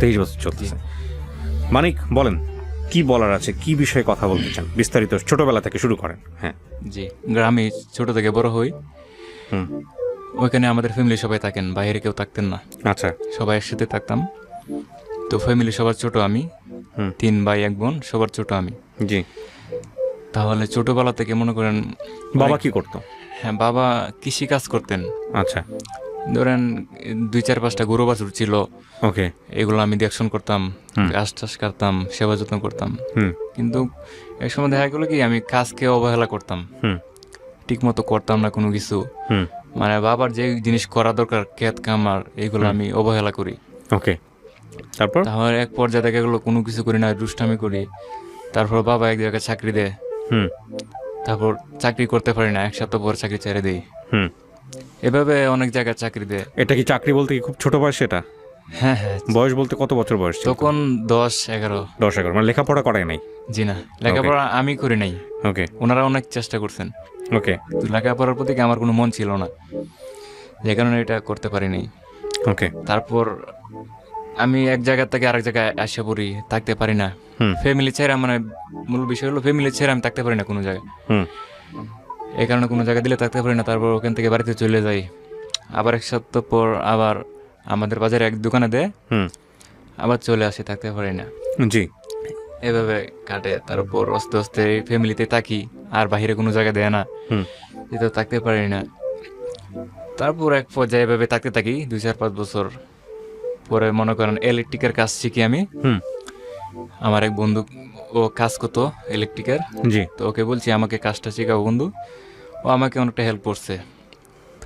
23 বছর চলতেছে। মানিক বলেন, কি বলার আছে, কি বিষয়ে কথা বলতে চান, বিস্তারিত ছোটবেলা থেকে শুরু করেন। হ্যাঁ জি, গ্রামে ছোট থেকে বড় হই। হুম ওইখানে আমাদের ফ্যামিলি সবাই থাকেন, বাইরে কেউ থাকতেন না, আচ্ছা সবাই একসাথে থাকতাম। তো ফ্যামিলি সবার ছোট আমি, 3 ভাই 1 বোন, সবার ছোট আমি। জি। তাহলে ছোটবেলা থেকে মনে করেন বাবা কি করতো? হ্যাঁ, বাবা কৃষি কাজ করতেন। আচ্ছা ধরেন 2-4-5টা গরু বাছুর ছিল, ওকে। এগুলো আমি দেখশন করতাম, ঘাস টাস কাটতাম, সেবা যত্ন করতাম। কিন্তু এক সময় দেখা গেলো কি আমি কাজকে অবহেলা করতাম, ঠিক মতো করতাম না কোনো কিছু। মানে বাবার যে জিনিস করা দরকার, ক্ষেত কামার, এগুলো আমি অবহেলা করি। ওকে। তারপর তাহলে এক পর্যায়ে দেখা গেলো কোনো কিছু করি না, দুষ্টামি করি। তারপর বাবা এক জায়গায় চাকরি দেয়, তারপর চাকরি করতে পারি না, 1 সপ্তাহ পর চাকরি ছেড়ে দিই। এভাবে অনেক জায়গায় চাকরি দেয়। এটা কি চাকরি বলতে কি খুব ছোট বয়স? এটা হ্যাঁ হ্যাঁ, বয়স বলতে কত বছর বয়স ছিল? তখন 10-11। 10-11, মানে লেখাপড়া করায় নাই? জি না, লেখাপড়া আমি করি নাই, ওকে ওনারা অনেক চেষ্টা করছেন। ওকে তো লেখাপড়ার প্রতি আমার কোনো মন ছিল না, যে কারণে এটা করতে পারিনি। ওকে। তারপর আমি এক জায়গা থেকে আরেক জায়গায় আসে পড়ি, থাকতে পারি না। ফ্যামিলি ছেড়ে, মানে মূল বিষয় হলো ফ্যামিলি ছেড়ে আমি থাকতে পারি না কোনো জায়গায়। এই কারণে কোনো জায়গা দিলে থাকতে পারি না। তারপর ওখান থেকে বাড়িতে চলে যাই। আবার 1 সপ্তাহ পর আবার আমাদের বাজারে এক দোকানে দেয়, আবার চলে আসি, থাকতে পারি না। জি। এভাবে কাটে। তারপর আস্তে আস্তে ফ্যামিলিতে থাকি, আর বাইরে কোনো জায়গা দেয় না, যেহেতু থাকতে পারি না। তারপর এক পর্যায়ে এভাবে থাকতে থাকি 2-4-5 বছর পরে মনে করেন ইলেকট্রিকের কাজ শিখি আমি। আমার এক বন্ধু, ও কাজ করতো ইলেকট্রিকের। জি। তো ওকে বলছি আমাকে কাজটা শেখাও বন্ধু, ও আমাকে অনেকটা হেল্প করছে,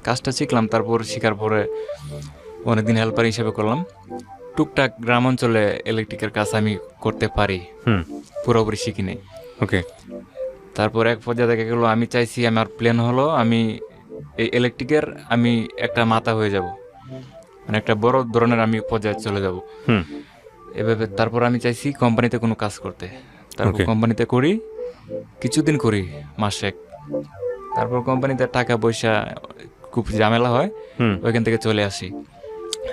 কাজটা শিখলাম। তারপর শেখার পরে অনেকদিন হেল্পার হিসেবে করলাম। টুকটাক গ্রাম অঞ্চলে ইলেকট্রিকের কাজ আমি করতে পারি, পুরোপুরি শিখি নেই। ওকে। তারপর এক পর্যায়ে দেখা গেলো আমি চাইছি, আমার প্ল্যান হলো আমি এই ইলেকট্রিকের আমি একটা মাথা হয়ে যাব, মানে একটা বড় ধরনের আমি পর্যায়ে চলে যাব এভাবে। তারপর আমি চাইছি কোম্পানিতে কোনো কাজ করতে। তারপর কোম্পানিতে করি, কিছুদিন করি, মাসে। তারপর কোম্পানিতে টাকা পয়সা খুব ঝামেলা হয়, ওইখান থেকে চলে আসি,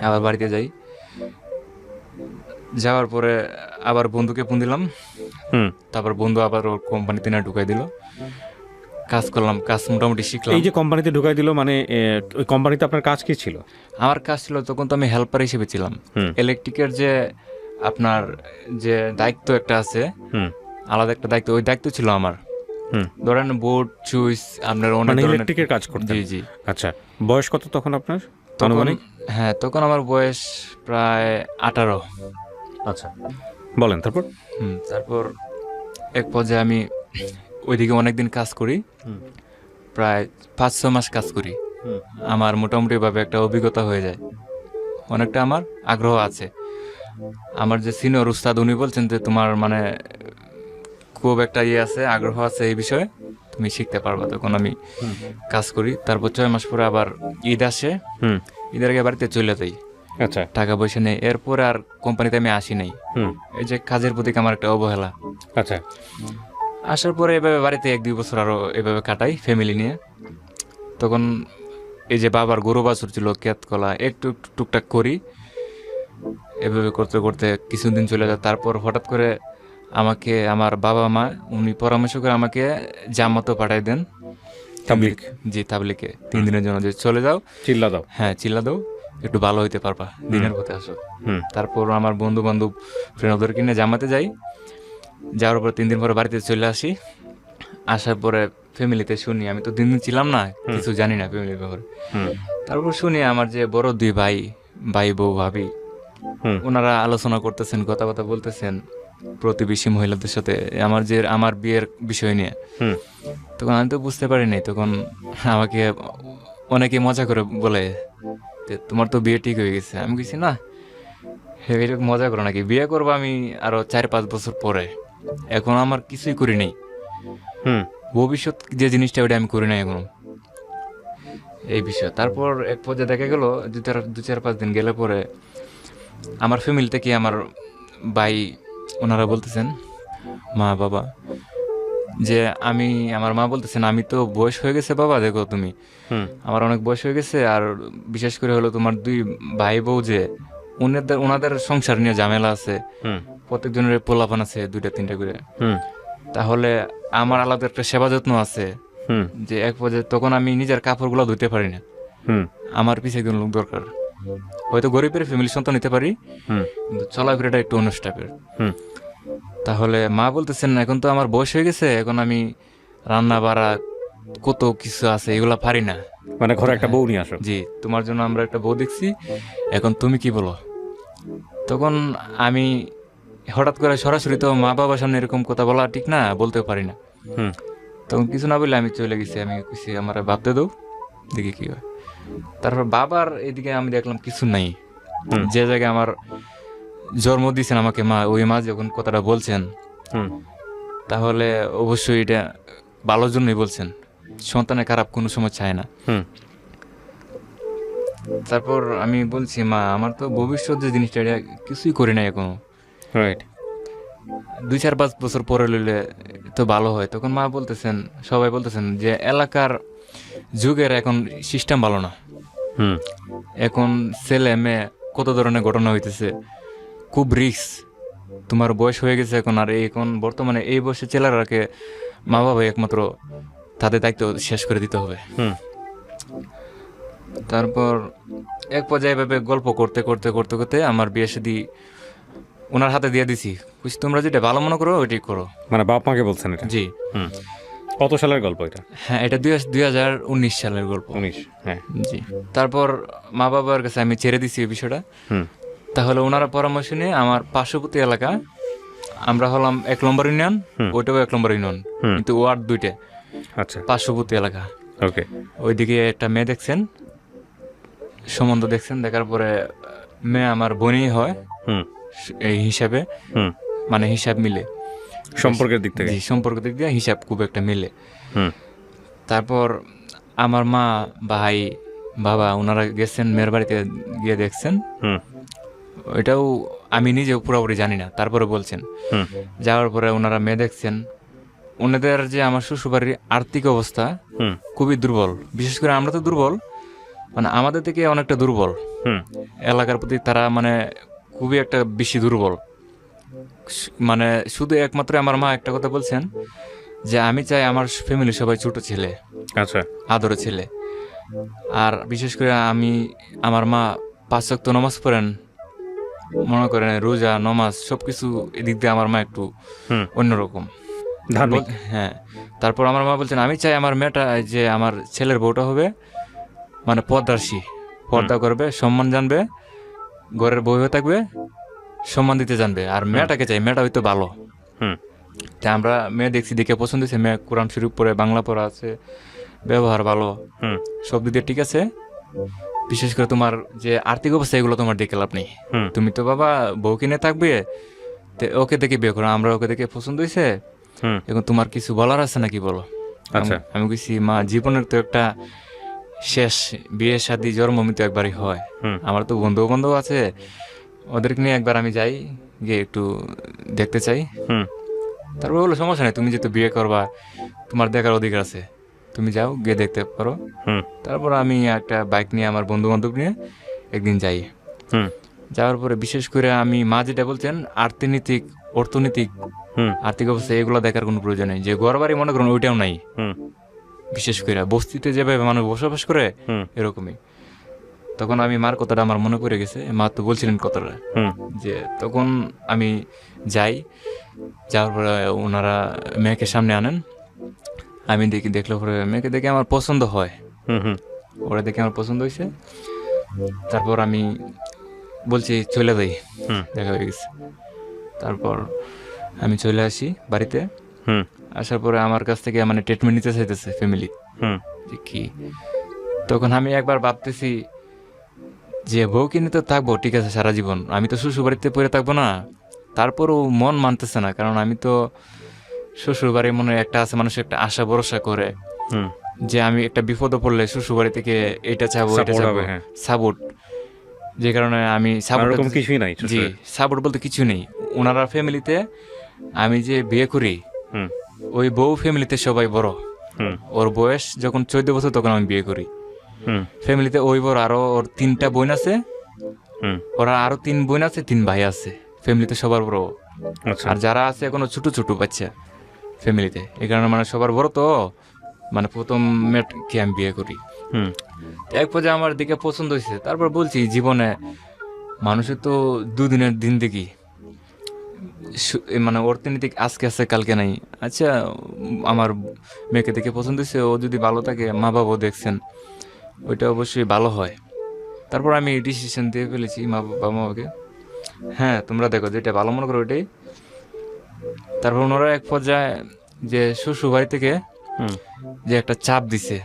আবার বাড়িতে যাই। যাওয়ার পরে আবার বন্ধুকে ফোন দিলাম, তারপর বন্ধু আবার ওর কোম্পানিতে না ঢুকাই দিল। কাজ করলাম, কাজ মোটামুটি শিখলাম। এই যে কোম্পানিতে ঢুকাই দিল, মানে ওই কোম্পানিতে আপনার কাজ কি ছিল? আমার কাজ ছিল, তখন তো আমি হেল্পার হিসেবে ছিলাম। ইলেকট্রিকের যে আপনার যে দায়িত্ব একটা আছে, আলাদা একটা দায়িত্ব, ওই দায়িত্ব ছিল আমার। ধরেন বোর্ড সুইচ আপনার অনেক ধরনের ইলেকট্রিকের কাজ করতেন? জি জি। আচ্ছা, বয়স কত তখন আপনার? তখন হ্যাঁ, তখন আমার বয়স প্রায় 18। আচ্ছা, বলেন তারপর। তারপর এক পর্যায়ে আমি ওইদিকে অনেকদিন কাজ করি, প্রায় 5-6 মাস কাজ করি। আমার মোটামুটিভাবে একটা অভিজ্ঞতা হয়ে যায়, অনেকটা আমার আগ্রহ আছে। আমার যে সিনিয়র উস্তাদ, উনি বলছেন যে তোমার মানে খুব একটা আছে, আগ্রহ আছে এই বিষয়ে, তুমি শিখতে পারবা। তখন আমি কাজ করি। তারপর 6 মাস পরে আবার ঈদ আসে, ঈদের আগে বাড়িতে চলে যাই। আচ্ছা, টাকা পয়সা নেই, এরপরে আর কোম্পানিতে আমি আসি নাই। এই যে কাজের প্রতি আমার একটা অবহেলা। আচ্ছা। আসার পরে এভাবে বাড়িতে 1-2 বছর আরো এভাবে কাটাই ফ্যামিলি নিয়ে। তখন এই যে বাবার গরু বাছুর ছিল, ক্ষেত কলা একটু টুকটাক করি। এভাবে করতে করতে কিছুদিন চলে যায়। তারপর হঠাৎ করে আমাকে আমার বাবা মা উনি পরামর্শ করে আমাকে জামাতো পাঠাই দেন, তাবলিগ। জি, তাবলিগে 3 দিনের জন্য, যে চলে যাও, চিল্লা দাও। হ্যাঁ চিল্লা দাও, একটু ভালো হইতে পারবা, দিনের পথে আসো। তারপর আমার বন্ধু বান্ধব ফ্রেন্ড ওদেরকে নিয়ে জামাতে যাই। যাওয়ার পর 3 দিন পরে বাড়িতে চলে আসি। আসার পরে ফ্যামিলিতে শুনি, আমি তো 3 দিন ছিলাম না, কিছু জানি না ফ্যামিলির ব্যাপারে। তারপর শুনি আমার যে বড় 2 ভাই, ভাই বউ ভাবি, ওনারা আলোচনা করতেছেন, কথাবার্তা বলতেছেন প্রতিবেশী মহিলাদের সাথে আমার বিয়ের বিষয় নিয়ে। তখন আমি তো বুঝতে পারিনি। তখন আমাকে অনেকে মজা করে বলে যে তোমার তো বিয়ে ঠিক হয়ে গেছে। আমি কিছু না, এটা মজা করো নাকি, বিয়ে করবো আমি আরো 4-5 বছর পরে, এখন আমার কিছুই করি নাই। ভবিষ্যৎ যে জিনিসটা, ওটা আমি করি নাই এখনো, এই বিষয়। তারপর এক পর্যায়ে দেখা গেল 2-4-5 দিন গেলে পরে আমার ফ্যামিলি থেকে আমার ভাই ওনারা বলতেছেন, মা বাবা, যে আমার মা বলতেছেন আমি তো বয়স হয়ে গেছে বাবা, দেখো তুমি, আমার অনেক বয়স হয়ে গেছে, আর বিশেষ করে হলো তোমার 2 ভাই বউ যে ওনাদের সংসার নিয়ে ঝামেলা আছে, হুম প্রত্যেকজনের পোলাপান আছে 2-3টা করে, হুম তাহলে আমার আলাদা একটা সেবা যত্ন আছে, হুম যে এক পর্যায়ে তখন আমি নিজের কাপড়গুলো ধুতে পারি না, হুম আমার পিছিয়ে একজন লোক দরকার। হয়তো গরিবের ফ্যামিলি সন্তান নিতে পারি, হুম কিন্তু চলাফেরাটা একটু অন্য টাইপের। হুম তাহলে মা বলতেছেন এখন তো আমার বয়স হয়ে গেছে, এখন আমি রান্না বাড়া কত কিছু আছে এগুলা পারি না। মানে ঘরে একটা বউ নিয়ে আসো। জি, তোমার জন্য আমরা একটা বউ দেখছি, এখন তুমি কি বলো? তখন আমি হঠাৎ করে সরাসরি তো মা বাবার সামনে এরকম কথা বলা ঠিক না, বলতেও পারি না। হুম তখন কিছু না বললে আমি চলে গেছি, আমি কিছু আমার ভাবতে দাও, দেখি কি হয়। তারপর বাবার এদিকে আমি দেখলাম কিছু নাই। যে জায়গায় আমার জন্ম দিয়েছেন আমাকে মা, ওই মা যখন কথাটা বলছেন, হুম তাহলে অবশ্যই এটা ভালোর জন্যই বলছেন, সন্তানের খারাপ কোনো সময় চায় না। হুম তারপর আমি বলছি মা, আমার তো ভবিষ্যৎ যে জিনিসটা এটা কিছুই করি নাই এখনো, রাইট 2-4-5 বছর পরে লইলে তো ভালো হয়। তখন মা বলতেছেন, সবাই বলতেছেন যে এলাকার যুগের এখন সিস্টেম ভালো না, হুম এখন ছেলে মেয়ে কত ধরনের ঘটনা হইতেছে, খুব রিস্ক, তোমার বয়স হয়ে গেছে এখন, আর এখন বর্তমানে এই বয়সে ছেলেরাকে মা বাবা একমাত্র তাদের দায়িত্ব শেষ করে দিতে হবে। হুম তারপর এক পর্যায়ে এভাবে গল্প করতে করতে করতে করতে আমার বিয়ে শাদী ওনার হাতে দিয়ে দিছি, বুঝছি তোমরা যেটা ভালো মনে করো ওইটাই করো। মানে বাপ মাকে বলছেন এটা? জি হুম কত সালের গল্প এটা? হ্যাঁ, এটা 2019 সালের গল্প। 19? হ্যাঁ। জি, তারপর মা বাবার কাছে আমি ছেড়ে দিছি এই বিষয়টা। হুম তাহলে ওনারা পরামর্শ নিয়ে আমার পার্শ্ববর্তী এলাকা, আমরা হলাম 1 নম্বর ইউনিয়ন, ওইটাও 1 নম্বর ইউনিয়ন, কিন্তু ওয়ার্ড 2টা, আচ্ছা পার্শ্ববর্তী এলাকা। ওকে ওইদিকে একটা মেয়ে দেখছেন, সম্বন্ধ দেখছেন, দেখার পরে মেয়ে আমার বোনই হয় হুম এই হিসাবে, হুম মানে হিসাব মিলে, সম্পর্কের দিক থেকে? জি সম্পর্ক দিক দিয়ে হিসাব খুব একটা মিলে। হুম তারপর আমার মা, ভাই, বাবা ওনারা গেছেন মেয়ের বাড়িতে গিয়ে দেখছেন, হুম ওইটাও আমি নিজেও পুরোপুরি জানি না, তারপরে বলছেন। হুম যাওয়ার পরে ওনারা মেয়ে দেখছেন, ওনাদের যে আমার শ্বশুরবাড়ির আর্থিক অবস্থা হুম খুবই দুর্বল, বিশেষ করে আমরা তো দুর্বল, মানে আমাদের থেকে অনেকটা দুর্বল, হুম এলাকার প্রতি তারা মানে খুবই একটা বেশি দুর্বল। মানে শুধু একমাত্র আমার মা একটা কথা বলছেন যে আমি চাই আমার ফ্যামিলি সবাই ছোট ছেলে, আচ্ছা আদরের ছেলে। আর বিশেষ করে আমার মা 5 ওয়াক্ত নামাজ পড়েন, মনে করেন রোজা নমাজ সবকিছু, এদিক দিয়ে আমার মা একটু হুম অন্যরকম। ধার্মিক? হ্যাঁ, তারপর আমার মা বলছেন আমি চাই আমার মেয়েটা, যে আমার ছেলের বউটা হবে মানে পর্দাশী, পর্দা করবে, সম্মান জানবে, ঘরের বউ হয়ে থাকবে, সম্মান দিতে জানবে, আর মেয়েটাকে চাই মেয়েটা হয়তো ভালো। হুম তা আমরা মেয়ে দেখছি, দেখে পছন্দ হয়েছে, মেয়ে কোরআন শরীফ পড়ে, বাংলা পড়া আছে, ব্যবহার ভালো, হুম সব দিক দিয়ে ঠিক আছে। বিশেষ করে তোমার যে আর্থিক অবস্থা এগুলো তোমার দেখে লাভ নেই, হুম তুমি তো বাবা বউ কিনে থাকবে, ওকে দেখে বিয়ে করো, আমরা ওকে দেখে পছন্দ হয়েছে, হুম এখন তোমার কিছু বলার আছে নাকি বলো। আচ্ছা। আমি কইছি মা, জীবনের তো একটা শেষ, বিয়ে শাদী জন্ম মৃত্যু একবারই হয়, হুম আমার তো বন্ধু বান্ধব আছে, ওদেরকে নিয়ে একবার আমি যাই, গিয়ে একটু দেখতে চাই। হুম তারপর বললো সমস্যা নেই, তুমি যেহেতু বিয়ে করবা তোমার দেখার অধিকার আছে, তুমি যাও গিয়ে দেখতে পারো। হুম তারপর আমি একটা বাইক নিয়ে আমার বন্ধু বান্ধব নিয়ে একদিন যাই। হুম যাওয়ার পরে বিশেষ করে আমি মা যেটা বলছেন অর্থনৈতিক হুম আর্থিক অবস্থা এগুলো দেখার কোনো প্রয়োজন নেই, যে ঘর বাড়ি মনে করুন ওইটাও নাই, হুম বিশেষ করে বস্তিতে যেভাবে মানুষ বসবাস করে হুম এরকমই। তখন আমি মার কথাটা আমার মনে পড়ে গেছে, মা তো বলছিলেন কথাটা, হুম যে তখন আমি যাই, যাওয়ার পরে ওনারা মেয়েকে সামনে আনেন, আমি দেখলে পরে মেয়েকে দেখে আমার পছন্দ হয়, হুম হুম ওরা দেখে আমার পছন্দ হয়েছে। তারপর আমি বলছি চলে যাই, হুম দেখা হয়ে গেছে। তারপর আমি চলে আসি বাড়িতে, হুম আসার পরে আমার কাছ থেকে মানে ট্রিটমেন্ট নিতে চাইতেছে ফ্যামিলি, হুম যে কি। তখন আমি একবার ভাবতেছি যে বউ কিনে তো থাকবো ঠিক আছে সারা জীবন, আমি তো শ্বশুর বাড়িতে পড়ে থাকবো না। তারপরও মন মানতেছে না, কারণ আমি তো শ্বশুর বাড়ি মনে একটা আছে, মানুষ একটা আশা ভরসা করে হুম যে আমি একটা বিপদে পড়লে শ্বশুর বাড়ি থেকে এটা চাবো এটা Support চাবো, হবে, হ্যাঁ। সাপোর্ট, যে কারণে আমি সাপোর্ট, এরকম কিছুই নাই জি সাপোর্ট বলতে কিছু নেই। ওনারা ফ্যামিলিতে আমি যে বিয়ে করি হুম ওই বউ ফ্যামিলিতে সবাই বড়, হুম ওর বয়স যখন 14 বছর তখন আমি বিয়ে করি। হুম ফ্যামিলিতে ওই বড়, আরো ওর 3টা বোন আছে, হুম। ওরা আরো 3 বোন আছে, 3 ভাই আছে, ফ্যামিলিতে সবার বড়। আচ্ছা। আর যারা আছে এখনো ছোট ছোট বাচ্চা ফ্যামিলিতে, এই কারণে মানে সবার বড় তো, মানে প্রথম মেয়েকে আমি বিয়ে করি। হুম। এক পর্যায়ে আমার দিকে পছন্দ হয়েছে, তারপর বলছি জীবনে মানুষের তো দুদিনের দিন দেখি, মানে অর্থনৈতিক আজকে আছে কালকে নাই। আচ্ছা, আমার মেয়েকে দেখে পছন্দ হয়েছে, ও যদি ভালো থাকে, মা বাবাও দেখছেন, ওইটা অবশ্যই ভালো হয়। তারপর আমি ডিসিশন দিয়ে ফেলেছি বাবা মাকে, হ্যাঁ তোমরা দেখো যেটা ভালো মনে করো ওইটাই। তারপর ওনারা এক পর্যায়ে যে শ্বশুর বাড়ি থেকে হুম। যে একটা চাপ দিছে,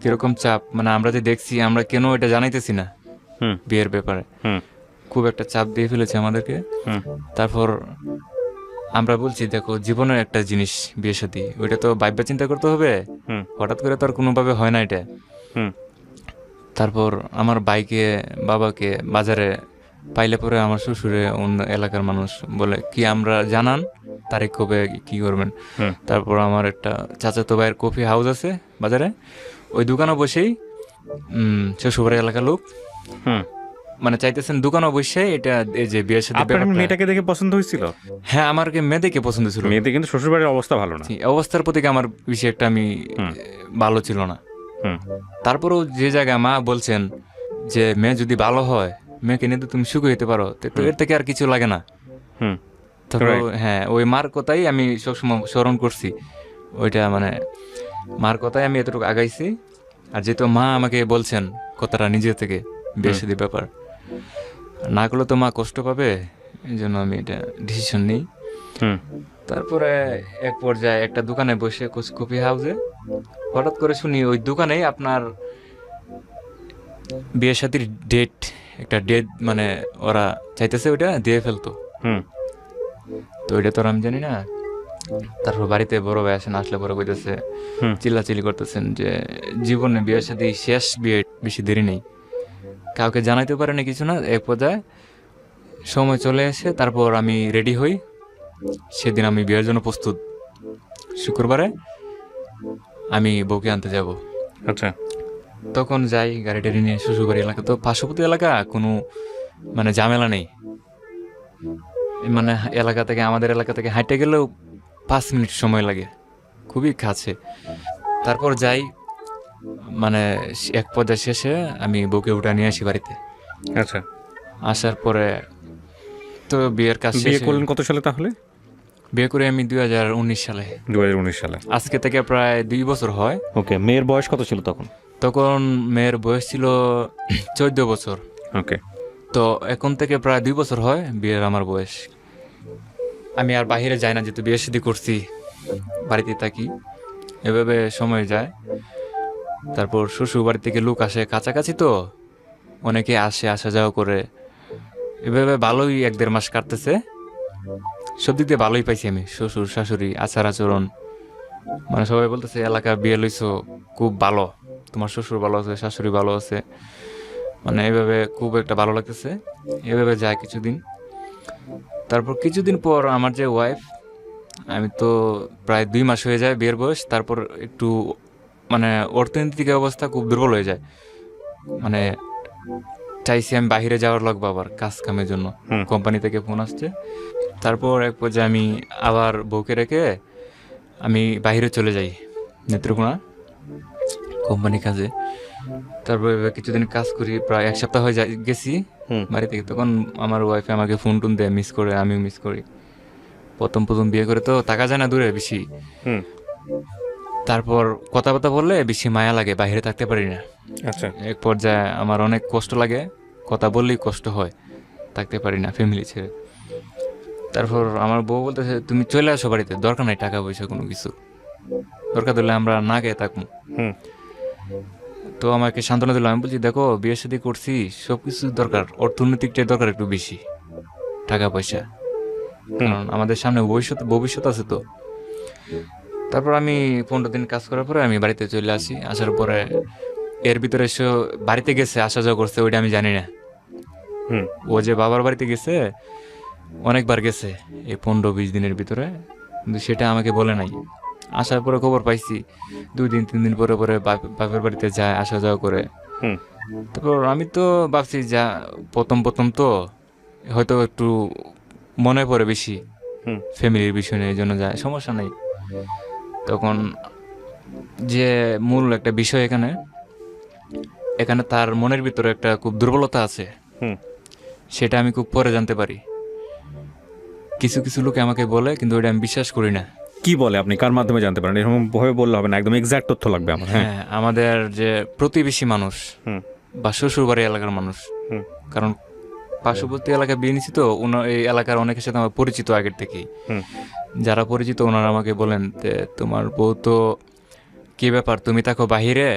কিরকম চাপ, মানে আমরা যে দেখছি, আমরা কেন এটা জানাইতেছি না হুম। বিয়ের ব্যাপারে, হুম। খুব একটা চাপ দিয়ে ফেলেছে আমাদেরকে। হুম। তারপর আমরা বলছি দেখো জীবনের একটা জিনিস বিয়ে শাদী, ওইটা তো ভাববা চিন্তা করতে হবে, হুম। হঠাৎ করে তো আর কোনোভাবে হয় না এটা। হুম। তারপর আমার ভাইকে বাবাকে বাজারে পাইলে পরে আমার শ্বশুরে অন্য এলাকার মানুষ বলে কি আমরা জানান তারিখ কবে কি করবেন। হুম। তারপর আমার একটা চাচাতো ভাইয়ের কফি হাউস আছে বাজারে, ওই দোকানে বসেই শ্বশুরবাড়ির এলাকার লোক হুম। মানে চাইতেছেন দোকানে বসে এটা এই যে বিয়ের সাথে আপনার মেয়েটাকে দেখে পছন্দ হয়েছিল? হ্যাঁ, আমারকে মেয়ে দেখে পছন্দ ছিল। মেয়েদের কিন্তু শ্বশুরবাড়ির অবস্থা ভালো না। এই অবস্থার প্রতি আমার বেশি একটা আমি ভালো ছিল না। হুম। তারপরেও যে জায়গায় মা বলছেন যে মেয়ে যদি ভালো হয়, মেয়েকে নিয়ে তো তুমি সুখী হইতে পারো, তো এর থেকে আর কিছু লাগে না। হুম। তারপর Right. হ্যাঁ, ওই মার কথাই আমি সবসময় স্মরণ করছি, ওইটা মানে মার কথাই আমি এতটুকু আগাইছি। আর যেহেতু মা আমাকে বলছেন কথাটা নিজে থেকে, বিয়ে শাদীর ব্যাপার না করলে তো মা কষ্ট পাবে, এই জন্য আমি এটা ডিসিশন নিই। হুম। তারপরে এক পর্যায়ে একটা দোকানে বসে কফি হাউসে হঠাৎ করে শুনি ওই দোকানেই আপনার বিয়ে শাদীর ডেট, একটা ডেট মানে ওরা চাইতেছে ওইটা দিয়ে ফেলতো। হুম। তো ওইটা তো আর আমি জানি না। তারপর বাড়িতে বড় ভাই আসেন, আসলে বড় কইতেছে, হুম। চিল্লাচিল্লি করতেছেন যে জীবনে বিয়ের সাথে শেষ বিয়ে, বেশি দেরি নেই, কাউকে জানাইতে পারে না কিছু না। এক পর্যায়ে সময় চলে আসে, তারপর আমি রেডি হই, সেদিন আমি বিয়ের জন্য প্রস্তুত। শুক্রবারে আমি বউকে আনতে যাব। আচ্ছা। তখন যাই গাড়ি টাড়ি নিয়ে শ্বশুরবাড়ি এলাকা, তো পার্শ্ববর্তী এলাকা, কোনো মানে ঝামেলা নেই, মানে এলাকা থেকে আমাদের এলাকা থেকে হাঁটতে গেলেও 5 মিনিট সময় লাগে, খুবই কাছে। তারপর যাই, মানে এক পর্যায়ে শেষে আমি বউকে উঠা নিয়ে আসি বাড়িতে। আচ্ছা। আসার পরে তো বিয়ের কাজ বিয়ে শেষে, করলেন কত সালে তাহলে? বিয়ে করে আমি 2019 সালে, 2019 সালে। আজকে থেকে প্রায় 2 বছর হয়। ওকে, মেয়ের বয়স কত ছিল তখন? তখন মেয়ের বয়স ছিল 14 বছর। ওকে। তো এখন থেকে প্রায় 2 বছর হয় বিয়ের আমার বয়স। আমি আর বাইরে যাই না, যেহেতু বিয়ে শাদী করছি, বাড়িতে থাকি, এভাবে সময় যায়। তারপর শ্বশুর বাড়ি থেকে লোক আসে, কাছাকাছি তো অনেকে আসে, আসা যাওয়া করে, এভাবে ভালোই 1-1.5 মাস কাটতেছে। সব দিক দিয়ে ভালোই পাইছি আমি, শ্বশুর শাশুড়ি আচার আচরণ, মানে সবাই বলতেছে এলাকা বিয়ে লইছো খুব ভালো, তোমার শ্বশুর ভালো আছে, শাশুড়ি ভালো আছে, মানে এইভাবে খুব একটা ভালো লাগতেছে। এভাবে যায় কিছুদিন। তারপর কিছুদিন পর আমার যে ওয়াইফ, আমি তো প্রায় 2 মাস হয়ে যায় বিয়ের বয়স, তারপর একটু মানে অর্থনৈতিক অবস্থা খুব দুর্বল হয়ে যায়, মানে চাইছি আমি বাইরে যাওয়ার লাগবো আবার কাজ কামের জন্য, কোম্পানি থেকে ফোন আসছে। তারপর এক পর্যায়ে আমি আবার বউকে রেখে আমি বাইরে চলে যাই নেত্রকোনা কোম্পানি কাজে। তারপর কিছুদিন কাজ করি, প্রায় 1 সপ্তাহ হয়ে গেছি বাড়ি থেকে। তখন আমার ওয়াইফে আমাকে ফোন টোন দেয়, মিস করে, আমিও মিস করি। প্রথম বিয়ে করে তো থাকা যায় না দূরে বেশি। তারপর কথাবার্তা বললে বেশি মায়া লাগে, বাইরে থাকতে পারি না। আচ্ছা। এক পর্যায়ে আমার অনেক কষ্ট লাগে, কথা বললেই কষ্ট হয়, থাকতে পারি না ফ্যামিলি ছেড়ে। তারপর আমার বউ বলতেছে তুমি চলে আসো বাড়িতে, দরকার নাই টাকা পয়সা কোনো কিছু, দরকার দিলে আমরা না খেয়ে থাকবো। তো আমাকে সান্ত্বনা দিল। আমি বলছি দেখো বিয়ে শাদী করছি, সব কিছু দরকার, অর্থনৈতিকটাই দরকার একটু বেশি, টাকা পয়সা, কারণ আমাদের সামনে ভবিষ্যৎ আছে তো। তারপর আমি 15 দিন কাজ করার পরে আমি বাড়িতে চলে আসি। আসার পরে এর ভিতরে এসে বাড়িতে গেছে, আসা যাওয়া করছে, ওইটা আমি জানি না। ও যে বাবার বাড়িতে গেছে অনেকবার গেছে এই 15-20 দিনের ভিতরে, কিন্তু সেটা আমাকে বলে নাই। আসার পরে খবর পাইছি 2 দিন 3 দিন পরে বাপের বাড়িতে যায়, আসা যাওয়া করে। তারপর আমি তো ভাবছি যা প্রথম প্রথম তো হয়তো একটু মনে পড়ে বেশি হুম ফ্যামিলির বিষয় নিয়ে, এই জন্য যায়, সমস্যা নেই। তখন যে মূল একটা বিষয় এখানে, এখানে তার মনের ভিতরে একটা খুব দুর্বলতা আছে, হুম সেটা আমি খুব পরে জানতে পারি। কিছু কিছু লোকে আমাকে বলে, কিন্তু ওটা আমি বিশ্বাস করি না। কি বলে, আপনি কার মাধ্যমে জানতে পারেন? এরকম ভাবে বললে হবে না, একদম এক্সাক্ট তথ্য লাগবে আমার। হ্যাঁ। হ্যাঁ, আমাদের যে প্রতিবেশী মানুষ হুম বা শ্বশুরবাড়ি এলাকার মানুষ, হুম কারণ পার্শ্ববর্তী এলাকায় বিয়ে নিছি তো, এই এলাকার অনেকের সাথে আমার পরিচিত আগের থেকেই। হুম যারা পরিচিত ওনারা আমাকে বলেন যে তোমার বউ তো, কি ব্যাপার, তুমি থাকো বাহিরে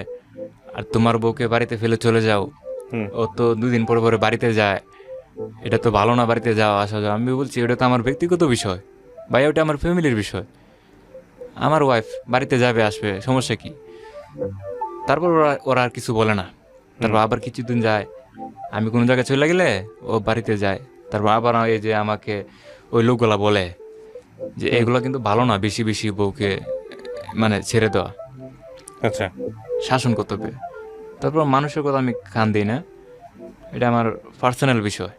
আর তোমার বউকে বাড়িতে ফেলে চলে যাও, হুম ও তো 2 দিন পরে পরে বাড়িতে যায়, এটা তো ভালো না, বাড়িতে যাওয়া আসা যাওয়া। আমি বলছি এটা তো আমার ব্যক্তিগত বিষয় ভাই, ওটা আমার ফ্যামিলির বিষয়, আমার ওয়াইফ বাড়িতে যাবে আসবে, সমস্যা কি? তারপর ওরা ওরা আর কিছু বলে না। তারপর আবার কিছুদিন যায়, আমি কোনো জায়গায় চলে গেলে ও বাড়িতে যায়, তারপর আবার এই যে আমাকে ওই লোকগুলা বলে যে এগুলো কিন্তু ভালো না, বেশি বেশি বউকে মানে ছেড়ে দেওয়া, আচ্ছা শাসন কর্তব্য। তারপর মানুষের কথা আমি কান দিই না, এটা আমার পার্সোনাল বিষয়।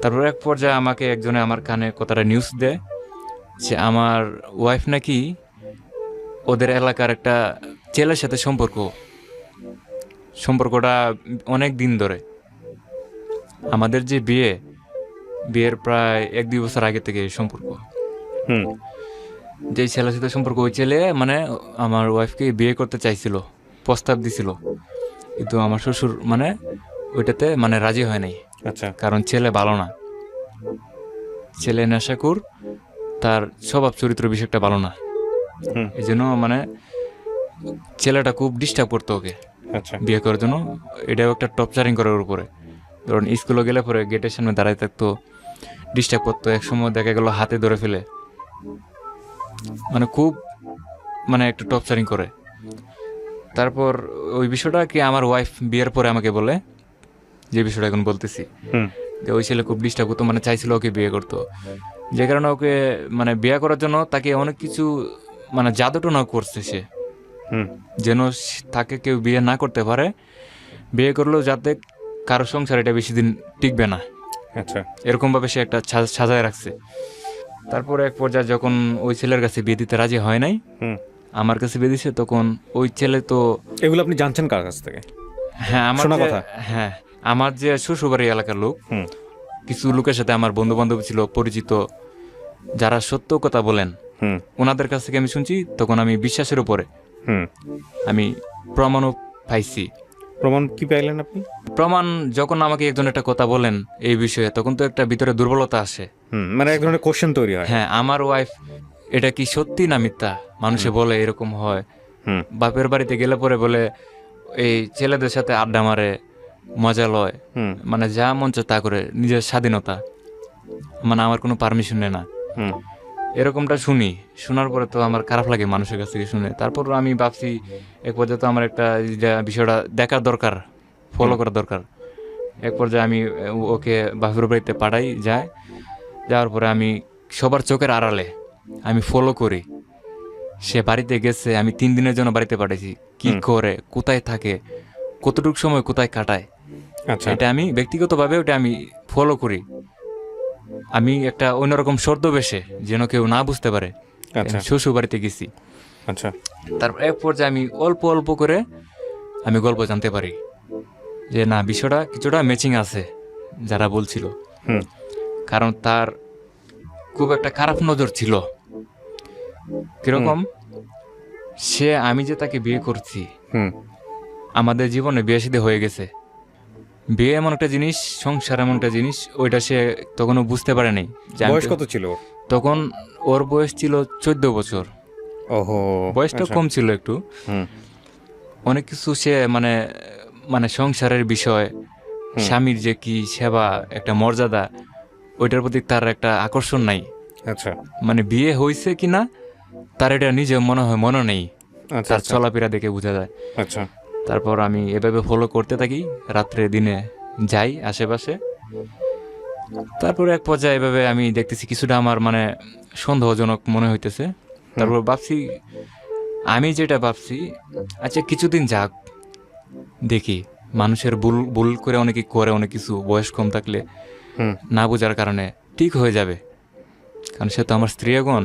তারপর এক পর্যায়ে আমাকে একজনে আমার কানে কথাটা নিউজ দেয় যে আমার ওয়াইফ নাকি ওদের এলাকার একটা ছেলের সাথে সম্পর্কটা অনেক দিন ধরে। আমাদের যে বিয়ের প্রায় 1-2 বছর আগে থেকে এই সম্পর্ক। হুম যে ছেলের সাথে সম্পর্ক, ওই ছেলে মানে আমার ওয়াইফকে বিয়ে করতে চাইছিল, প্রস্তাব দিছিল, কিন্তু আমার শ্বশুর মানে ওইটাতে মানে রাজি হয় নাই, আচ্ছা কারণ ছেলে ভালো না, ছেলে নেশাখোর, তার স্বভাব চরিত্র বিষয়টা ভালো না। হুম এই জন্য মানে ছেলেটা খুব ডিস্টার্ব করতো ওকে আচ্ছা বিয়ে করার জন্য। এটাও একটা টর্চারিং করার উপরে। ধরুন স্কুলে গেলে পরে গেটের সামনে দাঁড়ায় থাকতো, ডিস্টার্ব করতো, এক সময় দেখা গেল হাতে ধরে ফেলে, মানে খুব মানে একটু টর্চারিং করে। তারপর ওই বিষয়টা কি আমার ওয়াইফ বিয়ের পরে আমাকে বলে, যে বিষয়টা এখন বলতেছি, হুম যে ওই ছেলে খুব ডিস্টার্ব করতো, মানে চাইছিল ওকে বিয়ে করতো, যে কারণে ওকে মানে বিয়ে করার জন্য তাকে অনেক কিছু মানে জাদুটনা করছে সে, হুম যেন তাকে কেউ বিয়ে না করতে পারে, বিয়ে করলেও যাতে কারো সংসার এটা বেশি দিন টিকবে না, আচ্ছা এরকমভাবে সে একটা সাজায় রাখছে। তারপরে এক পর্যায়ে যখন ওই ছেলের কাছে বিয়ে দিতে রাজি হয় নাই, হুম আমার কাছে বিয়ে দিছে, তখন ওই ছেলে তো, এগুলো আপনি জানছেন কার কাছ থেকে? হ্যাঁ আমার শোনা যে, কথা? হ্যাঁ আমার যে শ্বশুরবাড়ি এলাকার লোক, হুম কিছু লোকের সাথে আমার বন্ধু বান্ধব ছিল পরিচিত, যারা সত্য কথা বলেন, হুম ওনাদের কাছ থেকে আমি শুনছি। তখন আমি বিশ্বাসের উপরে হুম আমি প্রমাণও পাইছি। প্রমাণ কি পাইলেন আপনি? প্রমাণ যখন আমাকে একজন একটা কথা বলেন এই বিষয়ে, তখন তো একটা ভিতরে দুর্বলতা আসে। হুম মানে এক ধরনের কোশ্চেন তৈরি হয়। হ্যাঁ, আমার ওয়াইফ এটা কি সত্যি না মিথ্যা, মানুষে বলে এরকম হয়। হুম বাপের বাড়িতে গেলে পরে বলে এই ছেলেদের সাথে আড্ডা মারে, মজা লয়, হুম মানে যা মন চায় তা করে, নিজের স্বাধীনতা, মানে আমার কোনো পারমিশন নেই না, হুম এরকমটা শুনি। শোনার পরে তো আমার খারাপ লাগে মানুষের কাছ থেকে শুনে। তারপর আমি ভাবছি এক পর্যায়ে তো আমার একটা বিষয়টা দেখার দরকার, ফলো করার দরকার। এক পর্যায়ে আমি ওকে বাপের বাড়িতে পাঠাই, যাওয়ার পরে আমি সবার চোখের আড়ালে আমি ফলো করি সে বাড়িতে গেছে। আমি 3 দিনের জন্য বাড়িতে পাঠাইছি, কি করে, কোথায় থাকে, কতটুকু সময় কোথায় কাটায়, আচ্ছা এটা আমি ব্যক্তিগতভাবে ওটা আমি ফলো করি। আমি একটা অন্যরকম ছদ্মবেশে, যেন কেউ না বুঝতে পারে আচ্ছা শ্বশুর বাড়িতে গেছি। আচ্ছা তারপর এক পর্যায়ে আমি অল্প অল্প করে আমি গল্প জানতে পারি যে না, বিষয়টা কিছুটা ম্যাচিং আছে যারা বলছিল। হুম কারণ তার খুব একটা খারাপ নজর ছিল। কিরকম, সে আমি যে তাকে বিয়ে করছি, হুম আমাদের জীবনে বিয়ে শাদী হয়ে গেছে, বিয়ে এমন একটা জিনিস, সংসার এমন একটা জিনিস, ওইটা সে তখনও বুঝতে পারে নাই। যে আমি বয়স কত ছিল ওর? তখন ওর বয়স ছিল 14 বছর। ওহো, বয়সটা আচ্ছা। কম ছিল একটু। হুম অনেক কিছু সে মানে মানে সংসারের বিষয়, স্বামীর যে কি সেবা, একটা মর্যাদা, ওইটার প্রতি তার একটা আকর্ষণ নাই। আচ্ছা মানে বিয়ে হয়েছে কিনা তার এটা নিজে মনে হয় মনে নেই, আচ্ছা তার আচ্ছা চলাফেরা দেখে বোঝা যায়। আচ্ছা তারপর আমি এভাবে ফলো করতে থাকি, রাত্রে দিনে যাই আশেপাশে। তারপর এক পর্যায়ে এভাবে আমি দেখতেছি কিছুটা আমার মানে সন্দেহজনক মনে হইতেছে। তারপর ভাবছি, আমি যেটা ভাবছি, আচ্ছা কিছুদিন যাক, দেখি মানুষের ভুল ভুল করে অনেকে করে অনেক কিছু, বয়স কম থাকলে হুম না বোঝার কারণে ঠিক হয়ে যাবে। কারণ সে তো আমার স্ত্রী, এখন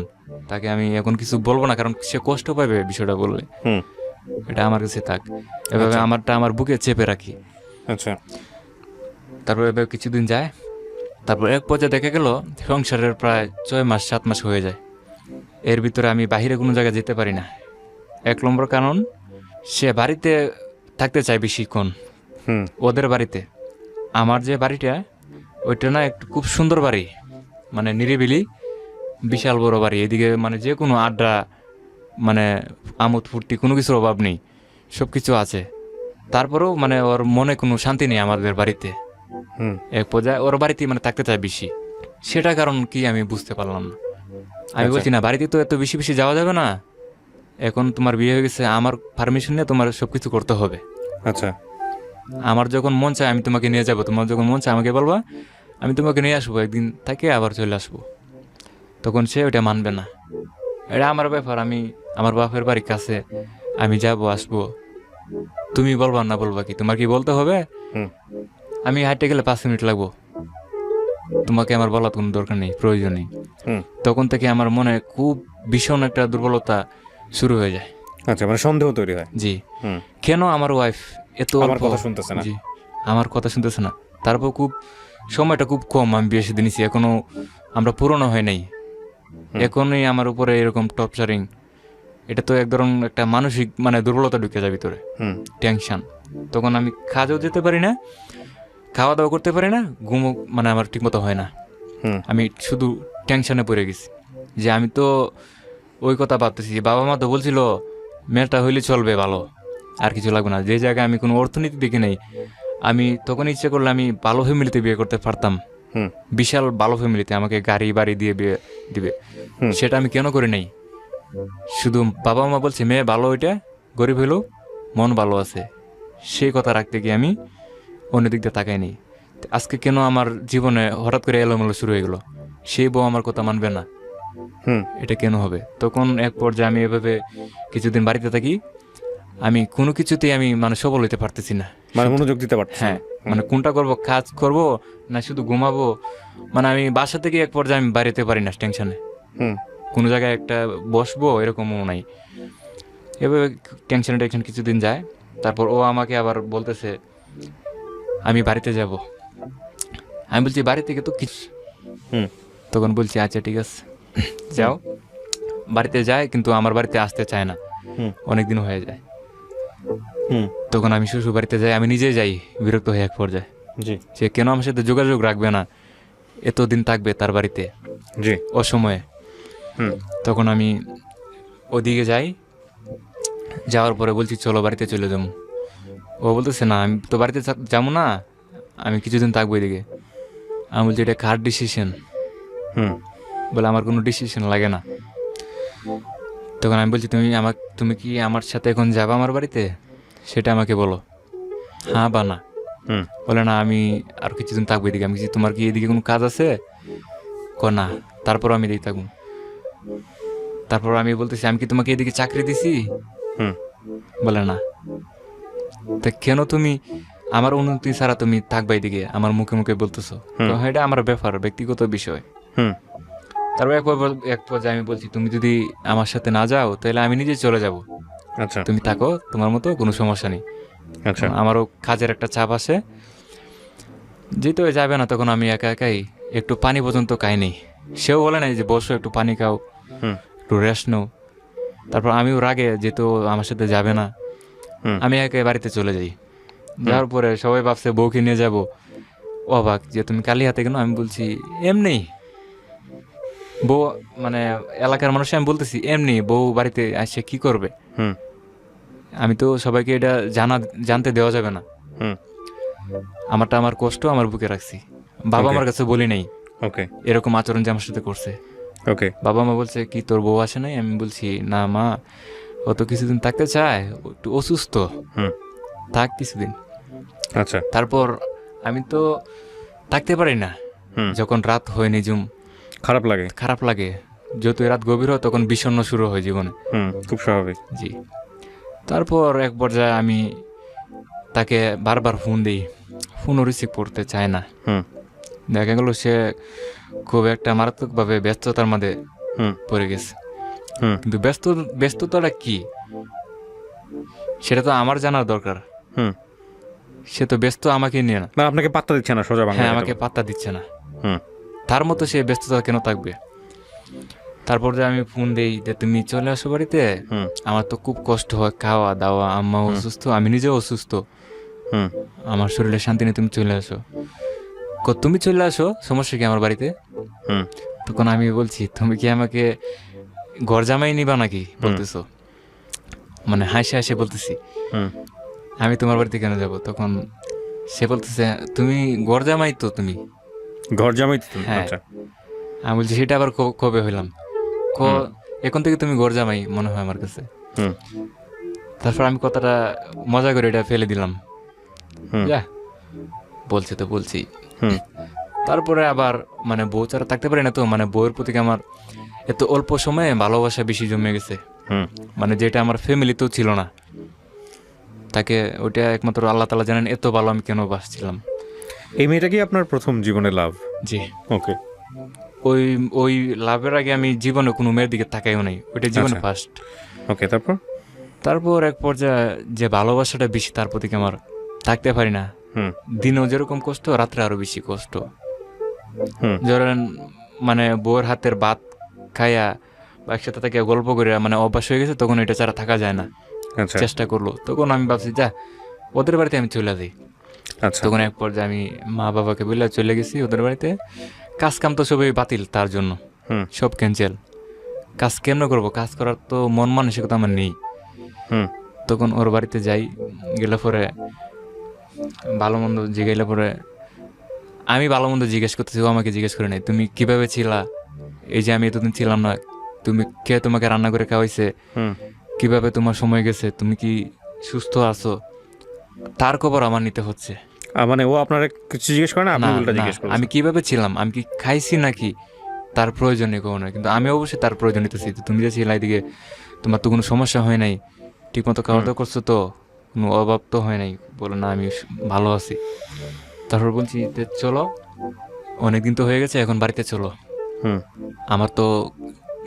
তাকে আমি এখন কিছু বলবো না, কারণ সে কষ্ট পাবে বিষয়টা বললে। হুম এটা আমার কাছে থাক, এভাবে আমারটা আমার বুকে চেপে রাখি। আচ্ছা তারপর এভাবে কিছুদিন যায়, তারপর এক পর্যায়ে দেখা গেল সংসারের প্রায় 6 মাস 7 মাস হয়ে যায়। এর ভিতরে আমি বাইরে কোনো জায়গায় যেতে পারি না। 1 নম্বর কারণ, সে বাড়িতে থাকতে চায় বেশিক্ষণ, হুম ওদের বাড়িতে। আমার যে বাড়িটা ওইটা না একটু খুব সুন্দর বাড়ি, মানে নিরিবিলি, বিশাল বড় বাড়ি। এদিকে মানে যে কোনো আড্ডা, মানে আমোদ ফুর্তি কোনো কিছুর অভাব নেই, সব কিছু আছে। তারপরেও মানে ওর মনে কোনো শান্তি নেই আমাদের বাড়িতে। হুম এক পর্যায়ে ওর বাড়িতে মানে থাকতে চায় বেশি। সেটা কারণ কি আমি বুঝতে পারলাম না। আমি আচ্ছা। বলছি না, বাড়িতে তো এত বেশি বেশি যাওয়া যাবে না, এখন তোমার বিয়ে হয়ে গেছে, আমার পারমিশন নিয়ে তোমার সব কিছু করতে হবে। আচ্ছা আমার যখন মন চায় আমি তোমাকে নিয়ে যাব, তোমার যখন মন চায় আমাকে বলবা, আমি তোমাকে নিয়ে আসবো, একদিন থেকে আবার চলে আসবো। তখন সে ওটা মানবে না। এটা আমার ব্যাপার, আমি আমার বাপের বাড়ির কাছে, আমি যাব আসবো, তুমি বলবা না বলবা কি, তোমার কি বলতে হবে? হুম আমি হাঁটতে গেলে 5 মিনিট লাগবো, তোমাকে আমার বলার কোনো দরকার নেই, প্রয়োজন নেই। হুম তখন থেকে আমার মনে খুব ভীষণ একটা দুর্বলতা শুরু হয়ে যায়। আচ্ছা, মানে সন্দেহ তৈরি হয়। জি, হুম কেন আমার ওয়াইফ এত আমার অল্প- কথা শুনতেছে না। জি, আমার কথা শুনতেছে না। তারপর খুব সময়টা খুব কম, আমি বিয়ে সাথে নিছি, এখনো আমরা পুরনো হয় নাই, এখনই আমার উপরে এরকম টর্চারিং। এটা তো এক ধরনের একটা মানসিক মানে দুর্বলতা ঢুকে যায় ভিতরে, হুম টেনশন। তখন আমি কাজেও যেতে পারি না, খাওয়া দাওয়া করতে পারি না, ঘুমও মানে আমার ঠিকমতো হয় না। হুম আমি শুধু টেনশনে পড়ে গেছি যে আমি তো ওই কথা ভাবতেছি, বাবা মা তো বলছিল মেয়েটা হইলে চলবে ভালো, আর কিছু লাগবে না। যে জায়গায় আমি কোনো অর্থনীতি দেখি নাই, আমি তখন ইচ্ছে করলে আমি ভালো ফ্যামিলিতে বিয়ে করতে পারতাম, হুম বিশাল ভালো ফ্যামিলিতে আমাকে গাড়ি বাড়ি দিয়ে বিয়ে দিবে। হুম। সেটা আমি কেন করি নাই? শুধু বাবা মা বলছে মেয়ে ভালো, ওইটা গরিব হইলেও মন ভালো আছে, সেই কথা রাখতে গিয়ে আমি অন্যদিক দিয়ে তাকাই নেই। আজকে কেন আমার জীবনে হঠাৎ করে এলোমেলো শুরু হয়ে গেল? সেই বউ আমার কথা মানবে না, হুম এটা কেন হবে? তখন এক পর্যায়ে আমি এভাবে কিছুদিন বাড়িতে থাকি, আমি কোনো কিছুতেই আমি মানে সফল হইতে পারতেছি না। মানে মনোযোগ দিতে পারছি। হ্যাঁ, মানে কোনটা করব, কাজ করব না শুধু ঘুমাবো, মানে আমি বাসা থেকে এক পর্যায়ে আমি বাড়িতে পারি না টেনশনে, হুম কোনো জায়গায় একটা বসবো এরকমও নাই। এভাবে টেনশন কিছুদিন যায়, তারপর ও আমাকে আবার বলতেছে আমি বাড়িতে যাব। আমি বলছি বাড়ি থেকে তো কিছু, হুম তখন বলছি আচ্ছা ঠিক আছে যাও। বাড়িতে যায়, কিন্তু আমার বাড়িতে আসতে চায় না, হুম অনেক দিন হয়ে যায়। হুম তখন আমি শ্বশুর বাড়িতে যাই, আমি নিজে যাই, বিরক্ত হয়ে এক পর্যায়ে জি সে কেন আমার সাথে যোগাযোগ রাখবে না, এতদিন থাকবে তার বাড়িতে জি অসময়ে। হুম তখন আমি ওদিকে যাই, যাওয়ার পরে বলছি চলো বাড়িতে চলে যাবো। ও বলতেছে না, আমি তো বাড়িতে যাবো না, আমি কিছুদিন থাকবো এদিকে। আমি বলছি এটা কার ডিসিশন? হুম বলে আমার কোনো ডিসিশন লাগে না। তখন আমি বলছি তুমি কি আমার সাথে এখন যাবা আমার বাড়িতে, সেটা আমাকে বলো, হ্যাঁ বা না। হুম বলে না, আমি আর কিছুদিন থাকবো এদিকে। আমি বলছি তোমার কি এদিকে কোনো কাজ আছে? না। তারপর আমি এদিকে থাকবো। তারপর আমি বলতেছি আমি কি তোমাকে এদিকে চাকরি দিছি? হুম বলে না। তা কেন তুমি আমার অনুমতি ছাড়া তুমি থাকবা এদিকে, আমার মুখে মুখে বলতেছো? এটা আমার ব্যাপার, ব্যক্তিগত বিষয়। হুম তারপর এক পর্যায়ে আমি বলছি তুমি যদি আমার সাথে না যাও তাহলে আমি নিজে চলে যাব, আচ্ছা তুমি থাকো তোমার মতো, কোনো সমস্যা নেই। আচ্ছা আমারও কাজের একটা চাপ আছে, যেহেতু যাবে না, তখন আমি একা একাই একটু পানি পর্যন্ত খাই নেই। সেও বলে নাই যে বসো একটু পানি খাও, হুম একটু রেস্ট নাও। তারপর আমিও রাগে, যেহেতু আমার সাথে যাবে না, হুম আমি একা বাড়িতে চলে যাই। যাওয়ার পরে সবাই ভাবছে বউকে নিয়ে যাব, অবাক যে তুমি কালি হাতে কেন? আমি বলছি এমনি বউ, মানে এলাকার মানুষ, আমি বলতেছি এমনি বউ বাড়িতে আসে কি করবে? হুম আমি তো সবাইকে এটা জানতে দেওয়া যাবে না, হুম আমারটা আমার কষ্ট আমার বুকে রাখছি। বাবা Okay. আমার কাছে বলি নাই ওকে এরকম আচরণ যে আমার সাথে করছে। ওকে বাবা মা বলছে কি তোর বউ আসে নাই? আমি বলছি না মা, ও তো কিছুদিন থাকতে চায়, ও একটু অসুস্থ, হুম থাক কিছুদিন। আচ্ছা তারপর আমি তো থাকতে পারি না, হুম যখন রাত হয় নিজুম খারাপ লাগে। খারাপ লাগে, যত রাত গভীর হয় তখন বিষণ্ণ শুরু হয় জীবনে। হুম খুব স্বাভাবিক। জি, তারপর এক পর্যায়ে আমি তাকে বারবার ফোন দিই, ফোনও রিসিভ করতে চায় না। হুম দেখা গেল সে খুব একটা মারাত্মকভাবে ব্যস্ততার মধ্যে হুম পড়ে গেছে। হুম কিন্তু ব্যস্ততাটা কি সেটা তো আমার জানার দরকার। হুম সে তো ব্যস্ত আমাকে নিয়ে না। না, আপনাকে পাত্তা দিচ্ছে না, সোজা বাংলা হ্যাঁ, আমাকে পাত্তা দিচ্ছে না। হুম তার মতো সে ব্যস্ততা কেন থাকবে? তারপর যে আমি ফোন দিই যে তুমি চলে আসো বাড়িতে, হুম আমার তো খুব কষ্ট হয়, খাওয়া দাওয়া, আম্মা অসুস্থ, আমি নিজেও অসুস্থ, হুম আমার শরীরে শান্তি নেই, তুমি চলে আসো। তুমি চলে আসো, সমস্যা কি আমার বাড়িতে? হুম তখন আমি বলছি তুমি কি আমাকে ঘর জামাই নিবা নাকি বলতেছো, মানে হাসে হাসে বলতেছি হুম আমি তোমার বাড়িতে কেন যাব? তখন সে বলতেছে তুমি ঘর জামাই তো তুমি। ঘর জামাই তো তুমি? হ্যাঁ। আচ্ছা। আমি বলছি সেটা আবার কবে হইলাম? এখন থেকে তুমি ঘর জামাই মনে হয় আমার কাছে। হুম তারপর আমি কথাটা মজা করে এটা ফেলে দিলাম, হুম যা বলছে তো বলছি। হুম তারপরে আবার মানে বউ ছাড়া থাকতে পারি না তো, মানে বউয়ের প্রতি আমার এত অল্প সময়ে ভালোবাসা বেশি জমে গেছে, হুম মানে যেটা আমার ফ্যামিলিতেও ছিল না। তাকে ওইটা একমাত্র আল্লাহ তাআলা জানেন এত ভালো আমি কেন বাসছিলাম। এই মেয়েটা কি আপনার প্রথম জীবনে লাভ? জি। ওকে। ওই ওই লাভের আগে আমি জীবনে কোনো মেয়ের দিকে তাকাইও নাই, ওইটা জীবনে আচ্ছা। ফার্স্ট। ওকে, তারপর? তারপর এক পর্যায়ে যে ভালোবাসাটা বেশি তার প্রতি আমার থাকতে পারি না। হুম দিনেও যেরকম কষ্ট, রাত্রে আরো বেশি কষ্ট। হুম ধরেন মানে বউয়ের হাতের ভাত খাইয়া বা একসাথে থেকে গল্প করে মানে অভ্যাস হয়ে গেছে, তখন এটা ছাড়া থাকা যায় না। আচ্ছা চেষ্টা করলো, তখন আমি ভাবছি যা ওদের বাড়িতে আমি চলে যাই। আচ্ছা। তখন এক পর্যায়ে আমি মা বাবাকে বলে চলে গেছি ওদের বাড়িতে। কাজ কাম তো সবই বাতিল, তার জন্য হুম সব ক্যান্সেল। কাজ কেমন করবো? কাজ করার তো মন মানসিকতা আমার নেই। হুম তখন ওর বাড়িতে যাই, গেলে পরে ভালো মন্দ জিগাইলে পরে আমি ভালো মন্দ জিজ্ঞেস করতেছি, ও আমাকে জিজ্ঞেস করে নাই তুমি কিভাবে ছিলা, এই যে আমি এতদিন ছিলাম না, তুমি কে তোমাকে রান্না করে খাওয়াইছে, হুম কিভাবে তোমার সময় গেছে, তুমি কি সুস্থ আছো, তার খবর আমার নিতে হচ্ছে। মানে ও আপনার কিছু জিজ্ঞেস করে না, আপনি না উল্টা না, জিজ্ঞেস করেন? আমি কিভাবে ছিলাম, আমি কি খাইছি নাকি, তার প্রয়োজন নেই কোনো। কিন্তু আমি অবশ্যই তার প্রয়োজন নিতেছি, তুমি যে ছিলা এদিকে, তোমার তো কোনো সমস্যা হয় নাই, ঠিকমতো খাওয়া দাওয়া করছো তো, কোনো অভাব তো হয় নাই? বলে না আমি ভালো আছি। তারপর বলছি যে চলো, অনেকদিন তো হয়ে গেছে, এখন বাড়িতে চলো, হুম আমার তো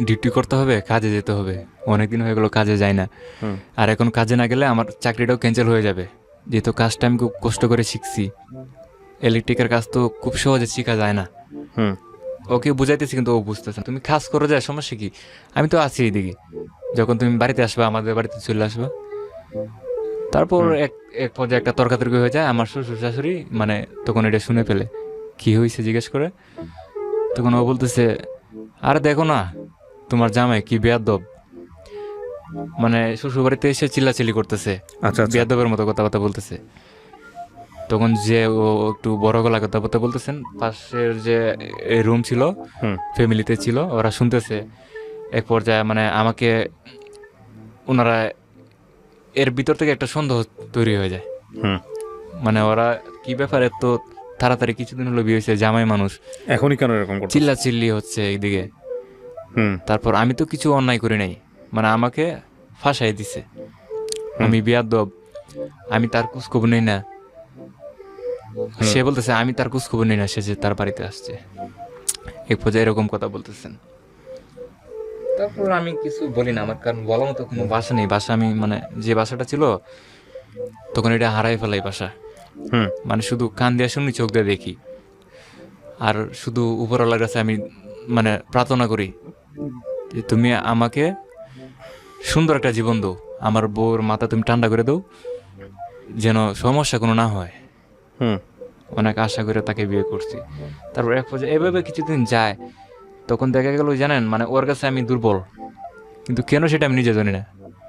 ডিউটি করতে হবে, কাজে যেতে হবে, অনেকদিন হয়ে গেলো কাজে যাই না। হুম আর এখন কাজে না গেলে আমার চাকরিটাও ক্যান্সেল হয়ে যাবে, যেহেতু কাজটা আমি খুব কষ্ট করে শিখছি। ইলেকট্রিকের কাজ তো খুব সহজে শেখা যায় না। হুম ওকে বুঝাইতেছি কিন্তু ও বুঝতেছে না। তুমি কাজ করো, যায়, সমস্যা কি, আমি তো আছি এইদিকে, যখন তুমি বাড়িতে আসবে আমাদের বাড়িতে চলে আসবে। তারপর এক এক পর্যায়ে একটা তর্কাতর্কি হয়ে যায়। আমার শ্বশুর শাশুড়ি মানে তখন এটা শুনে ফেলে, কি হয়েছে জিজ্ঞেস করে। তখন ও বলতেছে, আরে দেখো না তোমার জামাই কি বেয়াদব, মানে শ্বশুর বাড়িতে এসে চিল্লাচিল্লি করতেছে, আচ্ছা আচ্ছা। বেয়াদবের মতো কথাবার্তা বলতেছে। তখন যে ও একটু বড় গলা কথাবার্তা বলতেছেন, পাশের যে রুম ছিল, হুম ফ্যামিলিতে ছিল, ওরা শুনতেছে। এক পর্যায়ে মানে আমাকে ওনারা এর ভিতর থেকে একটা সন্দেহ তৈরি হয়ে যায়। হুম মানে ওরা কি ব্যাপার, এত তাড়াতাড়ি কিছুদিন হলো বিয়ে হয়েছে, জামাই মানুষ, এখনই কেন এরকম করছো? চিল্লা চিল্লি হচ্ছে এইদিকে। হুম তারপর আমি তো কিছু অন্যায় করি নাই, মানে আমাকে ফাঁসাই দিছে, আমি বেয়াদব, আমি তার খোঁজখবর নেই না। সে বলতেছে আমি তার খোঁজখবর নেই না, সে যে তার বাড়িতে আসছে, এক পর্যায়ে এরকম কথা বলতেছেন। তারপর আমি কিছু বলি না, আমার কারণ বলার মতো কোনো ভাষা নেই। ভাষা আমি মানে যে ভাষাটা ছিল তখন এটা হারাই ফেলাই ভাষা। হুম মানে শুধু কান দিয়ে শুনি, চোখ দিয়ে দেখি, আর শুধু উপরওয়ালার কাছে আমি মানে প্রার্থনা করি যে তুমি আমাকে সুন্দর একটা জীবন দাও, আমার বউর মাথা তুমি ঠান্ডা করে দাও, যেন সমস্যা কোনো না হয়। হুম অনেক আশা করে তাকে বিয়ে করছি। তারপর এক পর্যায়ে এভাবে কিছুদিন যায়, তখন দেখা গেল জানেন মানে ওর কাছে আমি দুর্বল, কিন্তু কেন সেটা আমি নিজে জানি না।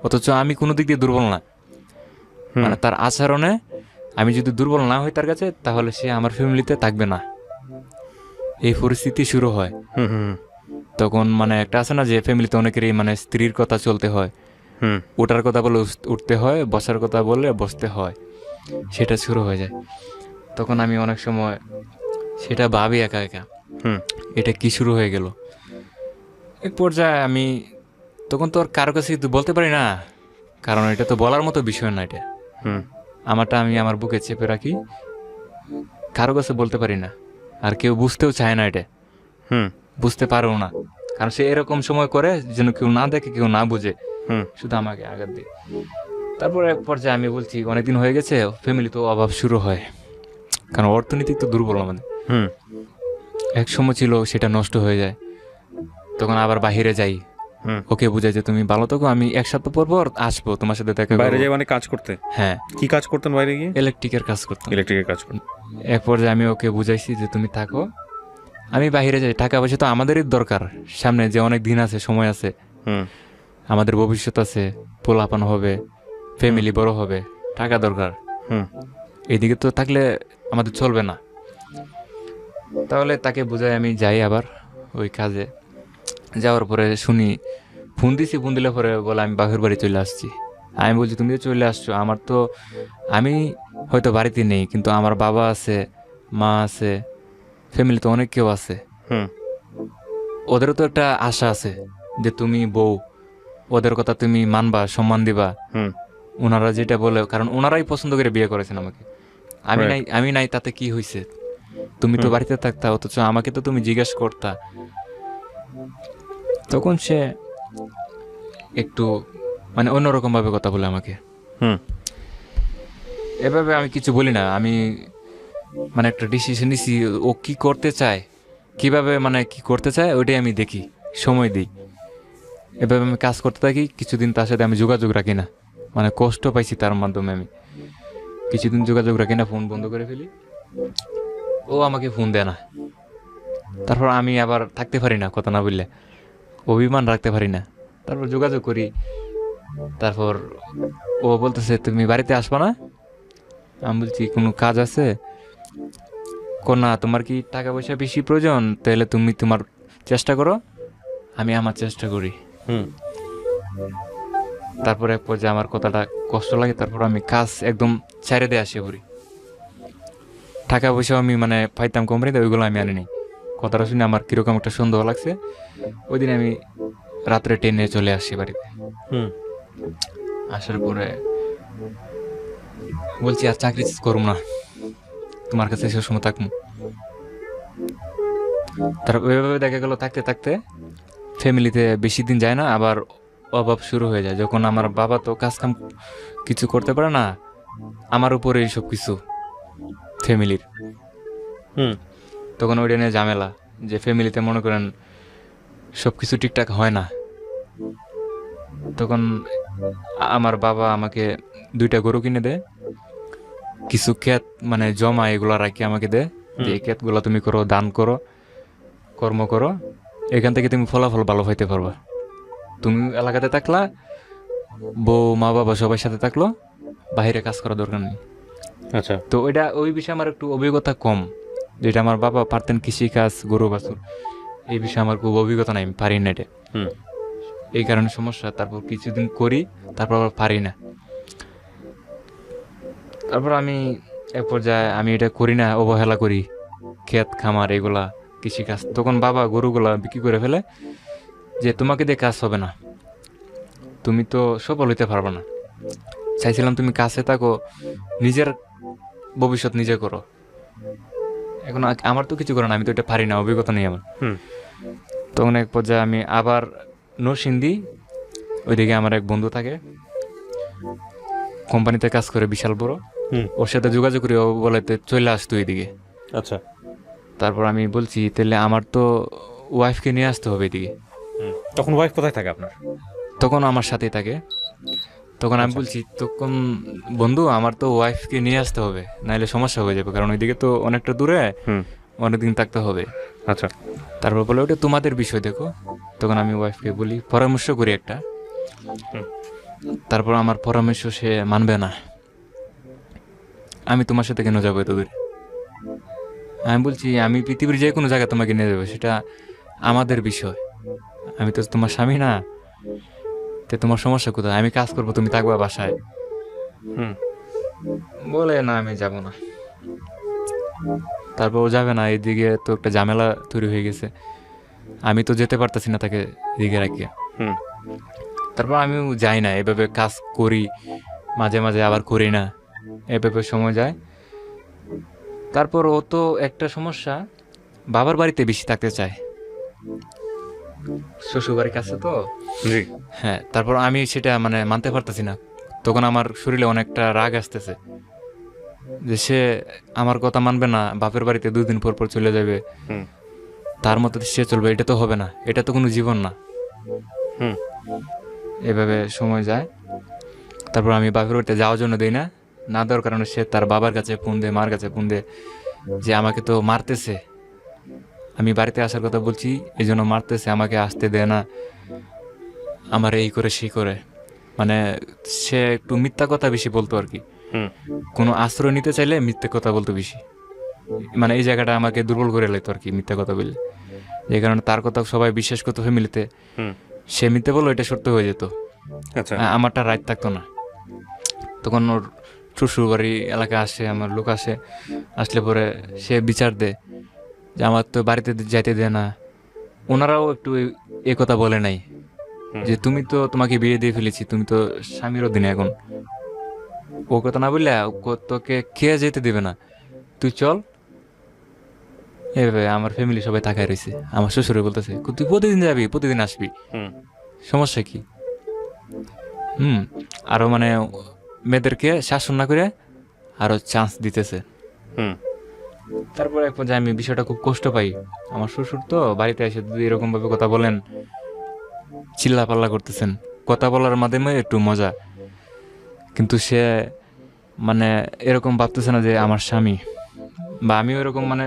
অথচ আমি কোনো দিক দিয়ে দুর্বল না, মানে তার আচরণে আমি যদি দুর্বল না হই তার কাছে, তাহলে সে আমার ফ্যামিলিতে থাকবে না, এই পরিস্থিতি শুরু হয়। হুম হুম তখন মানে একটা আছে না যে ফ্যামিলিতে অনেকেরই মানে স্ত্রীর কথা চলতে হয়, হুম ওঠার কথা বলে উঠতে হয়, বসার কথা বললে বসতে হয়, সেটা শুরু হয়ে যায়। তখন আমি অনেক সময় সেটা ভাবি একা একা, হুম এটা কি শুরু হয়ে গেল। এক পর্যায়ে আমি তখন তো আর কারো কাছে কিন্তু বলতে পারি না, কারণ এটা তো বলার মতো বিষয় না এটা। হুম আমারটা আমি আমার বুকে চেপে রাখি, কারো কাছে বলতে পারি না, আর কেউ বুঝতেও চায় না এটা, হুম বুঝতে পারেও না, কারণ সে এরকম সময় করে যেন কেউ না দেখে, কেউ না বুঝে, হুম শুধু আমাকে আঘাত দিয়ে। তারপর এক পর্যায়ে আমি বলছি অনেকদিন হয়ে গেছে, ফ্যামিলি তো অভাব শুরু হয়, কারণ অর্থনীতি তো দুর্বল আমাদের। হুম এক সময় ছিল সেটা নষ্ট হয়ে যায়, তখন আবার বাহিরে যাই, হুম। ওকে বুঝাই যে তুমি ভালো থাকো, আমি এক সপ্তাহ পর পর আসবো তোমার সাথে দেখা বাইরে করবো। যাই মানে কাজ করতে? হ্যাঁ, কি কাজ করতেন বাইরে গিয়ে? ইলেকট্রিকের কাজ করতাম। ইলেকট্রিকের কাজ করতেন। এক পর্যায়ে আমি ওকে বুঝাইছি যে তুমি থাকো, আমি বাইরে যাই, টাকা পয়সা তো আমাদেরই দরকার, সামনে যে অনেক দিন আছে, সময় আছে, হুম আমাদের ভবিষ্যৎ আছে, পোলাপান হবে, ফ্যামিলি বড় হবে, টাকা দরকার। হুম এইদিকে তো থাকলে আমাদের চলবে না। তাহলে তাকে বুঝাই আমি যাই আবার ওই কাজে। যাওয়ার পরে শুনি ফোন দিছি, ফোন দিলে পরে বলে আমি বাপের বাড়ি চলে আসছি। আমি বলছি তুমি তো চলে আসছো, আমার তো, আমি হয়তো বাড়িতে নেই, কিন্তু আমার বাবা আছে, মা আছে, ফ্যামিলি তো অনেক কেউ আছে, হুম ওদেরও তো একটা আশা আছে যে তুমি বউ, ওদের কথা তুমি মানবা, সম্মান দিবা। হুম ওনারা যেটা বলে, কারণ ওনারাই পছন্দ করে বিয়ে করেছেন আমাকে, আমি Right. নাই, আমি নাই তাতে কি হয়েছে, তুমি তো বাড়িতে থাকতা, অথচ আমাকে তো তুমি জিজ্ঞাসা করতা। তখন সে একটু মানে অন্যরকম ভাবে কথা বলে আমাকে। হুম এভাবে আমি কিছু বলি না, আমি মানে একটা ডিসিশন নিছি, ও কি করতে চায়, কিভাবে মানে কি করতে চায়, ওইটাই আমি দেখি, সময় দিই। এভাবে আমি কাজ করতে থাকি, কিছুদিন তার সাথে আমি যোগাযোগ রাখি না, মানে কষ্ট পাইছি তার মাধ্যমে, আমি কিছুদিন যোগাযোগ রাখি না, ফোন বন্ধ করে ফেলি, ও আমাকে ফোন দেয় না। তারপর আমি আবার থাকতে পারি না, কথা না বললে অভিমান রাখতে পারি না, তারপর যোগাযোগ করি। তারপর ও বলতেছে তুমি বাড়িতে আসবা না? আমি বলছি কোনো কাজ আছে? না, তোমার কি টাকা পয়সা বেশি প্রয়োজন, তাহলে তুমি তোমার চেষ্টা করো, আমি আমার চেষ্টা করি। হুম তারপরে এক পর্যায়ে আমার কথাটা কষ্ট লাগে, তারপর আমি কাজ একদম ছেড়ে দিয়ে আসি পড়ি। টাকা পয়সা আমি মানে পাইতাম কোম্পানিতে, ওইগুলো আমি আনিনি। কথাটা শুনে আমার কীরকম একটা সন্দেহ লাগছে, ওই দিন আমি রাত্রে ট্রেনে চলে আসি বাড়িতে। হুম আসার পরে বলছি আর চাকরি করুম না, তোমার কাছে সে সময় থাকবো। তারপর ওইভাবে দেখা গেল থাকতে থাকতে ফ্যামিলিতে বেশি দিন যায় না, আবার অভাব শুরু হয়ে যায়। যখন আমার বাবা তো কাজ কাম কিছু করতে পারে না, আমার উপরে সব কিছু ফ্যামিলির, হুম তখন ওইটা নিয়ে ঝামেলা, যে ফ্যামিলিতে মনে করেন সব কিছু ঠিকঠাক হয় না। তখন আমার বাবা আমাকে 2টা গরু কিনে দেয়, কিছু ক্ষেত মানে জমা এগুলো রাখি আমাকে দেয়, যে এই ক্ষেতগুলো তুমি করো, দান করো, কর্ম করো, এখান থেকে তুমি ফলাফল ভালো হইতে পারবা। তুমি এলাকাতে থাকলা, বউ মা বাবা সবার সাথে থাকলো, বাইরে কাজ করার দরকার নেই। আচ্ছা তো ওইটা, ওই বিষয়ে আমার একটু অভিজ্ঞতা কম, যেটা আমার বাবা পারতেন, কৃষিকাজ, গরু বাছুর, এই বিষয়ে আমার খুব অভিজ্ঞতা নাই, আমি পারি না এটা, হুম এই কারণে সমস্যা। তারপর কিছুদিন করি, তারপর আবার পারি না। তারপর আমি এক পর্যায়ে আমি এটা করি না, অবহেলা করি, ক্ষেত খামার এগুলা কৃষিকাজ। তখন বাবা গরুগুলা বিক্রি করে ফেলে, যে তোমাকে দিয়ে কাজ হবে না, তুমি তো সফল হইতে পারবে না, চাইছিলাম তুমি কাছে থাকো, নিজের ভবিষ্যৎ নিজে করো। এখন আমার তো কিছু করো না, আমি তো এটা পারি না, অভিজ্ঞতা নেই আমার। হুম তখন এক পর্যায়ে আমি আবার নরসিংদী, ওইদিকে আমার এক বন্ধু থাকে, কোম্পানিতে কাজ করে বিশাল বড়, হুম ওর সাথে যোগাযোগ করি, ও বলে চলে আসতো এইদিকে। আচ্ছা তারপর আমি বলছি তাহলে আমার তো ওয়াইফকে নিয়ে আসতে হবে এদিকে। তখন ওয়াইফ কোথায় থাকে আপনার? তখন আমার সাথেই থাকে। তখন আমি বলছি তখন বন্ধু আমার তো ওয়াইফকে নিয়ে আসতে হবে, নাহলে সমস্যা হয়ে যাবে, কারণ ওইদিকে তো অনেকটা দূরে, হুম অনেকদিন থাকতে হবে। আচ্ছা তারপর বলে ওটা তোমাদের বিষয় দেখো। তখন আমি ওয়াইফকে বলি, পরামর্শ করি একটা। তারপর আমার পরামর্শ সে মানবে না, আমি তোমার সাথে কেন যাবো এত দূরে? আমি বলছি আমি পৃথিবীর যে কোনো জায়গায় তোমাকে নিয়ে যাবো, সেটা আমাদের বিষয়, আমি তো তোমার স্বামী না, তো তোমার সমস্যা কোথায়? আমি কাজ করবো, তুমি থাকবা বাসায়। হুম বলে না আমি যাব না। তারপর ও যাবে না, এদিকে তো একটা ঝামেলা তৈরি হয়ে গেছে, আমি তো যেতে পারতেছি না তাকে এদিকে রাখিয়া। হুম তারপর আমিও যাই না, এভাবে কাজ করি, মাঝে মাঝে আবার করি না, এভাবে সময় যায়। তারপর ও তো একটা সমস্যা, বাবার বাড়িতে বেশি থাকতে চায়, শ্বশুর বাড়ির কাছে তো। জি। হ্যাঁ, তারপর আমি সেটা মানে মানতে পারতেছি না। তখন আমার শরীরে অনেকটা রাগ আসতেছে যে সে আমার কথা মানবে না, বাপের বাড়িতে 2 দিন পর পর চলে যাবে, হুম তার মতো সে চলবে, এটা তো হবে না, এটা তো কোনো জীবন না। হুম এভাবে সময় যায়। তারপর আমি বাপের বাড়িতে যাওয়ার জন্য দিই না, না দেওয়ার কারণে সে তার বাবার কাছে ফোন দেয়, মার কাছে ফোন দেয় যে আমাকে তো মারতেছে, আমি বাড়িতে আসার কথা বলছি এই জন্য মারতেছে, আমাকে আসতে দেয় না, আমার এই করে সেই করে। মানে সে একটু মিথ্যা কথা বেশি বলতো আর কি। হুম কোনো আশ্রয় নিতে চাইলে মিথ্যে কথা বলতো বেশি। মানে এই জায়গাটা আমাকে দুর্বল করে লাইতো আর কি, মিথ্যা কথা বললে। যে কারণে তার কথা সবাই বিশ্বাস করতো ফ্যামিলিতে। হুম সে মিথ্যে বললো, এটা সত্য হয়ে যেত। আচ্ছা। আমারটা রাইট থাকতো না। তখন ওর শ্বশুর বাড়ি এলাকায় আসে, আমার লোক আসে, আসলে পরে সে বিচার দেয় যে আমার তো বাড়িতে যাইতে দেয় না। ওনারাও একটু এ কথা বলে নাই যে তুমি তো, তোমাকে বিয়ে দিয়ে ফেলেছি, তুমি তো স্বামীর অধীনে এখন। ও কথা না বললে তোকে খেয়ে যেতে দেবে না, তুই চল। এভাবে আমার ফ্যামিলি সবাই তাকায় রয়েছে। আমার শ্বশুরে বলতেছে তুই প্রতিদিন যাবি, প্রতিদিন আসবি, হুম সমস্যা কি? আরো মানে মেয়েদেরকে শাসন না করে আরো চান্স দিতেছে। হুম তারপরে এক পর্যায়ে আমি বিষয়টা খুব কষ্ট পাই। আমার শ্বশুর তো বাড়িতে এসে যদি এরকম ভাবে কথা বলেন, চিল্লা পাল্লা করতেছেন, কথা বলার মাধ্যমে একটু মজা, কিন্তু সে মানে এরকম ভাবতেছে না যে আমার স্বামী, বা আমিও এরকম মানে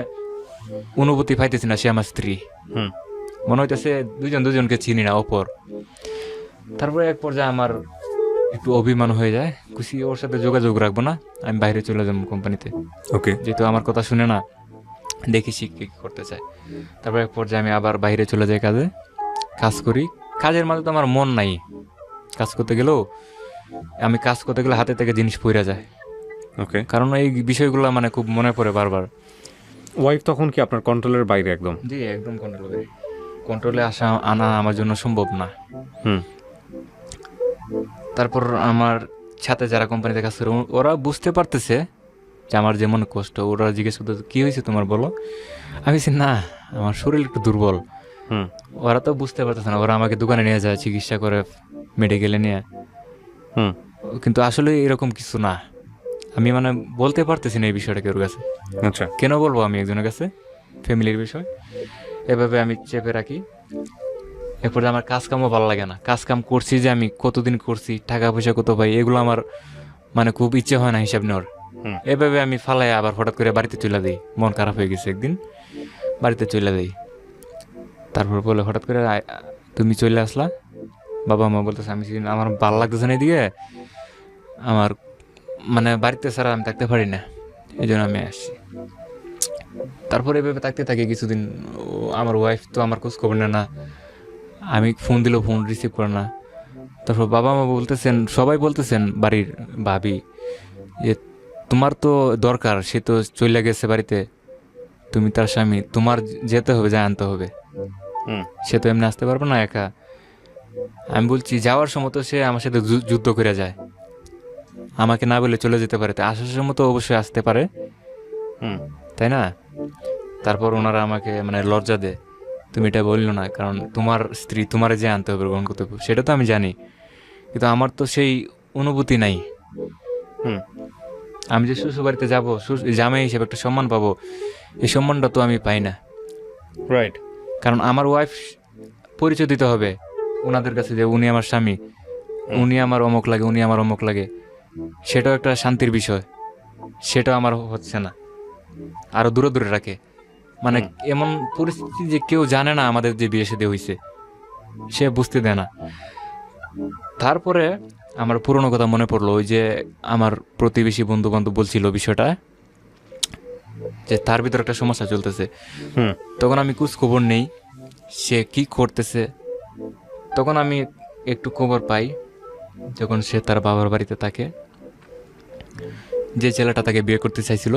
অনুভূতি পাইতেছি না সে আমার স্ত্রী। হুম মনে হইতেছে দুজন দুজনকে চিনি না, অপর। তারপরে এক পর্যায়ে আমার একটু অভিমান হয়ে যায়, খুশি ওর সাথে যোগাযোগ রাখবো না, আমি বাইরে চলে যাবো কোম্পানিতে, ওকে। যেহেতু আমার কথা শুনে না, দেখি সে কি করতে চায়। তারপর এক পর্যায়ে আমি আবার বাইরে চলে যাই, কাজে কাজ করি। কাজের মাঝে তো আমার মন নাই, কাজ করতে গেলেও আমি কাজ করতে গেলে হাতে থেকে জিনিস পড়ে যায়, ওকে। কারণ এই বিষয়গুলো মানে খুব মনে পড়ে বারবার। ওয়াইফ তখন কি আপনার কন্ট্রোলের বাইরে একদম? জি, একদম কন্ট্রোলে আনা আমার জন্য সম্ভব না। হুম তারপর আমার সাথে যারা কোম্পানিতে কাজ করে ওরা বুঝতে পারতেছে যে আমার যেমন কষ্ট। ওরা জিজ্ঞেস করতে কি হয়েছে তোমার, বলো। আমি বলছি না, আমার শরীর একটু দুর্বল। হুম ওরা তো বুঝতে পারতেছে না, ওরা আমাকে দোকানে নিয়ে যায় চিকিৎসা করে, মেডিকেলে নিয়ে। হুম কিন্তু আসলে এরকম কিছু না। আমি মানে বলতে পারতেছি না এই বিষয়টা কেউ কাছে। আচ্ছা। কেন বলবো আমি একজনের কাছে, ফ্যামিলির বিষয়। এভাবে আমি চেপে রাখি। এরপরে আমার কাজ কামও ভালো লাগে না। কাজ কাম করছি যে আমি কতদিন করছি, টাকা পয়সা কত পাই, এগুলো আমার মানে খুব ইচ্ছে হয় না হিসাব নেওয়ার। হুম এভাবে আমি ফালাই আবার হঠাৎ করে বাড়িতে চলে দিই। মন খারাপ হয়ে গেছে একদিন, বাড়িতে চলে দিই। তারপর বলে হঠাৎ করে তুমি চলে আসলা। বাবা মা বলতেছে আমি আমার ভালো লাগতেছে না এদিকে, আমার মানে বাড়িতে ছাড়া আমি থাকতে পারি না, এই জন্য আমি আসছি। তারপরে এভাবে থাকতে থাকি কিছুদিন। আমার ওয়াইফ তো আমার খোঁজ খবর নেয় না, আমি ফোন দিলেও ফোন রিসিভ করে না। তারপর বাবা মা বলতেছেন, সবাই বলতেছেন, বাড়ির ভাবি, যে তোমার তো দরকার, সে তো চলে গেছে বাড়িতে, তুমি তার স্বামী, তোমার যেতে হবে, যা আনতে হবে, হুম সে তো এমনি আসতে পারবে না একা। আমি বলছি যাওয়ার সময় তো সে আমার সাথে যুদ্ধ করে যায়, আমাকে না বলে চলে যেতে পারে, তো আসার সময় তো অবশ্যই আসতে পারে, হুম তাই না? তারপর ওনারা আমাকে মানে লজ্জা দেয়, তুমি এটা বললো না, কারণ তোমার স্ত্রী, তোমার যে আনতে হবে, গ্রহণ করতে হবে, সেটা তো আমি জানি, কিন্তু আমার তো সেই অনুভূতি নাই। হুম আমি যে শ্বশুর বাড়িতে যাবো, জামাই হিসেবে একটা সম্মান পাবো, এই সম্মানটা তো আমি পাই না। রাইট। কারণ আমার ওয়াইফ পরিচয় দিতে হবে ওনাদের কাছে যে উনি আমার স্বামী, উনি আমার অমুক লাগে, উনি আমার অমুক লাগে, সেটাও একটা শান্তির বিষয়, সেটাও আমার হচ্ছে না, আরো দূরে দূরে রাখে। মানে এমন পরিস্থিতি যে কেউ জানে না আমাদের যে বিয়ে শাদী হয়েছে, সে বুঝতে দেয় না। তারপরে আমার পুরনো কথা মনে পড়লো, ওই যে আমার প্রতিবেশী বন্ধু বান্ধব বলছিল বিষয়টা, যে তার ভিতরে একটা সমস্যা চলতেছে। হুম তখন আমি খোঁজ খবর নেই সে কি করতেছে। তখন আমি একটু খবর পাই যখন সে তার বাবার বাড়িতে থাকে, যে ছেলেটা তাকে বিয়ে করতে চাইছিল,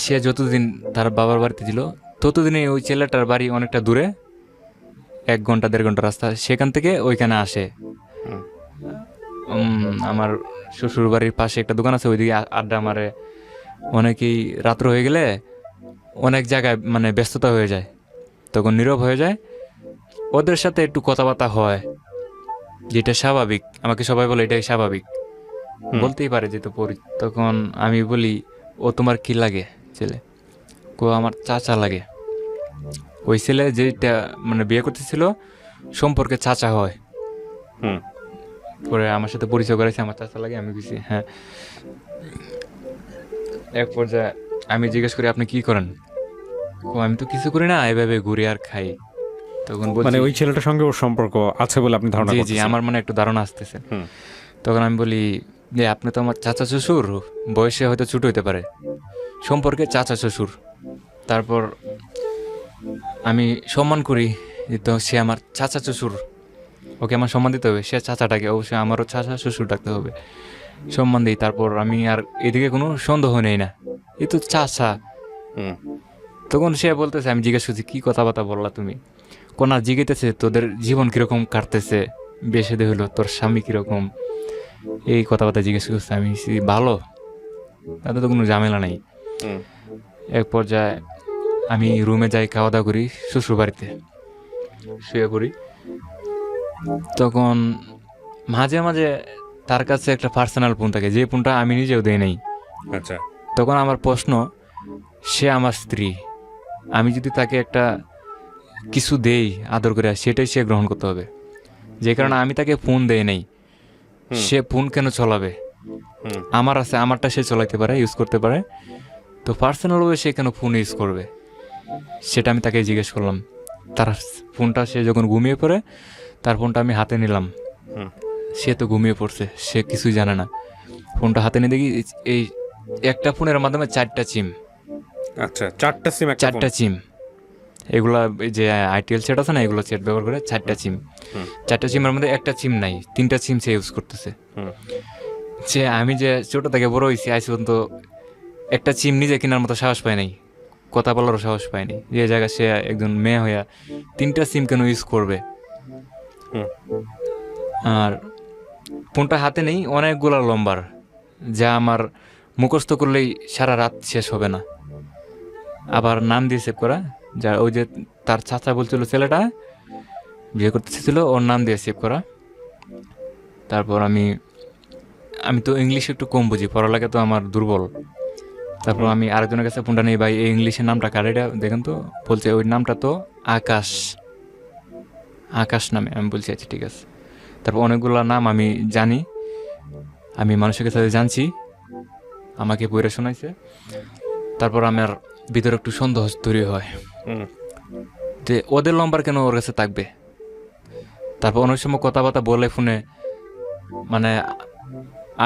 সে যতদিন তার বাবার বাড়িতে ছিল ততদিনে ওই ছেলেটার বাড়ি অনেকটা দূরে, 1 ঘন্টা 1.5 ঘন্টা রাস্তা, সেখান থেকে ওইখানে আসে। আমার শ্বশুর বাড়ির পাশে একটা দোকান আছে, ওইদিকে আড্ডা মারে। অনেকেই রাত্র হয়ে গেলে অনেক জায়গায় মানে ব্যস্ততা হয়ে যায়, তখন নীরব হয়ে যায়। ওদের সাথে একটু কথাবার্তা হয়, যেটা স্বাভাবিক। আমাকে সবাই বলে এটাই স্বাভাবিক, বলতেই পারে যেহেতু পড়ি। তখন আমি বলি, ও তোমার কি লাগে ছেলে? আমার চাচা লাগে। ওই ছেলে যেটা মানে বিয়ে করতেছিল সম্পর্কে চাচা হয়। হুম পরে আমার সাথে পরিচয় করেছে, আমার চাচা লাগে। আমি কিছু হ্যাঁ। এক পর্যায়ে আমি জিজ্ঞেস করি, আপনি কি করেন? আমি তো কিছু করি না, এভাবে ঘুরি আর খাই। তখন বলছি, মানে ওই ছেলেটার সঙ্গে ওর সম্পর্ক আছে বলে আপনি ধারণা জি জি, করতেছেন? আমার মনে একটু ধারণা আসতেছে। হুম তখন আমি বলি যে আপনি তো আমার চাচা শ্বশুর, বয়সে হয়তো ছোট হইতে পারে, সম্পর্কে চাচা শ্বশুর। তারপর আমি সম্মান করি, যে তো সে আমার চাচা শ্বশুর, ওকে আমার সম্মান দিতে হবে। সে চাচাটাকে অবশ্যই আমারও চাচা শ্বশুর ডাকতে হবে, সম্মান দিই। তারপর আমি আর এদিকে কোনো সন্দেহ নেই না, এই তো চাচা। হুম তখন সে বলতেছে, আমি জিজ্ঞেস করছি কি কথাবার্তা বললা তুমি? কোনা জিজ্ঞেতেছে তোদের জীবন কিরকম কাটতেছে, বেশি দে হলো তোর স্বামী কিরকম, এই কথাবার্তা জিজ্ঞেস করছে। আমি বলছি, ভালো, তাতে তো কোনো ঝামেলা নেই। হুম এক পর্যায়ে আমি রুমে যাই, খাওয়া দাওয়া করি, শ্বশুর বাড়িতে শুয়ে পড়ি। তখন মাঝে মাঝে তার কাছে একটা পার্সোনাল ফোন থাকে, যে ফোনটা আমি নিজেও দেই নাই। আচ্ছা তখন আমার প্রশ্ন, সে আমার স্ত্রী, আমি যদি তাকে একটা কিছু দেই আদর করে, সেটাই সে গ্রহণ করতে হবে। যে কারণে আমি তাকে ফোন দেই নাই। সে ফোন কেন চলাবে? হুম আমার আছে, আমারটা সে চলাইতে পারে, ইউজ করতে পারে, তো পার্সোনালভাবে সে কেন ফোন ইউজ করবে? সেটা আমি তাকে জিজ্ঞেস করলাম। তার ফোনটা সে যখন ঘুমিয়ে পড়ে, তার ফোনটা আমি হাতে নিলাম। হুম সে তো ঘুমিয়ে পড়ছে, সে কিছুই জানে না। ফোনটা হাতে নিয়ে দেখি এই একটা ফোনের মাধ্যমে 4টা সিম, আচ্ছা 4টা সিম একটা 4টা সিম। এগুলা এই যে আইটিএল সেট আছে না, এগুলো সেট ব্যবহার করে 4টা সিম। 4টা সিমের মধ্যে একটা সিম নাই, 3টা সিম সে ইউজ করতেছে। হুম যে আমি যে ছোট থেকে বড় হয়েছি, আজ পর্যন্ত একটা সিম নিজে কেনার মতো সাহস পায় নাই, কথা বলারও সাহস পায়নি। যে জায়গায় সে একজন মেয়ে হইয়া 3টা সিম কেন ইউজ করবে? হুম আর ফোনটা হাতে নেই অনেকগুলো লম্বার, যা আমার মুখস্থ করলেই সারা রাত শেষ হবে না। আবার নাম দিয়ে সেভ করা, যা ওই যে তার চাচা বলছিল ছেলেটা বিয়ে করতে চেয়েছিল, ওর নাম দিয়ে সেভ করা। তারপর আমি আমি তো ইংলিশ একটু কম বুঝি, পড়ালেখা তো আমার দুর্বল। তারপর আমি আরেকজনের কাছে ফোনটা নেই, ভাই এই ইংলিশের নামটা কার, এটা দেখেন তো। বলছে ওই নামটা তো আকাশ, আকাশ নামে। আমি বলছি আচ্ছা ঠিক আছে। তারপর অনেকগুলো নাম আমি জানি, আমি মানুষের কাছে জানছি, আমাকে বইরা শোনাইছে। তারপর আমার ভিতরে একটু সন্দেহ তৈরি হয় হুম যে ওদের নম্বর কেন ওর কাছে থাকবে। তারপর অনেক সময় কথাবার্তা বলে ফোনে, মানে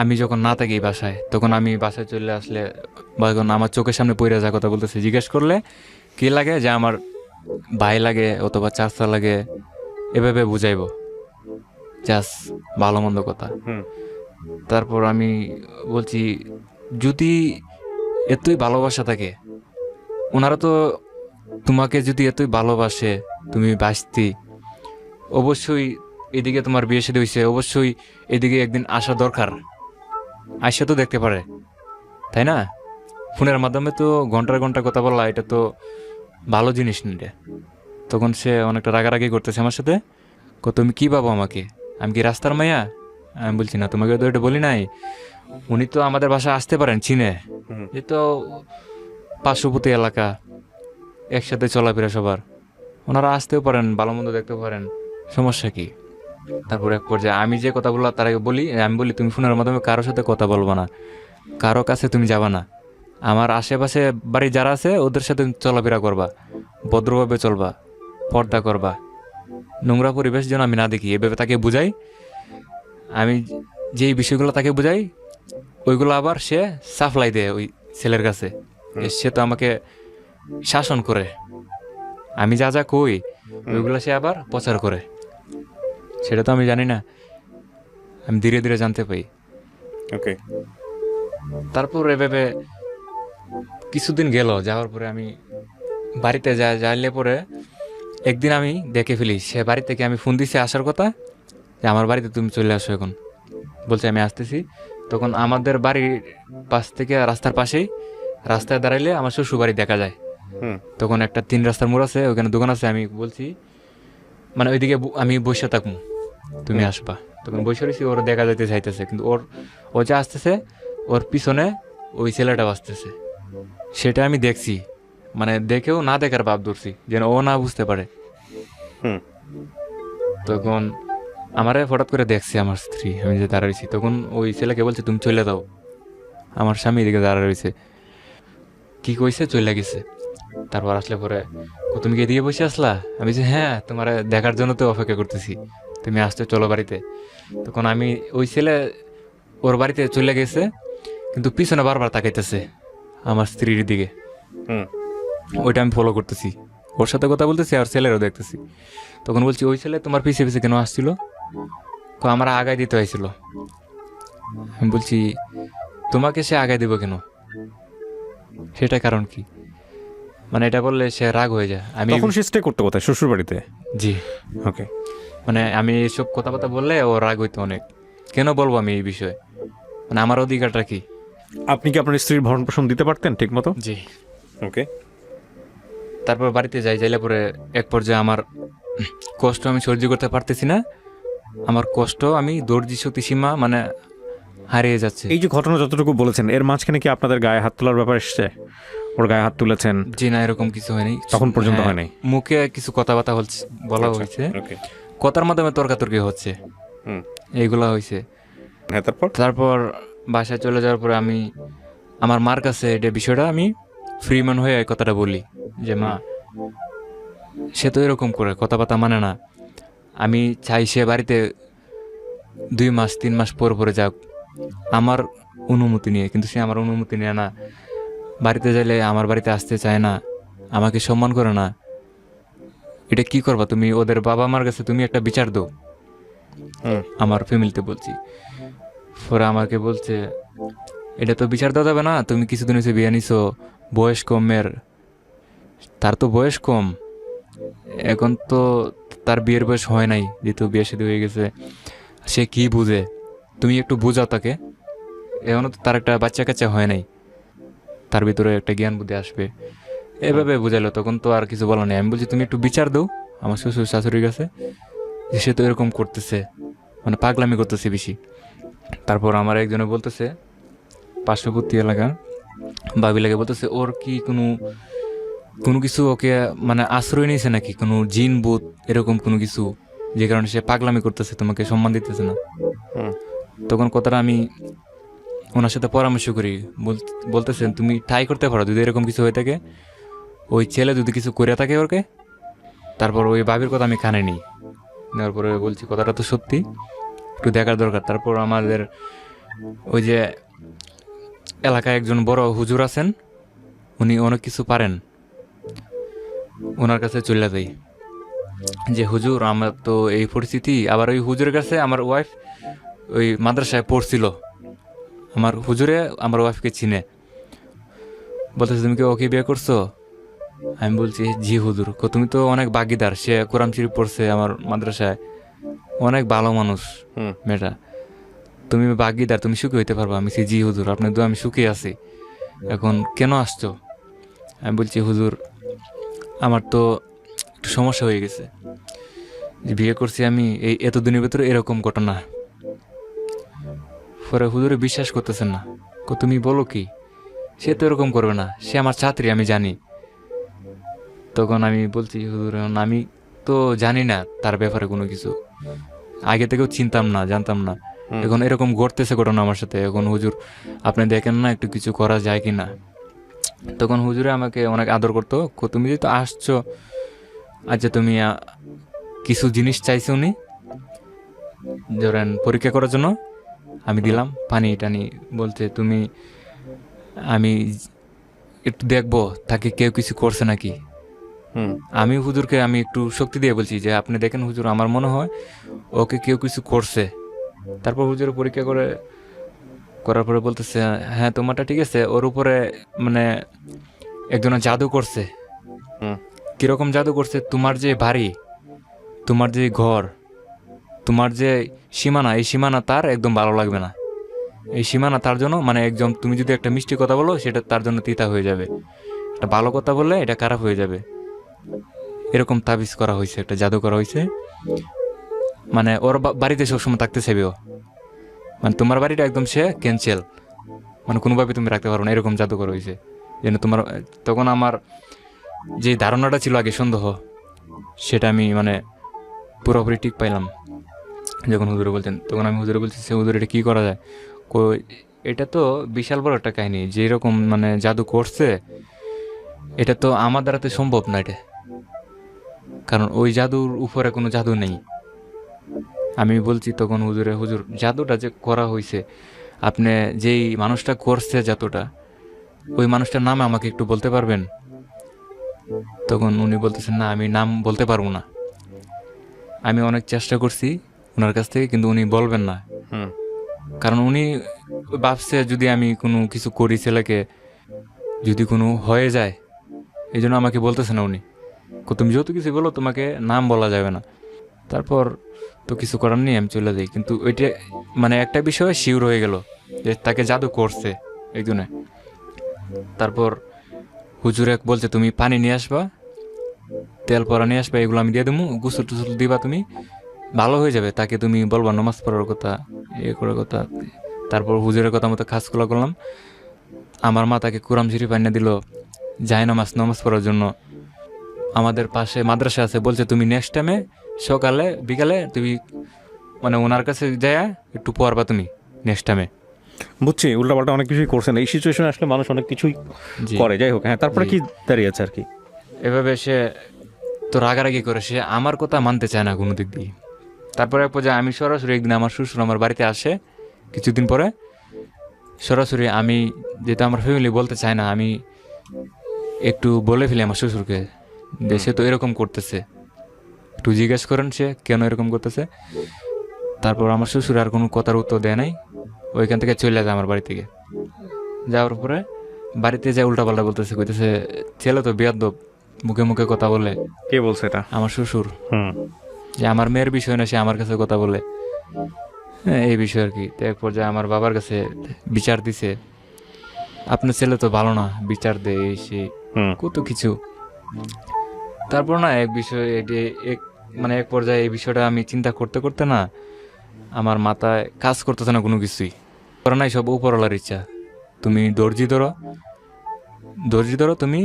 আমি যখন না থাকি বাসায়, তখন আমি বাসায় চলে আসলে বা যখন আমার চোখের সামনে পড়ে যা কথা বলতেছে, জিজ্ঞেস করলে কি লাগে, যে আমার ভাই লাগে অথবা চাচা লাগে, এভাবে বুঝাইব জাস্ট ভালো মন্দ কথা। হুম তারপর আমি বলছি, যদি এতই ভালোবাসা থাকে, ওনারা তো তোমাকে যদি এতই ভালোবাসে, তুমি বাঁচতি, অবশ্যই এদিকে তোমার বিয়ে শাদী হয়েছে, অবশ্যই এদিকে একদিন আসা দরকার, আইসা তো দেখতে পারে, তাই না? ফোনের মাধ্যমে তো ঘন্টার ঘন্টা কথা বলা, এটা তো ভালো জিনিস নিলে। তখন সে অনেকটা রাগারাগি করতেছে আমার সাথে, তুমি কি ভাবো আমাকে, আমি কি রাস্তার মাইয়া? আমি বলছি না, তোমাকে তো এটা বলি নাই। উনি তো আমাদের বাসায় আসতে পারেন, চিনে, হুম এ তো পার্শ্ববর্তী এলাকা, একসাথে চলাফেরা সবার, ওনারা আসতেও পারেন, ভালো মন্দ দেখতেও পারেন, সমস্যা কি? তারপর এক পর্যায়ে আমি যে কথাগুলো তার আগে বলি, আমি বলি তুমি ফোনের মাধ্যমে কারোর সাথে কথা বলবা না, কারো কাছে তুমি যাবা না, আমার আশেপাশে বাড়ি যারা আছে ওদের সাথে চলাফেরা করবা, ভদ্রভাবে চলবা, পর্দা করবা, নোংরা পরিবেশ যেন আমি না দেখি, এভাবে তাকে বুঝাই। আমি যেই বিষয়গুলো তাকে বুঝাই, ওইগুলো আবার সে সাপ্লাই দেয় ওই ছেলের কাছে। সে তো আমাকে শাসন করে, আমি যা যা কই ওইগুলো সে আবার প্রচার করে, সেটা তো আমি জানি না, আমি ধীরে ধীরে জানতে পাই। ওকে তারপর এভাবে কিছুদিন গেল, যাওয়ার পরে আমি বাড়িতে যাইলে পরে একদিন আমি দেখে ফেলি সে বাড়ি থেকে, আমি ফোন দিছি আসার কথা, যে আমার বাড়িতে তুমি চলে আসো এখন। বলছে আমি আসতেছি। তখন আমাদের বাড়ির পাশ থেকে রাস্তার পাশেই রাস্তায় দাঁড়াইলে আমার শ্বশুর বাড়ি দেখা যায়। হুম তখন একটা 3 রাস্তার মোড় আছে, ওখানে দোকান আছে। আমি বলছি মানে ওইদিকে আমি বসে থাকবো, তুমি আসবা। তখন বসে রয়েছি, ওর দেখা যাইতে চাইতেছে, কিন্তু ও যে আসতেছে ওর পিছনে ওই ছেলেটা আসতেছে, সেটা আমি দেখছি। মানে দেখেও না দেখার ভাব ধরছি যেন ও না বুঝতে পারে। হুম তখন আমারে হঠাৎ করে দেখছে আমার স্ত্রী, আমি যে দাঁড়া রয়েছি। তখন ওই ছেলেকে বলছে তুমি চলে দাও। আমার স্বামী এদিকে দাঁড়া রয়েছে, কি কইছে চলে গেছে। তারপর আসলে পরে তুমি কি এদিকে বসে আসলা? আমি যে হ্যাঁ, তোমার দেখার জন্য তো অপেক্ষা করতেছি, তুমি আসতে চলো বাড়িতে। তখন আমি ওই ছেলে ওর বাড়িতে চলে গেছে, কিন্তু পিছনে বারবার তাকাইতেছে আমার স্ত্রীর দিকে। হুম ওইটা আমি ফলো করতেছি, ওর সাথে কথা বলতেছি আর ছেলেরও দেখতেছি। তখন বলছি ওই ছেলে তোমার পিছে পিছে কেন আসছিল? আমার আগায় দিতে হয়েছিল। আমি বলছি তোমাকে সে আগায় দিব কেন, সেটা কারণ কি? মানে এটা বললে সে রাগ হয়ে যায়। আমি তখন সে স্টে করতে কোথায়, শ্বশুর বাড়িতে? জি, ওকে। মানে আমি এইসব কথাবার্তা বললে ও রাগ হইতো অনেক। কেন বলবো আমি এই বিষয়ে, মানে আমার অধিকারটা কি? আপনি কি আপনার স্ত্রীর ভরণ পোষণ দিতে পারতেন ঠিক মতো? জি। ওকে। তারপর বাড়িতে যাইলে পরে এক পর্যায়ে আমার কষ্ট আমি সহ্য করতে পারতেছি না। আমার কষ্ট, আমি ধৈর্য শক্তি সীমা মানে হারিয়ে যাচ্ছে। এই যে ঘটনা যতটুকু বলেছেন, এর মাঝখানে কি আপনাদের গায়ে হাত তোলার ব্যাপার এসছে? ওর গায়ে হাত তুলেছেন? জি না, এরকম কিছু হয়নি। তখন পর্যন্ত হ্যাঁ, হয় নাই? মুখে কিছু কথাবার্তা বলা হয়েছে, ওকে। কথার মাধ্যমে তর্কাতর্কি হচ্ছে, হুম। এইগুলা হয়েছে। হ্যাঁ, তারপর? তারপর বাসায় চলে যাওয়ার পরে আমি আমার মার কাছে এটা বিষয়টা আমি ফ্রি ম্যান হয়ে এই কথাটা বলি যে মা, সে তো এরকম করে কথাবার্তা মানে না। আমি চাই সে বাড়িতে 2 মাস 3 মাস পর পরে যাক আমার অনুমতি নিয়ে, কিন্তু সে আমার অনুমতি নেয় না। বাড়িতে যাইলে আমার বাড়িতে আসতে চায় না, আমাকে সম্মান করে না। এটা কি করবা তুমি? ওদের বাবা মার কাছে তুমি একটা বিচার দাও। হুম আমার ফ্যামিলিতে বলছি। পরে আমাকে বলছে এটা তো বিচার দেওয়া যাবে না, তুমি কিছুদিন হয়েছে বিয়ে নিছো, বয়স কম মেয়ের, তার তো বয়স কম, এখন তো তার বিয়ের বয়স হয় নাই, যেহেতু বিয়ে শাদী হয়ে গেছে, সে কি বুঝে? তুমি একটু বুঝাও তাকে, এখনো তো তার একটা বাচ্চা কাচ্চা হয় নাই, তার ভিতরে একটা জ্ঞান বুদ্ধি আসবে, এভাবে বুঝাইলো। তখন তো আর কিছু বলা নেই। আমি বলছি তুমি একটু বিচার দাও আমার শ্বশুর শাশুড়ির কাছে, যে সে তো এরকম করতেছে, মানে পাগলামি করতেছে বেশি। তারপর আমার একজনে বলতেছে, পার্শ্ববর্তী এলাকার ভাবি লাগে, বলতেছে ওর কি কোনো কিছু ওকে মানে আশ্রয় নিয়েছে নাকি, কোনো জিন ভূত এরকম কোনো কিছু, যে কারণে সে পাগলামি করতেছে, তোমাকে সম্মান দিতেছে না। হুম তখন কথাটা আমি ওনার সাথে পরামর্শ করি, বলতেছেন তুমি ট্রাই করতে পারো, যদি এরকম কিছু হয়ে থাকে, ওই ছেলে যদি কিছু করে থাকে ওকে। তারপর ওই ভাবির কথা আমি কানে নিই, নেওয়ার পরে বলছি কথাটা তো সত্যি, একটু দেখার দরকার। তারপর আমাদের ওই যে এলাকায় একজন বড় হুজুর আছেন, উনি অনেক কিছু পারেন, ওনার কাছে চলে যাই যে হুজুর আমার তো এই পরিস্থিতি। আবার ওই হুজুরের কাছে আমার ওয়াইফ ওই মাদ্রাসায় পড়ছিল, আমার হুজুরে আমার ওয়াইফকে চিনে। বলতেছে তুমি কি ওকে বিয়ে করছো? আমি বলছি জি হুজুর। তুমি তো অনেক ভাগীদার, সে কোরআন শরীফ পড়ছে আমার মাদ্রাসায়, অনেক ভালো মানুষ হুম মেয়েটা, তুমি ভাগীদার, তুমি সুখী হইতে পারবা। আমি জি হুজুর, আপনার দোয়া আমি সুখী আছি, এখন কেন আসছো? আমি বলছি হুজুর আমার তো একটু সমস্যা হয়ে গেছে, যে বিয়ে করছি আমি এই এতদিনের ভিতরে এরকম ঘটনা। পরে হুজুরে বিশ্বাস করতেছেন না, তুমি বলো কি, সে তো এরকম করবে না, সে আমার ছাত্রী আমি জানি। তখন আমি বলছি হুজুর এখন আমি তো জানি না তার ব্যাপারে কোনো কিছু, আগে থেকেও চিনতাম না, জানতাম না, এখন এরকম ঘটতেছে ঘটনা আমার সাথে, এখন হুজুর আপনি দেখেন না একটু কিছু করা যায় কি না। তখন হুজুরে আমাকে অনেক আদর করতো, তুমি যেহেতু আসছো, আচ্ছা তুমি কিছু জিনিস চাইছো উনি, ধরেন পরীক্ষা করার জন্য, আমি দিলাম পানি টানি। বলতে তুমি আমি একটু দেখবো তাকে কেউ কিছু করছে নাকি। হুম আমি হুজুরকে আমি একটু শক্তি দিয়ে বলছি যে আপনি দেখেন হুজুর, আমার মনে হয় ওকে কেউ কিছু করছে। তারপর হুজুর পরীক্ষা করার পরে বলতেছে হ্যাঁ তোমারটা ঠিক আছে, ওর উপরে মানে একজনের জাদু করছে। হুম কিরকম জাদু করছে? তোমার যে বাড়ি, তোমার যে ঘর, তোমার যে সীমানা, এই সীমানা তার একদম ভালো লাগবে না। এই সীমানা তার জন্য মানে একদম, তুমি যদি একটা মিষ্টি কথা বলো সেটা তার জন্য তিতা হয়ে যাবে, একটা ভালো কথা বললে এটা খারাপ হয়ে যাবে। এরকম তাবিজ করা হয়েছে, একটা জাদু করা হয়েছে। মানে ওর বাড়িতে সবসময় থাকতে চাইবে ও, মানে তোমার বাড়িটা একদম সে ক্যান্সেল, মানে কোনোভাবে তুমি রাখতে পারো না, এরকম জাদু করা হয়েছে। যেন তোমার, তখন আমার যে ধারণাটা ছিল আগে সন্দেহ, সেটা আমি মানে পুরোপুরি ঠিক পাইলাম যখন হুজুরে বলছেন। তখন আমি হুজুরে বলছি, সে হুজুর এটা কী করা যায়? এটা তো বিশাল বড় একটা কাহিনী, যেরকম মানে জাদু করছে এটা তো আমার দ্বারাতে সম্ভব না এটা, কারণ ওই জাদুর উপরে কোনো জাদু নেই। আমি বলছি তখন হুজুরে, হুজুর জাদুটা যে করা হয়েছে, আপনি যেই মানুষটা করছে জাদুটা, ওই মানুষটার নাম আমাকে একটু বলতে পারবেন? তখন উনি বলতেছেন, না আমি নাম বলতে পারবো না। আমি অনেক চেষ্টা করছি ওনার কাছ থেকে, কিন্তু উনি বলবেন না। কারণ উনি ভাবছে যদি আমি কোনো কিছু করি ছেলেকে, যদি কোনো হয়ে যায়, এই জন্য আমাকে বলতেছে না উনি। তুমি যত কিছু বলো তোমাকে নাম বলা যাবে না। তারপর তো কিছু করার নেই, আমি চলে যাই। কিন্তু ওইটা মানে একটা বিষয় শিওর হয়ে গেল যে তাকে জাদু করছে একজনে। তারপর হুজুর এক বলছে, তুমি পানি নিয়ে আসবা, তেল পরা নিয়ে আসবা, এগুলো আমি দিয়ে দেবো, গোসল টুসল দিবা, তুমি ভালো হয়ে যাবে। তাকে তুমি বলবা নামাজ পড়ার কথা, এ করার কথা। তারপর হুজুরের কথা মতো খাসখোলা করলাম। আমার মা তাকে কুরাম শরীফ আইনা দিল, যায় নামাজ পড়ার জন্য। আমাদের পাশে মাদ্রাসা আছে, বলছে তুমি নেক্সট টাইমে সকালে বিকালে তুমি মানে ওনার কাছে যায় একটু পড়বা তুমি নেক্সট টাইমে। বুঝছি, উল্টাপাল্টা অনেক কিছুই করছেন। এই সিচুয়েশনে আসলে মানুষ অনেক কিছুই করে। যাই হোক, হ্যাঁ, তারপরে কি দাঁড়িয়েছে আর কি? এভাবে সে তো রাগারাগি করে, সে আমার কথা মানতে চায় না কোনো দিক দিয়ে। তারপরে এক পর্যায়ে আমি সরাসরি একদিন আমার শ্বশুর আমার বাড়িতে আসে, কিছুদিন পরে সরাসরি আমি, যেটা আমার ফ্যামিলি বলতে চায় না, আমি একটু বলে ফেলি আমার শ্বশুরকে, দেশে তো এরকম করতেছে, একটু জিজ্ঞেস করেন সে কেন এরকম করতেছে। তারপর আমার শ্বশুর আর কোনো কথার উত্তর দেয় নাই, ওইখান থেকে চলে যায় আমার বাড়ি থেকে। যাওয়ার পরে বাড়িতে যায় উল্টাপাল্টা বলতেছে, কইতেছে ছেলে তো বেয়াদব, মুখে মুখে কথা বলে। কে বলছে এটা? আমার শ্বশুর। যে আমার মেয়ের বিষয় না, সে আমার কাছে কথা বলে, হ্যাঁ এই বিষয় আর কি। তো এক পর্যায়ে আমার বাবার কাছে বিচার দিছে, আপনার ছেলে তো ভালো না, বিচার দেয় সে কত কিছু। তারপর না এক বিষয় মানে এক পর্যায়ে এই বিষয়টা আমি চিন্তা করতে করতে না, আমার মাথায় কাজ করতেছে না কোনো কিছুই। করা নাই, সব উপরওয়ালার ইচ্ছা। তুমি ধৈর্য ধরো, তুমি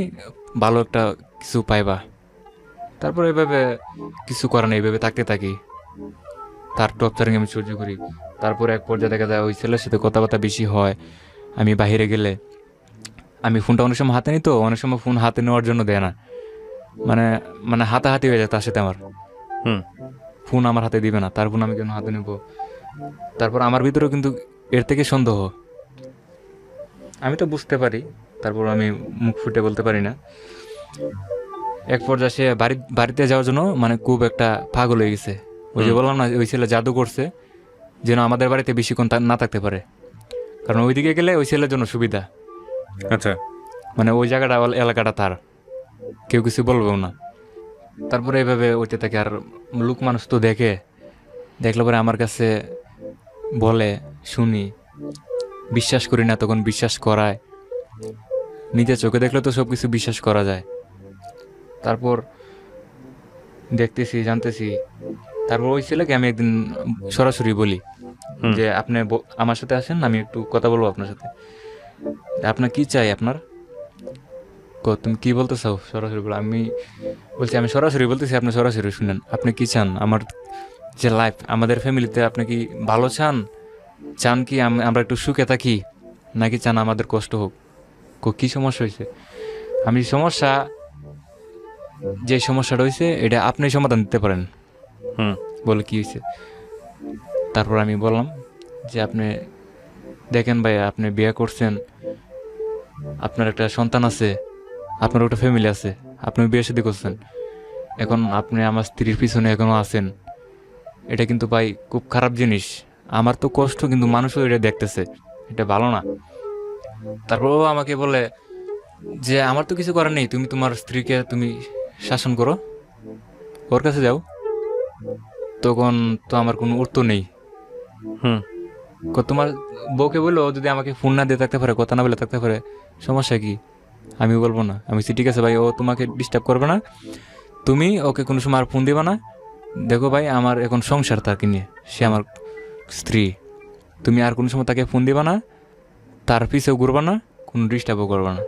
ভালো একটা কিছু পাইবা। তারপর এভাবে কিছু করা নেই, এভাবে থাকতে থাকি, তার টর্চারিং আমি সহ্য করি। তারপর এক পর্যায়ে দেখা যায় ওই ছেলের সাথে কথাবার্তা বেশি হয়। আমি বাইরে গেলে আমি ফোনটা অনেক সময় হাতে নিই, তো অনেক সময় ফোন হাতে নেওয়ার জন্য দেয় না, মানে মানে হাতাহাতি হয়ে যায় তার সাথে আমার। ফোন আমার হাতে দিবে না, তার ফোন আমি কেন হাতে নেব? তারপর আমার ভিতরেও কিন্তু এর থেকে সন্দেহ, আমি তো বুঝতে পারি, তারপর আমি মুখ ফুটে বলতে পারি না। এক পর্যায়ে সে বাড়িতে যাওয়ার জন্য মানে খুব একটা পাগল হয়ে গেছে। ওই যে বললাম না, ওই ছেলে জাদু করছে যেন আমাদের বাড়িতে বেশিক্ষণ না থাকতে পারে, কারণ ওইদিকে গেলে ওই ছেলের জন্য সুবিধা। আচ্ছা, মানে ওই জায়গাটা, এলাকাটা তার, কেউ কিছু বলবেও না। তারপরে এইভাবে ওইতে থাকে। আর লোক মানুষ তো দেখলে পরে আমার কাছে বলে, শুনি, বিশ্বাস করি না, তখন বিশ্বাস করায়। নিজের চোখে দেখলে তো সব কিছু বিশ্বাস করা যায়। তারপর দেখতেছি, জানতেছি। তারপর ওই ছেলেকে আমি একদিন সরাসরি বলি যে আপনি আমার সাথে আসেন, আমি একটু কথা বলবো আপনার সাথে। আপনার কি চাই? আপনার তুমি কি বলতে চাও সরাসরি বলো। আমি বলছি, আমি সরাসরি বলতেছি, আপনি সরাসরি শুনেন। আপনি কি চান? আমার যে লাইফ, আমাদের ফ্যামিলিতে আপনি কি ভালো চান কি আমরা একটু সুখে থাকি, নাকি চান আমাদের কষ্ট হোক? কি সমস্যা হয়েছে? আমি যে সমস্যাটা হয়েছে এটা আপনি সমাধান দিতে পারেন। বলে কি হয়েছে? তারপর আমি বললাম যে আপনি দেখেন ভাই, আপনি বিয়ে করছেন, আপনার একটা সন্তান আছে, আপনার একটা ফ্যামিলি আছে, আপনি বিয়ে শাদী করছেন, এখন আপনি আমার স্ত্রীর পিছনে এখনো আছেন। এটা কিন্তু ভাই খুব খারাপ জিনিস। আমার তো কষ্ট, কিন্তু মানুষও এটা দেখতেছে, এটা ভালো না। তারপর ও আমাকে বলে যে আমার তো কিছু করার নেই, তুমি তোমার স্ত্রীকে তুমি শাসন করো, ওর কাছে যাও। তখন তো আমার কোনো উত্তর নেই। হুম তোমার বউকে বললো যদি আমাকে ফোন না দিয়ে থাকতে পারে, কথা না বলে থাকতে পারে, সমস্যা কি? আমি বলবো না, আমি বলছি, ঠিক আছে ভাই, ও তোমাকে ডিস্টার্ব করবে না, তুমি ওকে কোনো সময় আর ফোন দিবা না। দেখো ভাই, আমার এখন সংসার তাকে নিয়ে, সে আমার স্ত্রী, তুমি আর কোনো সময় তাকে ফোন দিবা না, তার পিছেও ঘুরবা না, কোনো ডিস্টার্বও করবা না।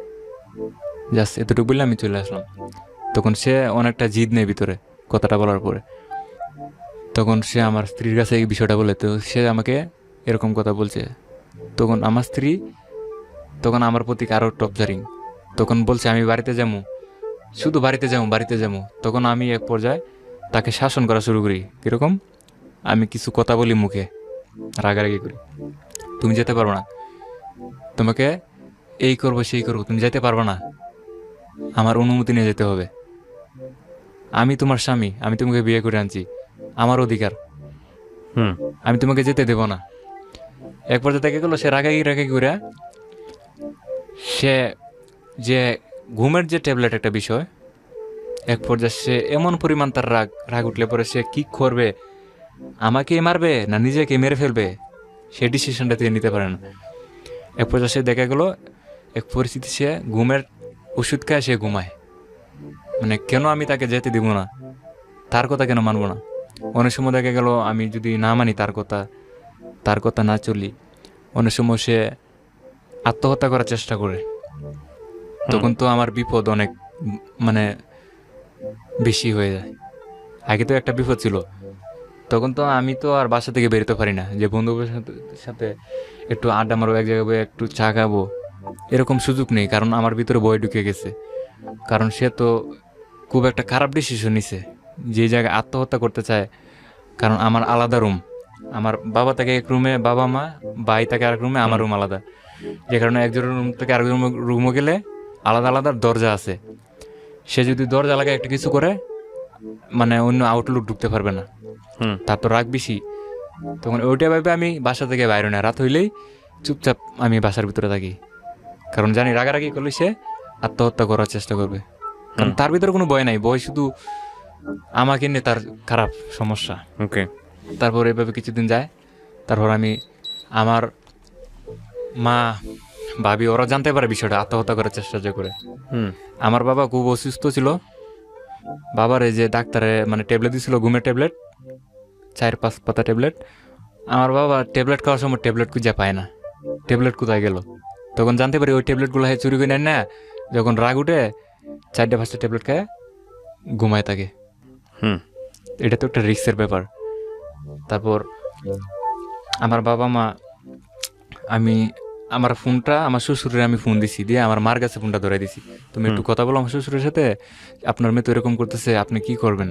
জাস্ট এতটুকু বললে আমি চলে আসলাম। তখন সে অনেকটা জিদ নেই ভিতরে কথাটা বলার পরে। তখন সে আমার স্ত্রীর কাছে এই বিষয়টা বলে, তো সে আমাকে এরকম কথা বলছে। তখন আমার স্ত্রী তখন আমার প্রতি আরও টপজারিং, তখন বলছে আমি বাড়িতে যাবো, শুধু বাড়িতে যাবো। তখন আমি এক পর্যায়ে তাকে শাসন করা শুরু করি। কীরকম? আমি কিছু কথা বলি মুখে, রাগারাগি করি, তুমি যেতে পারবে না, তোমাকে এই করবো সেই করবো, তুমি যেতে পারবে না, আমার অনুমতি নিয়ে যেতে হবে, আমি তোমার স্বামী, আমি তোমাকে বিয়ে করে আনছি, আমার অধিকার, হুম আমি তোমাকে যেতে দেব না। এক পর্যায়ে দেখে গেলো সে রাগাগি করে, সে যে ঘুমের যে ট্যাবলেট একটা বিষয়, এক পর্যায়ে সে এমন পরিমাণ তার রাগ উঠলে পরে সে কি করবে, আমাকে মারবে না নিজেকে মেরে ফেলবে, সে ডিসিশনটা তিনি নিতে পারে না। এক পর্যায়ে সে দেখা গেলো এক পরিস্থিতি, সে ঘুমের ওষুধ খায়, সে ঘুমায়। মানে কেন আমি তাকে যেতে দিব না, তার কথা কেন মানবো না? অনেক সময় দেখা গেল আমি যদি না মানি তার কথা না চলি, অনেক সময় সে আত্মহত্যা করার চেষ্টা করে। তখন তো আমার বিপদ অনেক মানে বেশি হয়ে যায়। আগে তো একটা বিপদ ছিল, তখন তো আমি তো আর বাসা থেকে বেরোতে পারি না, যে বন্ধুদের সাথে একটু আড্ডা মারবো, এক জায়গায় বসে একটু চা খাবো, এরকম সুযোগ নেই, কারণ আমার ভিতরে ভয় ঢুকে গেছে। কারণ সে তো খুব একটা খারাপ ডিসিশন নিছে, যে জায়গায় আত্মহত্যা করতে চায়। কারণ আমার আলাদা রুম, আমার বাবা থাকে এক রুমে, বাবা মা ভাই থাকে আরেক রুমে, আমার রুম আলাদা, যে কারণে একজনের রুম থেকে আরেক রুমে গেলে আলাদা আলাদা দরজা আছে। সে যদি দরজা লাগায় একটা কিছু করে, মানে অন্য আউটলুক ঢুকতে পারবে না, তার তো রাগ বেশি। তখন ওইটা ভাবে আমি বাসা থেকে বাইরে না, রাত হইলেই চুপচাপ আমি বাসার ভিতরে থাকি, কারণ জানি রাগারাগি করলে সে আত্মহত্যা করার চেষ্টা করবে। কারণ তার ভিতরে কোনো ভয় নাই, ভয় শুধু আমাকে নিয়ে তার খারাপ সমস্যা। ওকে। তারপর এভাবে কিছুদিন যায়, তারপর আমি, আমার মা ভাবি ওরা জানতে পারে বিষয়টা, আত্মহত্যা করার চেষ্টা যে করে। আমার বাবা খুব অসুস্থ ছিল, বাবার এই যে ডাক্তারে মানে ট্যাবলেট দিয়েছিল, ঘুমের ট্যাবলেট, 4-5 পাতা ট্যাবলেট। আমার বাবা ট্যাবলেট খাওয়ার সময় ট্যাবলেট খুঁজে পায় না, ট্যাবলেট কোথায় গেল। তখন জানতে পারি ওই ট্যাবলেটগুলো চুরি করে নেন না, যখন রাগ উঠে 4-5টা ট্যাবলেট খায় ঘুমায় থাকে। এটা তো একটা রিস্কের ব্যাপার। তারপর আমার বাবা মা, আমি আমার ফোনটা আমার শ্বশুরের আমি ফোন দিছি, দিয়ে আমার মার কাছে ফোনটা ধরে দিছি, তুমি একটু কথা বলো আমার শ্বশুরের সাথে, আপনার মেয়ে তো এরকম করতেছে, আপনি কি করবেন।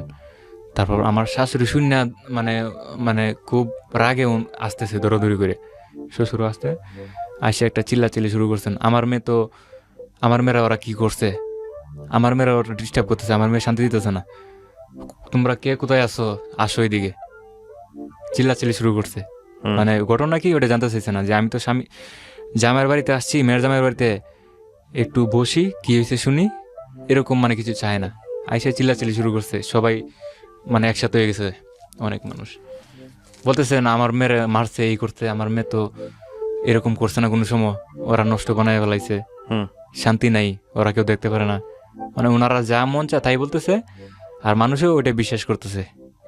তারপর আমার শাশুড়ি শূন্য মানে মানে খুব রাগে আসতেছে দৌড়াদৌড়ি করে, শ্বশুরও আসতে আসে একটা চিল্লাচিল্লি শুরু করছেন, আমার মেয়ে তো, আমার মেয়েরা ওরা কি করছে, আমার মেয়েরা ওরা ডিস্টার্ব করতেছে, আমার মেয়ে শান্তি দিতেছে না, তোমরা কে কোথায় আসো, আসো এদিকে, চিল্লাচিল্লি শুরু করছে। মানে ঘটনা কি ওটা জানতে চাইছে না, যে আমি তো স্বামী জামাইয়ের বাড়িতে আসছি, মেয়ের জামাইয়ের বাড়িতে একটু বসি, কি হয়েছে শুনি, এরকম মানে কিছু চায় না, আইসে চিল্লাচিল্লি শুরু করছে। সবাই মানে একসাথে হয়ে গেছে, অনেক মানুষ বলতেছে না আমার মেয়ে মারছে, এই করছে, আমার মেয়ে তো এরকম করছে না কোনো সময়, ওরা নষ্ট বানায় ফেলাইছে, শান্তি নাই, ওরা কেউ দেখতে পারে না, মানে ওনারা যা মন চায় তাই বলতেছে, আর মানুষও ওইটা বিশ্বাস করতেছে,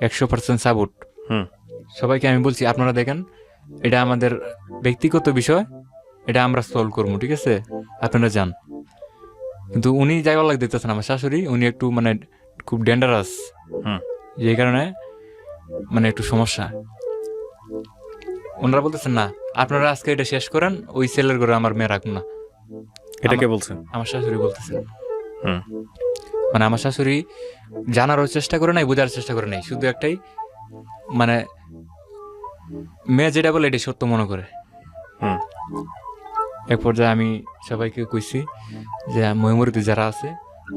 100% সাপোর্ট। সবাইকে আমি বলছি আপনারা দেখেন, এটা আমাদের ব্যক্তিগত বিষয়, এটা আমরা সলভ করবো, ঠিক আছে, আপনারা যান। কিন্তু উনি যাইবার লাগ দেখতেছেন, আমার শাশুড়ি, উনি একটু মানে খুব ডেঞ্জারাস, যে কারণে মানে একটু সমস্যা। ওনারা বলতেছেন না আপনারা আজকে এটা শেষ করেন, ওই ছেলের ঘরে আমার মেয়ে রাখুন না। এটা কে বলছে? আমার শাশুড়ি বলতেছেন। মানে আমার শাশুড়ি জানারও চেষ্টা করে নাই, বোঝার চেষ্টা করে নাই, শুধু একটাই মানে মেয়ে যেটা বলে এটা সত্য মনে করে। এক পর্যায়ে আমি সবাইকে কইছি যে ময়মুরিতে যারা আছে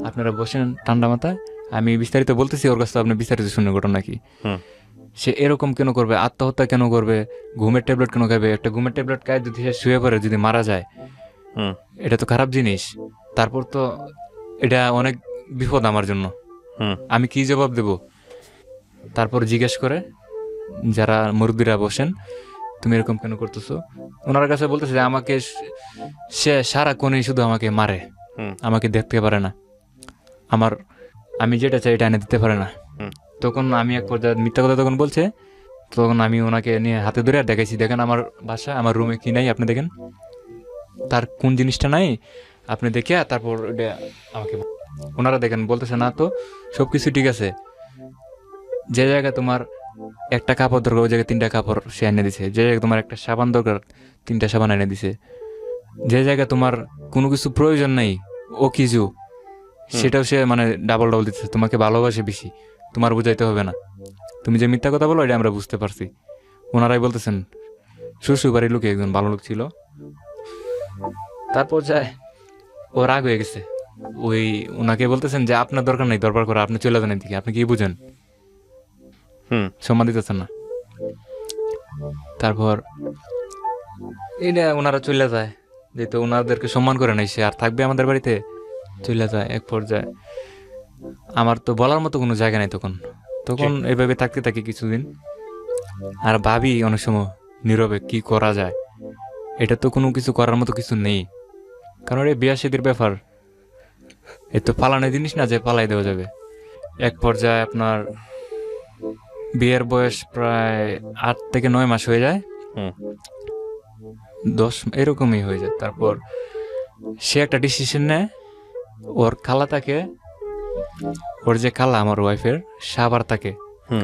আপনারা বসেন ঠান্ডা মাথায়, আমি বিস্তারিত বলতেছি, ওর কাছে আপনি বিস্তারিত শুনে ঘটনা কি, সে এরকম কেন করবে, আত্মহত্যা কেন করবে, ঘুমের ট্যাবলেট কেন খাবে, একটা ঘুমের ট্যাবলেট খায় যদি সে শুয়ে পড়ে যদি মারা যায়, এটা তো খারাপ জিনিস। তারপর তো এটা অনেক বিপদ আমার জন্য, আমি কি জবাব দেব। তারপর জিজ্ঞেস করে যারা মুরব্বীরা বসেন, তুমি এরকম কেন করতেছো? ওনার কাছে বলতেছে যে আমাকে সে সারাক্ষণই শুধু আমাকে মারে, আমাকে দেখতে পারে না, আমি যেটা চাই এটা এনে দিতে পারে না। তখন আমি এক পর্যায়ে মিথ্যা কথা তখন বলছে, তখন আমি ওনাকে নিয়ে হাতে ধরে আর দেখাইছি, দেখেন আমার বাসা, আমার রুমে কি নাই আপনি দেখেন, তার কোন জিনিসটা নাই আপনি দেখে তারপর এটা আমাকে ওনারা দেখেন। বলতেছে না তো সব কিছু ঠিক আছে, যে জায়গায় তোমার একটা কাপড় দরকার ওই জায়গায় 3টা কাপড় সে এনে দিছে, যে জায়গায় তোমার একটা সাবান দরকার 3টা সাবান এনে দিছে, যে জায়গায় তোমার কোনো কিছু প্রয়োজন নাই ও কিছু সেটাও সে মানে ডাবল দিচ্ছে, তোমাকে ভালোবাসে বেশি, তোমার বুঝাইতে হবে না, তুমি যে মিথ্যা কথা বলো এটা আমরা বুঝতে পারছি। ওনারাই বলতেছেন শ্বশুর বাড়ির লোকে একজন ভালো লোক ছিল। তারপর যায় ও রাগ হয়ে গেছে, ওই ওনাকে বলতেছেন যে আপনার দরকার নেই দরবার করা, আপনি চলে যান এদিকে, আপনি কি বুঝেন, সম্মান দিতেছেন না। তারপর এটা ওনারা চলে যায়, যেহেতু ওনাদেরকে সম্মান করে নাই, সে আর থাকবে আমাদের বাড়িতে, চলে যায়। এক পর্যায়ে আমার তো বলার মতো কোনো জায়গা নেই তখন, এভাবে থাকতে থাকি কিছুদিন, আর ভাবি অনেক সময় নীরবে কি করা যায়, এটা তো কোনো কিছু করার মতো কিছু নেই, কারণ এই বিয়া শাদীর ব্যাপার, এ তো পালানোর জিনিস না যে পালাই দেওয়া যাবে। এক পর্যায়ে আপনার বিয়ের বয়স প্রায় 8 থেকে 9 মাস হয়ে যায়, 10 এরকমই হয়ে যায়। তারপর সে একটা ডিসিশন নেয়, ওর খালাটাকে, ওর যে খালা আমার ওয়াইফের সাবার থাকে,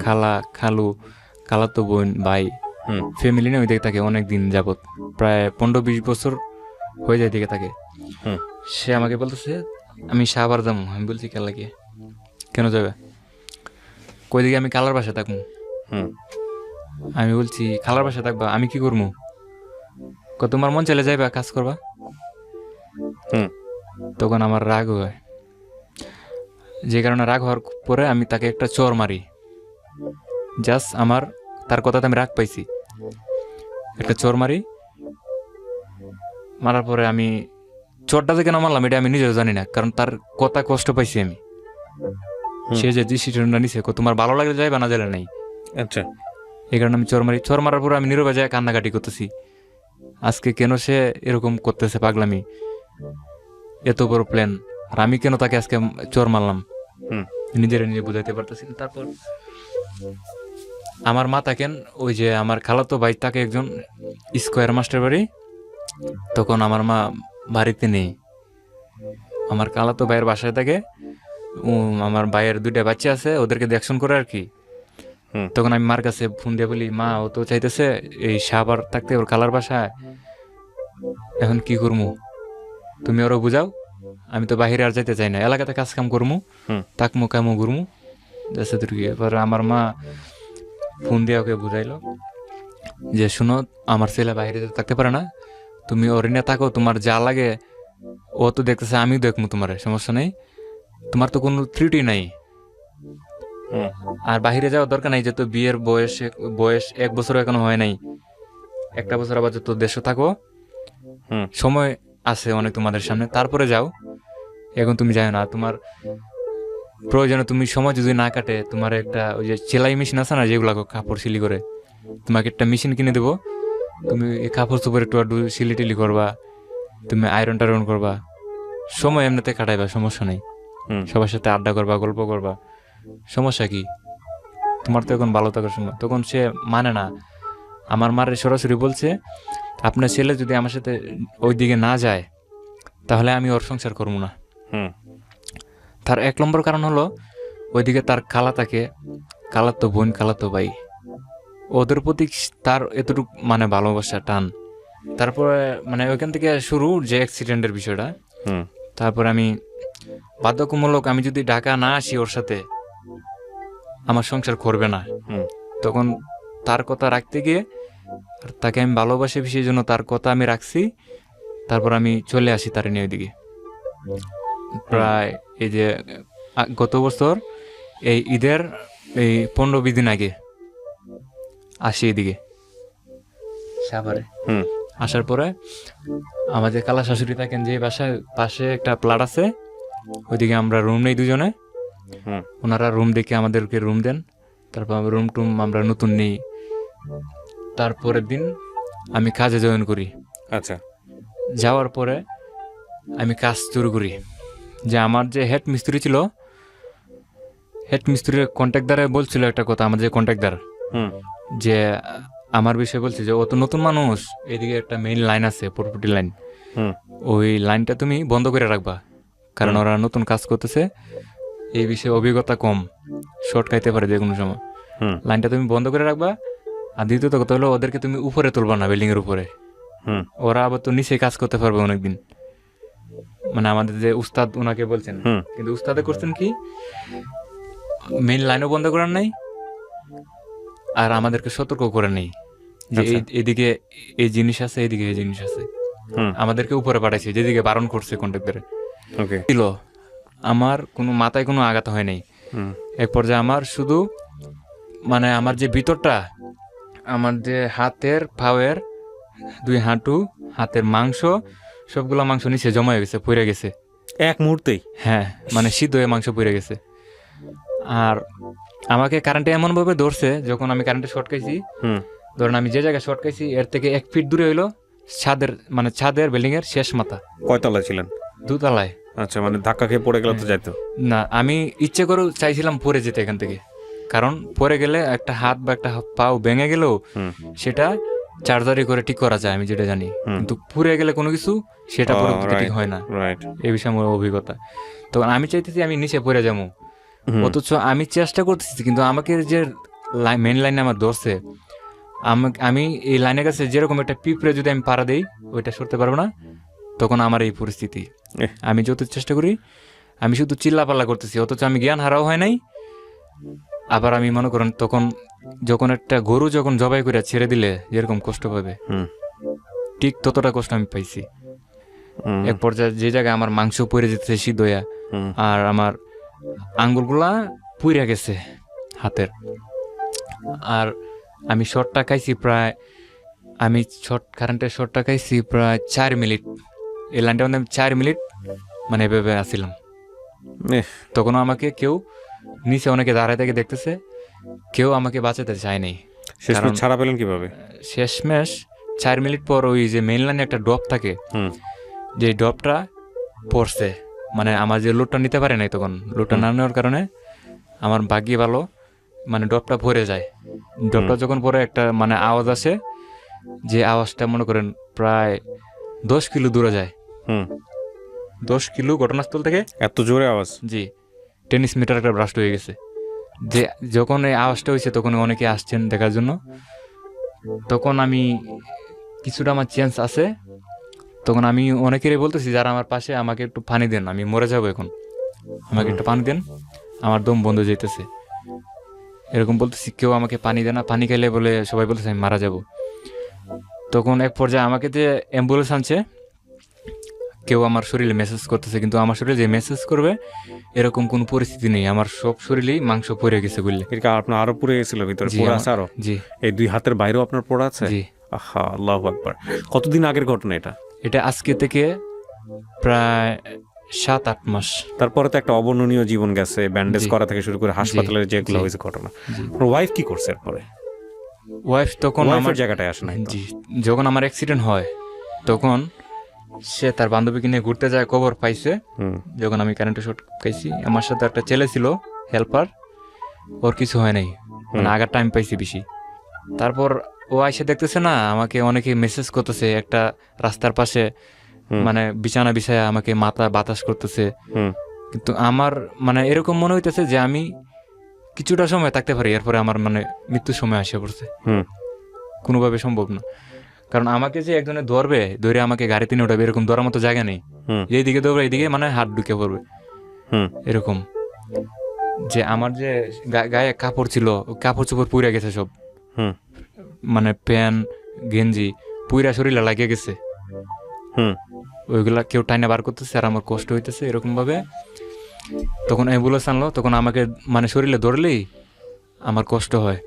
খালা খালু খালাতো বোন ভাই ফ্যামিলি নিয়ে ওই দিকে থাকে অনেকদিন যাবত, প্রায় 15-20 বছর হয়ে যায় দিকে থাকে। সে আমাকে বলতেছে আমি সাবার যাবো, আমি বলছি খালাকে কেন যাবে, কই দিকে আমি খালার বাসায় থাকবো, আমি বলছি খালার বাসায় থাকবা আমি কি করবো, তোমার মন চলে যাইবা কাজ করবা। তখন আমার রাগ হয়, যে কারণে রাগ হওয়ার পরে আমি তাকে একটা চর মারি, জাস্ট আমার তার কথাতে আমি রাগ পাইছি, একটা চর মারি, মারার পরে আমি চোরটা যে কেন মারলাম এটা আমি নিজেও জানি না, কারণ তার কথা কষ্ট পাইছি আমি, সে যে ডিসিশনটা নিছে তোমার ভালো লাগলে যাই বা না যাইলে নাই, আচ্ছা এই কারণে আমি চোর মারি। চোর মারার পরে আমি নীরবে যায় কান্নাকাটি করতেছি, আজকে কেন সে এরকম করতেছে পাগলামি, এত বড় প্ল্যান, আর আমি কেন তাকে আজকে চোর মারলাম, নিজেরা নিজে বুঝাইতে পারতেছি না। তারপর আমার মা থাকেন ওই যে আমার খালাতো ভাই তাকে একজন স্কোয়ার মাস্টার বাড়ি, তখন আমার মা বাড়িতে নেই, আমার খালাতো ভাইয়ের বাসায় থাকে, আমার ভাইয়ের 2টা বাচ্চা আছে, ওদেরকে দেখশন করে আর কি। তখন আমি মার কাছে ফোন দিয়ে বলি মা ও তো চাইতেছে এই সাবার থাকতে ওর খালার বাসায়, এখন কি করবো, তুমি ওরা বুঝাও, আমি তো বাহিরে আর যাইতে চাই না, এলাকাতে কাজ কাম করবো, তাকমো কামো ঘুরমু যাচ্ছে তোর কি। এবার আমার মা ফোন দিয়ে ওকে বুঝাইলো যে শুনো আমার ছেলে বাইরে থাকতে পারে না, তুমি ওর নিয়ে থাকো, তোমার যা লাগে ও তো দেখতেছে আমিও দেখবো, তোমার সমস্যা নেই, তোমার তো কোনো ত্রুটি নাই, আর বাহিরে যাওয়ার দরকার নাই, যেহেতু বিয়ের বয়স 1 বছর এখনো হয় নাই, 1টা বছর আবার যত দেশে থাকো, সময় আছে অনেক তোমাদের সামনে, তারপরে যাও, এখন তুমি যাও না, তোমার প্রয়োজনে তুমি সময় যদি না কাটে, তোমার একটা ওই যে সেলাই মেশিন আছে না যেগুলো কাপড় সিলি করে, তোমাকে একটা মেশিন কিনে দেবো, তুমি এই কাপড় চোপড় একটু সিলি টিলি করবা, তুমি আয়রন টায়রন করবা, সময় এমনিতে কাটাইবা, সমস্যা নেই, সবার সাথে আড্ডা করবা, গল্প করবা, সমস্যা কি, তোমার তো এখন ভালো থাকার সময়। তখন সে মানে না, আমার মারে সরাসরি বলছে আপনার ছেলে যদি আমার সাথে ওই দিকে না যায় তাহলে আমি ওর সংসার করবো না। তার 1 নম্বর কারণ হলো ওইদিকে তার খালা থাকে, খালাতো বোন খালাতো ভাই, ওদের প্রতি তার এতটুকু মানে ভালোবাসা টান। তারপরে মানে ওইখান থেকে শুরু যে অ্যাক্সিডেন্টের বিষয়টা। তারপর আমি বাধ্যতামূলক আমি যদি ঢাকা না আসি ওর সাথে আমার সংসার করবে না, তখন তার কথা রাখতে গিয়ে আর তাকে আমি ভালোবাসি সেই জন্য তার কথা আমি রাখছি। তারপর আমি চলে আসি তার নিয়ে ওইদিকে, প্রায় এই যে গত বছর এই ঈদের এই 15-20 দিন আগে আসি এদিকে সাভারে। আসার পরে আমাদের কালা শাশুড়ি থাকেন যে বাসায় পাশে একটা প্লাট আছে, ওইদিকে আমরা রুম নেই দুজনে, ওনারা রুম দেখে আমাদেরকে রুম দেন, তারপর রুম টুম আমরা নতুন নেই, তারপরের দিন আমি কাজে জয়েন করি। আচ্ছা। যাওয়ার পরে আমি কাজ শুরু করি। যে আমার যে হেড মিস্ত্রি ছিল, হেড মিস্ত্রির কন্ট্রাক্টারে বলছিল একটা কথা, আমার যে কন্ট্রাক্টার, হুম যে আমার বিষয়ে বলছে যে ও তো নতুন মানুষ, এদিকে একটা মেইন লাইন আছে, প্রপার্টি লাইন, হুম ওই লাইনটা তুমি বন্ধ করে রাখবা, কারণ ওরা নতুন কাজ করতেছে, এই বিষয়ে অভিজ্ঞতা কম, শর্ট খাইতে পারে যে কোনো সময়। হুম লাইনটা তুমি বন্ধ করে রাখবা। আর দ্বিতীয়ত কথা হলো ওদেরকে তুমি উপরে তুলবা না, বিল্ডিং এর উপরে। হুম ওরা আবার তো নিচে কাজ করতে পারবে অনেকদিন। মানে আমাদের যে উস্তাদ ওনাকে বলছেন, হুম কিন্তু উস্তাদে করছেন কি, মেইন লাইনও বন্ধ করার নাই, আর আমাদেরকে সতর্ক করে নেই যে আচ্ছা। এদিকে এই জিনিস আছে, এদিকে এই জিনিস আছে। হুম আমাদেরকে উপরে পাঠাইছে, যেদিকে বারণ করছে কন্ট্রাক্টরে ওকে। ছিল। আমার কোনো মাথায় কোনো আঘাত হয় নাই। হুম এক পর্যায়ে আমার শুধু মানে আমার যে ভিতরটা, আমার যে হাতের পায়ের দুই হাঁটু, হাতের মাংস, সবগুলা মাংস নিচে জমা হয়ে গেছে, পড়ে গেছে। এক মুহূর্তেই? হ্যাঁ, মানে সিদ্ধ হয়ে মাংস পড়ে গেছে। আর আমাকে কারেন্টে এমনভাবে ধরছে, যখন আমি কারেন্টে শর্ট খাইছি, হুম ধরেন আমি যে জায়গায় শর্ট খাইছি এর থেকে 1 ফিট দূরে হইলো ছাদের, মানে ছাদের বিল্ডিং এর শেষ মাথা, কয়তলায় ছিলেন? দুতলায়। আচ্ছা, মানে ধাক্কা খেয়ে পড়ে গেলে তো যাইতো। না, আমি ইচ্ছে করে চাইছিলাম পড়ে যেতে এখান থেকে, কারণ পড়ে গেলে একটা হাত বা একটা পাও ভেঙে গেলেও হুম সেটা চার্জারি করে ঠিক করা যায়, আমি যেটা জানি। কিন্তু পুড়ে গেলে কোনো কিছু সেটা পরবর্তীতে ঠিক হয় না, রাইট। এই বিষয়ে আমার অভিজ্ঞতা। তো আমি চাইতেছি আমি নিচে পড়ে যাবো, অথচ আমি চেষ্টা করতেছি, কিন্তু আমাকে যে মেন লাইনে আমার ধরছে, আমি এই লাইনের কাছে যেরকম একটা পিঁপড়ে যদি আমি পাড়া দেই, ওইটা সরতে পারবো না। তখন আমার এই পরিস্থিতি, আমি যত চেষ্টা করি, আমি শুধু চিল্লাপাল্লা করতেছি, অথচ আমি জ্ঞান হারাও হয় নাই। আবার আমি মনে করেন তখন যখন একটা গরু যখন জবাই করে ছেড়ে দিলে যেরকম কষ্ট পাবে, ঠিক ততটা কষ্ট আমি পাইছি। এক পর্যায়ে যে জায়গায় আমার মাংস পড়ে যেতেছে সিদ্ধ হইয়া, আর আমার আঙ্গুলগুলা পুড়ে গেছে হাতের। আর আমি শর্টটা খাইছি প্রায়, আমি কারেন্টের শর্টটা খাইছি প্রায় 4 মিনিট। এই লাইনটার মধ্যে আমি 4 মিনিট মানে এভাবে আসছিলাম। তখনও আমাকে কেউ, নিচে অনেকে দাঁড়ায় থেকে দেখতেছে, কেউ আমাকে বাঁচাতে চায় নাই। শেষমেশ ছাড়া পেলেন কিভাবে? শেষমেশ 4 মিনিট পর ওই যে মেইন লাইনে একটা ড্রপ থাকে, যে ড্রপটা পড়ছে, মানে আমার যে লোডটা নিতে পারে নাই, তখন লোডটা না নেওয়ার কারণে আমার ভাগ্যে ভালো, মানে ড্রপটা ভরে যায়। ড্রপটা যখন পরে একটা মানে আওয়াজ আসে, যে আওয়াজটা মনে করেন প্রায় 10 কিলো দূরে যায়। 10 কিলো ঘটনাস্থল থেকে। এত জোরে আওয়াজ? জি, টেনিস মিটার একটা ব্রাস্ট হয়ে গেছে। যে যখন এই আওয়াজটা হয়েছে তখন অনেকে আসছেন দেখার জন্য। তখন আমি কিছুটা আমার চেঞ্জ আছে, তখন আমি অনেকেরই বলতেছি যারা আমার পাশে, আমাকে একটু পানি দেন, আমি মরে যাবো এখন, আমাকে একটু পানি দেন, আমার দম বন্ধ হয়ে যাইতেছে, এরকম বলতেছি। কেউ আমাকে পানি দেয় না, পানি খাইলে বলে সবাই বলতেছে আমি মারা যাব। তখন এক পর্যায়ে আমাকে যে অ্যাম্বুলেন্স আনছে, কেউ আমার শরীরে মেসেজ করতেছে, কিন্তু আমার শরীরে যে মেসেজ করবে এরকম কোনো পরিস্থিতি নেই। আমার সব শরীরেই মাংস পড়ে গেছে বললে। আপনার আরো পুড়ে গেছিল ভিতরে? পোড়া আছে আরো? জি। এই 2 হাতের বাইরেও আপনার পোড়া আছে? জি। আহা, আল্লাহু আকবার। কতদিন আগের ঘটনা এটা? এটা আজকে থেকে প্রায় 7-8 মাস। তারপরে তো একটা অবর্ণনীয় জীবন গেছে, ব্যান্ডেজ করা থেকে শুরু করে হাসপাতালের যেগুলো হয়েছে ঘটনা। ওয়াইফ কি করছে এরপরে? ওয়াইফ তখন আমার জায়গাটায় আসে নাই। জি, যখন আমার অ্যাক্সিডেন্ট হয় তখন সে তার বান্ধবীকে নিয়ে ঘুরতে যায়, খবর পাইছে যখন আমি কারেন্টে শর্ট খাইছি। আমার সাথে একটা ছেলে ছিল হেল্পার, ওর কিছু হয় নাই, মানে আগার টাইম পাইছি বেশি। তারপর ও আইসে দেখতেছে না, আমাকে অনেকে মেসেজ করতেছে একটা রাস্তার পাশে, মানে বিছানা বিছায়া আমাকে মাথা বাতাস করতেছে। কিন্তু আমার মানে এরকম মনে হইতেছে যে আমি কিছুটা সময় থাকতে পারি, এরপরে আমার মানে মৃত্যুর সময় আসে পড়ছে। কোনোভাবে সম্ভব না, কারণ আমাকে যে একজনে ধরে আমাকে গাড়িতে নিয়ে উঠাবে, এরকম ধরার মতো জায়গা নেই। যেদিকে দৌড়বে এইদিকে মানে হাত ঢুকে পড়বে এরকম। যে আমার যে গায়ে কাপড় ছিল, কাপড় চোপড় পুড়ে গেছে সব, মানে প্যান্ট গেঞ্জি পুইরা শরীরে লাগিয়ে গেছে। ওইগুলা কেউ টাইনা বার করতেছে, আর আমার কষ্ট হইতেছে এরকম ভাবে। তখন অ্যাম্বুলেন্স আনলো, তখন আমাকে মানে শরীরে ধরলেই আমার কষ্ট হয়।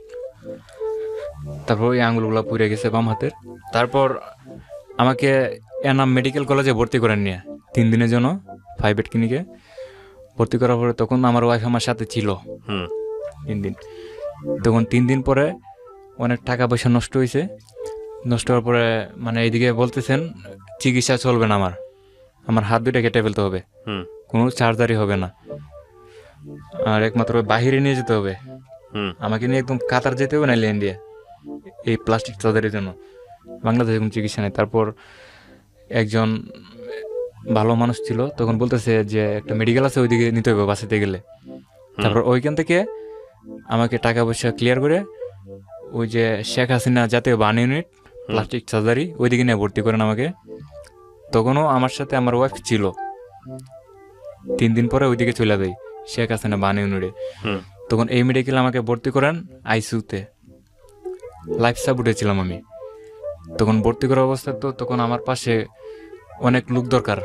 তারপর ওই আঙুলগুলা পুড়ে গেছে বাম হাতের। তারপর আমাকে এনাম মেডিকেল কলেজে ভর্তি করেন নিয়ে 3 দিনের জন্য, 5 বেড ক্লিনিকে ভর্তি করার পরে তখন আমার ওয়াইফ আমার সাথে ছিল 3 দিন। তখন 3 দিন পরে অনেক টাকা পয়সা নষ্ট হয়েছে। নষ্ট হওয়ার পরে মানে এইদিকে বলতেছেন চিকিৎসা চলবে না, আমার হাত দুইটা কেটে ফেলতে হবে, হুম কোনো সার্জারি হবে না, আর একমাত্র বাহিরে নিয়ে যেতে হবে, হুম আমাকে নিয়ে একদম কাতার যেতে হবে, নাইলে ইন্ডিয়া, এই প্লাস্টিক সার্জারির জন্য। বাংলাদেশে কোনো চিকিৎসা নেই। তারপর একজন ভালো মানুষ ছিল, তখন বলতেছে যে একটা মেডিকেল আছে ওইদিকে নিতে হবে বাঁচাতে গেলে। তারপর ওইখান থেকে আমাকে টাকা পয়সা ক্লিয়ার করে ওই যে শেখ হাসিনা জাতীয় বার্ন ইউনিট প্লাস্টিক সার্জারি ওইদিকে নিয়ে ভর্তি করেন আমাকে। তখনও আমার সাথে আমার ওয়াইফ ছিল। 3 দিন পরে ওইদিকে চলে যাই শেখ হাসিনা বার্ন ইউনিটে। হুম তখন এই মেডিকেলে আমাকে ভর্তি করেন আইসিইউতে, লাইফ সাপোর্টে ছিলাম আমি। তখন ভর্তি করার অবস্থা, তো তখন আমার পাশে অনেক লোক দরকার।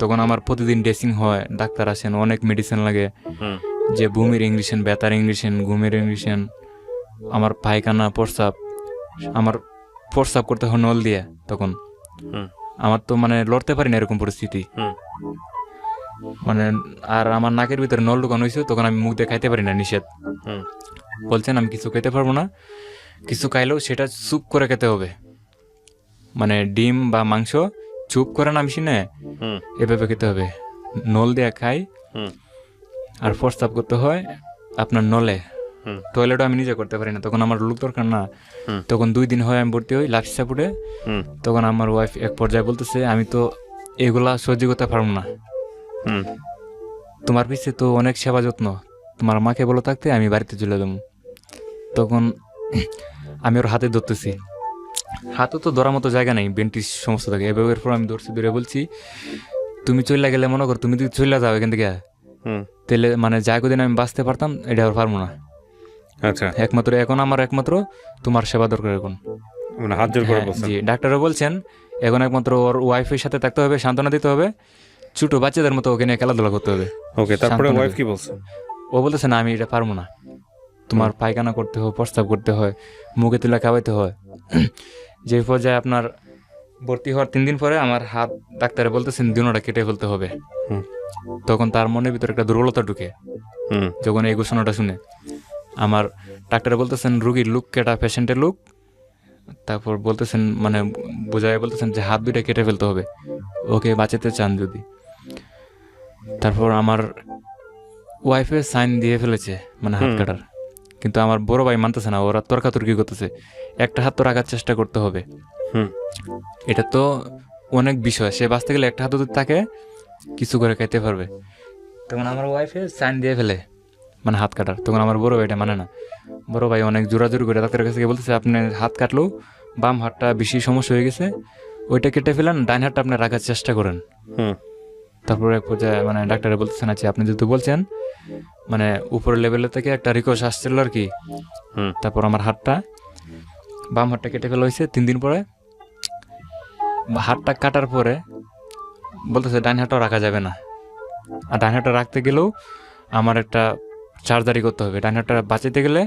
তখন আমার প্রতিদিন ড্রেসিং হয়, ডাক্তার আসেন, অনেক মেডিসিন লাগে, হুম যে বমির ইংলিশন, ব্যথার ইংলিশন, ঘুমের ইংলিশন, আমার পায়খানা প্রস্রাব, আমার প্রস্রাব করতে হয় নল দিয়ে। তখন হুম আমার তো মানে লড়তে পারি না এরকম পরিস্থিতি, হুম মানে আর আমার নাকের ভিতরে নল ঢুকানো হয়েছে, তখন আমি মুখ দিয়ে খাইতে পারি না, নিষেধ। হুম বলছেন আমি কিছু খেতে পারবো না, কিছু খাইলেও সেটা চুপ করে খেতে হবে, মানে ডিম বা মাংস চুপ করে নামছি না, হুম এভাবে খেতে হবে। নল দিয়ে খাই, হুম আর প্রস্রাব করতে হয় আপনার নলে, হুম টয়লেটও আমি নিজে করতে পারি না, তখন আমার লোক দরকার না। হুম। তখন 2 দিন হয় আমি ভর্তি হই লাইফ সাপোর্টে। হুম তখন আমার ওয়াইফ এক পর্যায়ে বলতেছে আমি তো এগুলা সহ্য করতে পারবো না, হুম তোমার পিছে তো অনেক সেবা যত্ন, তোমার মাকে বলো থাকতে, আমি বাড়িতে চলে যাবো। তখন আমি ওর হাতে ধরতেছি, হাতও তো ধরার মতো জায়গা নেই, বেন্টিস সমস্ত থাকে। এভাবে পর আমি ধরে বলছি তুমি চলে গেলে, মনে কর তুমি যদি চলে যাও এখান থেকে, হুম তাহলে মানে যা কদিন আমি বাঁচতে পারতাম এটা আর পারবো না। আচ্ছা, এখন আমার একমাত্র তোমার সেবা দরকার এখন। মানে হাত জোর করে হ্যাঁ, বলছেন। জি, ডাক্তারও বলছেন এখন একমাত্র ওর ওয়াইফের সাথে থাকতে হবে, সান্ত্বনা দিতে হবে, ছোট বাচ্চাদের মতো ওকে নিয়ে খেলাধুলা করতে হবে। ওকে, তারপরে সান্ত্বনা ওয়াইফ দেবে। কি বলছে? ও বলতেছে না আমি এটা পারবো না, তোমার পায়খানা করতে হয়, প্রস্তাব করতে হয়, মুখে তুলে খাওয়াইতে হয়। যে পর্যায়ে আপনার ভর্তি হওয়ার 3 দিন পরে আমার হাত ডাক্তারে বলতেছেন দুনোটা কেটে ফেলতে হবে। হুম তখন তার মনের ভিতরে একটা দুর্বলতা ঢুকে হুম যখন এই ঘোষণাটা শুনে। আমার ডাক্তারে বলতেছেন রুগীর লুক কেটা পেশেন্টের লুক, তারপর বলতেছেন মানে বোঝায় বলতেছেন যে হাত দুইটা কেটে ফেলতে হবে ওকে বাঁচাতে চান যদি। তারপর আমার ওয়াইফে সাইন দিয়ে ফেলেছে মানে হাত কাটার, কিন্তু আমার বড় ভাই মানতেছে না, ওরা তর্কাতর্কি করতেছে, একটা হাত তো রাখার চেষ্টা করতে হবে। হুম এটা তো অনেক বিষয়, সে বাঁচতে গেলে একটা হাত যদি তাকে কিছু করে খাইতে পারবে। তখন আমার ওয়াইফে সাইন দিয়ে ফেলে মানে হাত কাটার। তখন আমার বড় ভাইটা মানে না, বড় ভাই অনেক জোরাজোরি করে ডাক্তারের কাছে গিয়ে বলতেছে আপনি হাত কাটলেও বাম হাতটা বেশি সমস্যা হয়ে গেছে, ওইটা কেটে ফেলেন, ডাইন হাতটা আপনি রাখার চেষ্টা করেন। হুম তারপরে এক পর্যায়ে মানে ডাক্তারে বলতেছেন আচ্ছা আপনি যেহেতু বলছেন, মানে উপরের লেভেলের থেকে একটা রিকোয়েস্ট আসছিল আর কি। হুম তারপর আমার বাম হাতটা কেটে ফেলা হয়েছে 3 দিন পরে। হাতটা কাটার পরে বলতেছে ডাইন হাতটাও রাখা যাবে না, আর ডাইন হাতটা রাখতে গেলেও আমার একটা সার্জারি করতে হবে, ডাইন হাতটা বাঁচাতে গেলে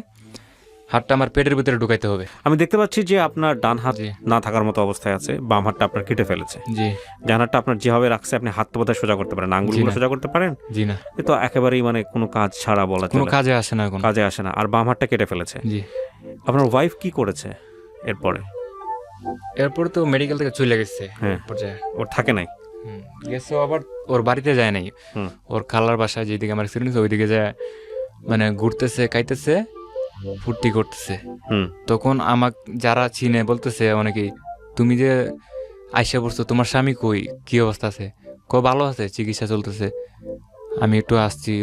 হাতটা আমার পেটের ভিতরে ঢুকাইতে হবে। আমি দেখতে পাচ্ছি যে আপনার ডান হাত জি। না থাকার মতো অবস্থায় আছে, বাম হাতটা আপনার কেটে ফেলেছে। জি ডান হাতটা আপনার যেভাবে রাখছে আপনি হাত তো বোধহয় সোজা করতে পারেন, আঙ্গুলগুলো না। সোজা করতে পারেন, জি না, এ তো একেবারেই মানে কোনো কাজ ছাড়া বলা কোনো চলে, কাজে আসে না এখন। কাজে আসে না। আর বাম হাতটা কেটে ফেলেছে। জি, আপনার ওয়াইফ কি করেছে এরপরে? এরপরে তো মেডিকেল থেকে চলে গেছে হ্যাঁ। পর্যায়ে। ওর থাকে নাই? গেছে আবার ওর বাড়িতে যায় নাই, হুম ওর খালার বাসায় যেদিকে আমার এক্সপিরিয়েন্স ওইদিকে যায় মানে ঘুরতেছে, খাইতেছে, ফুর্তি করতেছে। হুম তখন আমাক যারা চিনে বলতেছে অনেকেই তুমি যে আইসা পড়ছো, তোমার স্বামী কই, কি অবস্থা আছে? ভালো আছে, চিকিৎসা চলতেছে, আমি একটু আসছি,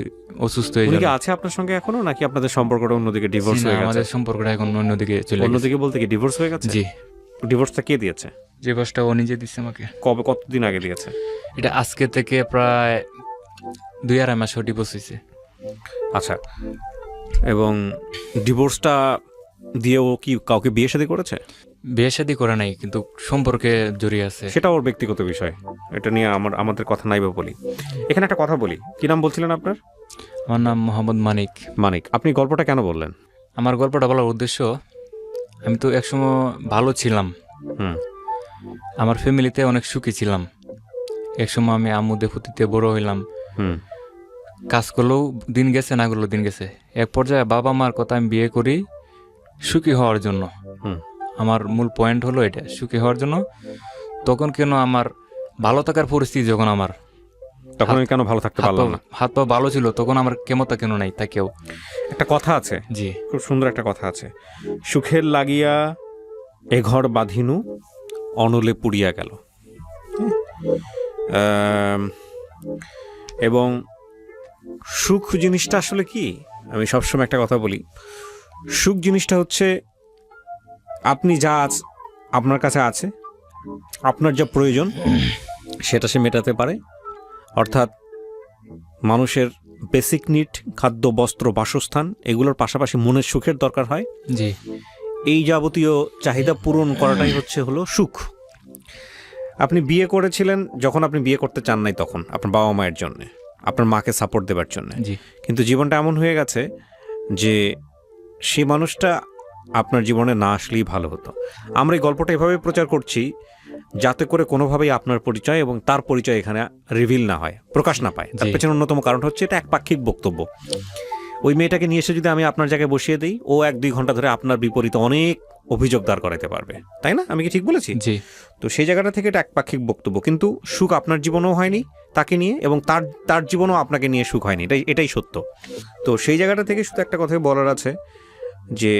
অসুস্থ হয়ে উনি কি যাবে। আছে আপনার সঙ্গে এখনো, নাকি আপনাদের সম্পর্কটা অন্যদিকে ডিভোর্স হয়ে গেছে? আমাদের সম্পর্কটা এখন অন্যদিকে চলে গেছে। অন্যদিকে বলতে কি ডিভোর্স হয়ে গেছে? জি, ডিভোর্সটা কে দিয়েছে? যে বসটা ও নিজে দিচ্ছে আমাকে। কবে, কতদিন আগে দিয়েছে? এটা আজকে থেকে প্রায় 2-2.5 মাস ডিভোর্স হয়েছে। আচ্ছা, এবং ডিভোর্সটা দিয়ে ও কি কাউকে বিয়ে শাদী করেছে? বিয়ে শাদী করে নাই, কিন্তু সম্পর্কে জড়িয়ে আছে। সেটা ওর ব্যক্তিগত বিষয়, এটা নিয়ে আমাদের কথা নাই বা বলি। এখানে একটা কথা বলি, কি নাম বলছিলেন আপনার? আমার নাম মোহাম্মদ মানিক। মানিক, আপনি গল্পটা কেন বললেন? আমার গল্পটা বলার উদ্দেশ্য, আমি তো একসময় ভালো ছিলাম, হুম আমার ফ্যামিলিতে অনেক সুখী ছিলাম। একসময় আমি আম্মুদের ফুটিতে বড় হইলাম, হুম কাজ করলেও দিন গেছে, না করলেও দিন গেছে। এক পর্যায়ে বাবা মার কথা আমি বিয়ে করি, সুখী হওয়ার জন্য। হুম। আমার মূল পয়েন্ট হলো এটা, সুখী হওয়ার জন্য। তখন কেন আমার ভালো থাকার পরিস্থিতি, যখন আমার তখন আমি কেন ভালো থাকতে পারলাম না? হাত পা ভালো ছিল, তখন আমার ক্ষমতা কেন নাই তা কেউ। একটা কথা আছে, জি, খুব সুন্দর একটা কথা আছে, সুখের লাগিয়া এ ঘর বাঁধিনু অনলে পুড়িয়া গেল। এবং সুখ জিনিসটা আসলে কি, আমি সবসময় একটা কথা বলি, সুখ জিনিসটা হচ্ছে আপনি যা আপনার কাছে আছে, আপনার যা প্রয়োজন সেটা সে মেটাতে পারে। অর্থাৎ মানুষের বেসিক নিড, খাদ্য, বস্ত্র, বাসস্থান, এগুলোর পাশাপাশি মনের সুখের দরকার হয়। জি, এই যাবতীয় চাহিদা পূরণ করাটাই হলো সুখ। আপনি বিয়ে করেছিলেন, যখন আপনি বিয়ে করতে চান নাই তখন আপনার বাবা মায়ের জন্য, আপনার মাকে সাপোর্ট দেবার জন্য। জি, কিন্তু জীবনটা এমন হয়ে গেছে যে সেই মানুষটা আপনার জীবনে না আসলেই ভালো হতো। আমরা এই গল্পটা এভাবে প্রচার করছি যাতে করে কোনোভাবেই আপনার পরিচয় এবং তার পরিচয় এখানে রিভিল না হয়, প্রকাশ না পায়। তার পেছনে অন্যতম কারণ হচ্ছে এটা একপাক্ষিক বক্তব্য। ওই মেয়েটাকে নিয়ে এসে যদি আমি আপনার জায়গায় বসিয়ে দিই, ও 1-2 ঘন্টা ধরে আপনার বিপরীতে অনেক অভিযোগ দাঁড় করাতে পারবে, তাই না? আমি কি ঠিক বলেছি? জি। তো সেই জায়গাটা থেকে এটা একপাক্ষিক বক্তব্য। কিন্তু সুখ আপনার জীবনেও হয়নি তাকে নিয়ে, এবং তার জীবনেও আপনাকে নিয়ে সুখ হয়নি, এটাই সত্য। তো সেই জায়গাটা থেকে শুধু একটা কথাই বলার আছে যে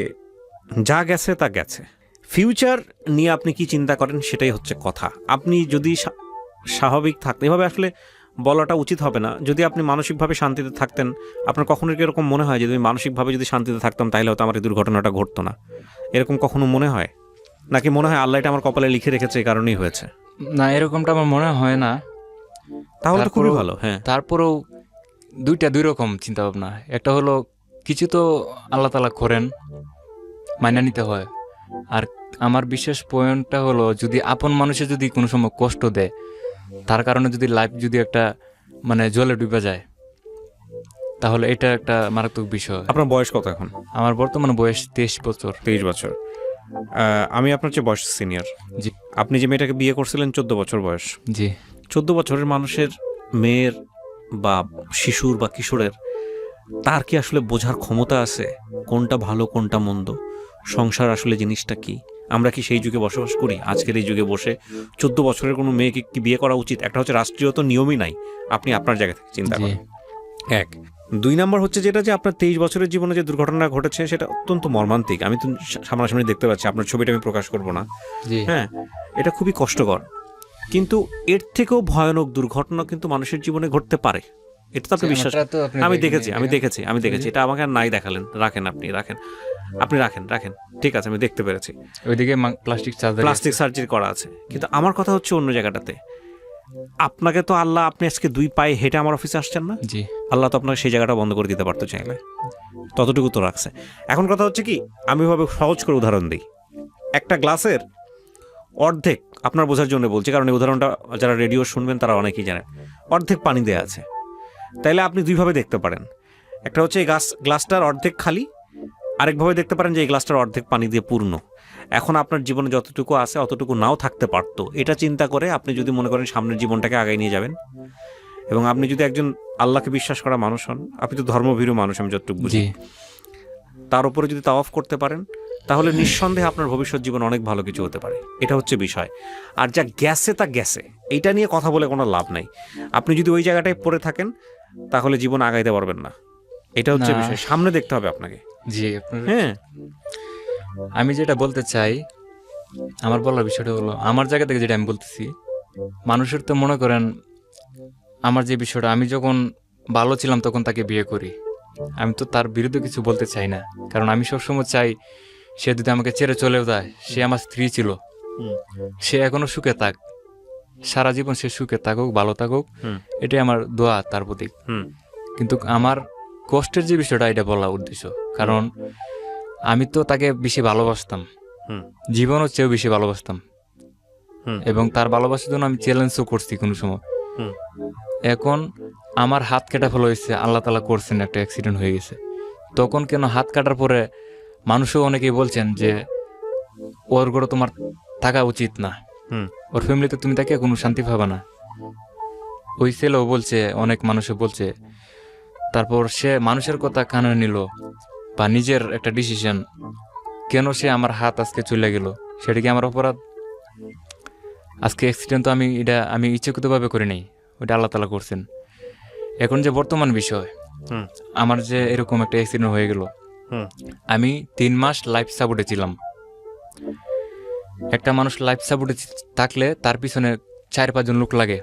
যা গেছে তা গেছে। ফিউচার নিয়ে আপনি কি চিন্তা করেন সেটাই হচ্ছে কথা। আপনি যদি স্বাভাবিক থাকতেন, এভাবে আসলে বলাটা উচিত হবে না, যদি আপনি মানসিকভাবে শান্তিতে থাকতেন, আপনার কখনো কি এরকম মনে হয় যে আমি মানসিকভাবে যদি শান্তিতে থাকতাম তাহলে হয়তো আমার এই দুর্ঘটনাটা ঘটতো না? এরকম কখনো মনে হয়? নাকি মনে হয় আল্লাহ এটা আমার কপালে লিখে রেখেছে, এই কারণেই হয়েছে? না, এরকমটা আমার মনে হয় না। তাহলে তো খুবই ভালো। হ্যাঁ, তারপরেও দুই রকম চিন্তা ভাবনা। একটা হলো কিছু তো আল্লাহ তাআলা করেন, মাইনা নিতে হয়। আর আমার বিশেষ পয়েন্টটা হলো, যদি আপন মানুষে যদি কোনো সময় কষ্ট দেয়, তার কারণে যদি লাইফ যদি একটা জলে ডুবে যায়, তাহলে এটা একটা মারাত্মক বিষয়। আপনার বয়স কত এখন? আমার বর্তমানে বয়স 23 বছর। 23 বছর। আমি আপনার চেয়ে বয়স সিনিয়র। জি। আপনি যে মেয়েটাকে বিয়ে করছিলেন 14 বছর বয়স। জি। 14 বছরের মানুষের, মেয়ের বা শিশুর বা কিশোরের, তার কি আসলে বোঝার ক্ষমতা আছে কোনটা ভালো কোনটা মন্দ, সংসার আসলে জিনিসটা কি? আমরা কি সেই যুগে বসবাস করি? আজকের এই যুগে বসে 14 বছরের কোনো মেয়েকে কি বিয়ে করা উচিত? একটা হচ্ছে রাষ্ট্রীয় তো নিয়মই নাই, আপনি আপনার জায়গা থেকে চিন্তা করেন। 1 2 নম্বর হচ্ছে যেটা, যে আপনার 23 বছরের জীবনে যে দুর্ঘটনা ঘটেছে সেটা অত্যন্ত মর্মান্তিক। আমি তো সামনাসামনি দেখতে পাচ্ছি, আপনার ছবিটা আমি প্রকাশ করব না। হ্যাঁ, এটা খুবই কষ্টকর। কিন্তু এর থেকেও ভয়ানক দুর্ঘটনা কিন্তু মানুষের জীবনে ঘটতে পারে, এটা তো আপনি বিশ্বাস। আমি দেখেছি। এটা আমাকে আর নাই দেখালেন, রাখেন, আপনি রাখেন। ঠিক আছে, আমি দেখতে পেরেছি। ওইদিকে প্লাস্টিক সার্জারি করা আছে। কিন্তু আমার কথা হচ্ছে অন্য জায়গাটাতে। আপনাকে তো আল্লাহ, আপনি আজকে 2 পায়ে হেঁটে আমার অফিসে আসছেন না? জি। আল্লাহ তো আপনাকে সেই জায়গাটা বন্ধ করে দিতে পারতো চাইলে, ততটুকু তো রাখছে। এখন কথা হচ্ছে কি, আমি ভাবে সহজ করে উদাহরণ দিই। একটা গ্লাসের অর্ধেক, আপনার বোঝার জন্য বলছি, কারণ এই উদাহরণটা যারা রেডিও শুনবেন তারা অনেকেই জানেন, অর্ধেক পানি দেয়া আছে। তাইলে আপনি 2 ভাবে দেখতে পারেন। একটা হচ্ছে এই গ্লাসটার অর্ধেক খালি, আরেকভাবে দেখতে পারেন যে এই গ্লাসটার অর্ধেক পানি দিয়ে পূর্ণ। এখন আপনার জীবনে যতটুকু আছে অতটুকু নাও থাকতে পারতো। এটা চিন্তা করে আপনি যদি মনে করেন সামনের জীবনটাকে আগায় নিয়ে যাবেন, এবং আপনি যদি একজন আল্লাহকে বিশ্বাস করা মানুষ হন, আপনি তো ধর্মভীরু মানুষ আমি যতটুকু বুঝি, তার উপরে যদি তাওয়াফ করতে পারেন, তাহলে নিঃসন্দেহে আপনার ভবিষ্যৎ জীবন অনেক ভালো কিছু হতে পারে। এটা হচ্ছে বিষয়। আর যা গেছে তা গেছে, এইটা নিয়ে কথা বলে কোনো লাভ নাই। আপনি যদি ওই জায়গাটায় পড়ে থাকেন তাহলে জীবন আগাইতে পারবেন না। এটা হচ্ছে বিষয়, সামনে দেখতে হবে আপনাকে। জি। হ্যাঁ, আমি যেটা বলতে চাই, আমার বলার বিষয়টা হলো, আমার জায়গা থেকে যেটা আমি বলতেছি, মানুষের তো মনে করেন আমার যে বিষয়টা, আমি যখন ভালো ছিলাম তখন তাকে বিয়ে করি, আমি তো তার বিরুদ্ধে কিছু বলতে চাই না। কারণ আমি সবসময় চাই সে যদি আমাকে ছেড়ে চলেও যায়, সে আমার স্ত্রী ছিল, সে এখনো সুখে থাক, সারা জীবন সে সুখে থাকুক, ভালো থাকুক, এটাই আমার দোয়া তার প্রতি। কিন্তু আমার কষ্টের যে বিষয়টা, এটা বলা উদ্দেশ্য, কারণ আমি তো তাকে বেশি ভালোবাসতাম, জীবনের চেয়েও বেশি ভালোবাসতাম, এবং তার ভালোবাসার জন্য আমি চ্যালেঞ্জও করছি কোনো সময়। এখন আমার হাত কেটে ফেলা হয়েছে, আল্লাহ তাআলা করছেন, একটা অ্যাক্সিডেন্ট হয়ে গেছে। তখন কেন হাত কাটার পরে মানুষও অনেকেই বলছেন যে ওর ঘরে তোমার থাকা উচিত না, ওর ফ্যামিলিতে তুমি তাকে কোনো শান্তি পাবে না। ওই ছেলেও বলছে, অনেক মানুষে বলছে। তারপর সে মানুষের কথা কানে নিল বা নিজের একটা ডিসিশন কেন সে আমার হাত আজকে চলে গেল, সেটা কি আমার অপরাধ? আজকে অ্যাক্সিডেন্ট তো আমি ইচ্ছাকৃতভাবে করি নাই, ওটা আল্লাহ তাআলা করছেন। এখন যে বর্তমান বিষয়, হুম আমার যে এরকম একটা অ্যাক্সিডেন্ট হয়ে গেল, হুম আমি 3 মাস লাইফ সাপোর্টে ছিলাম। একটা মানুষ লাইফ সাপোর্টে থাকলে তার পিছনে 4-5 জন লোক লাগে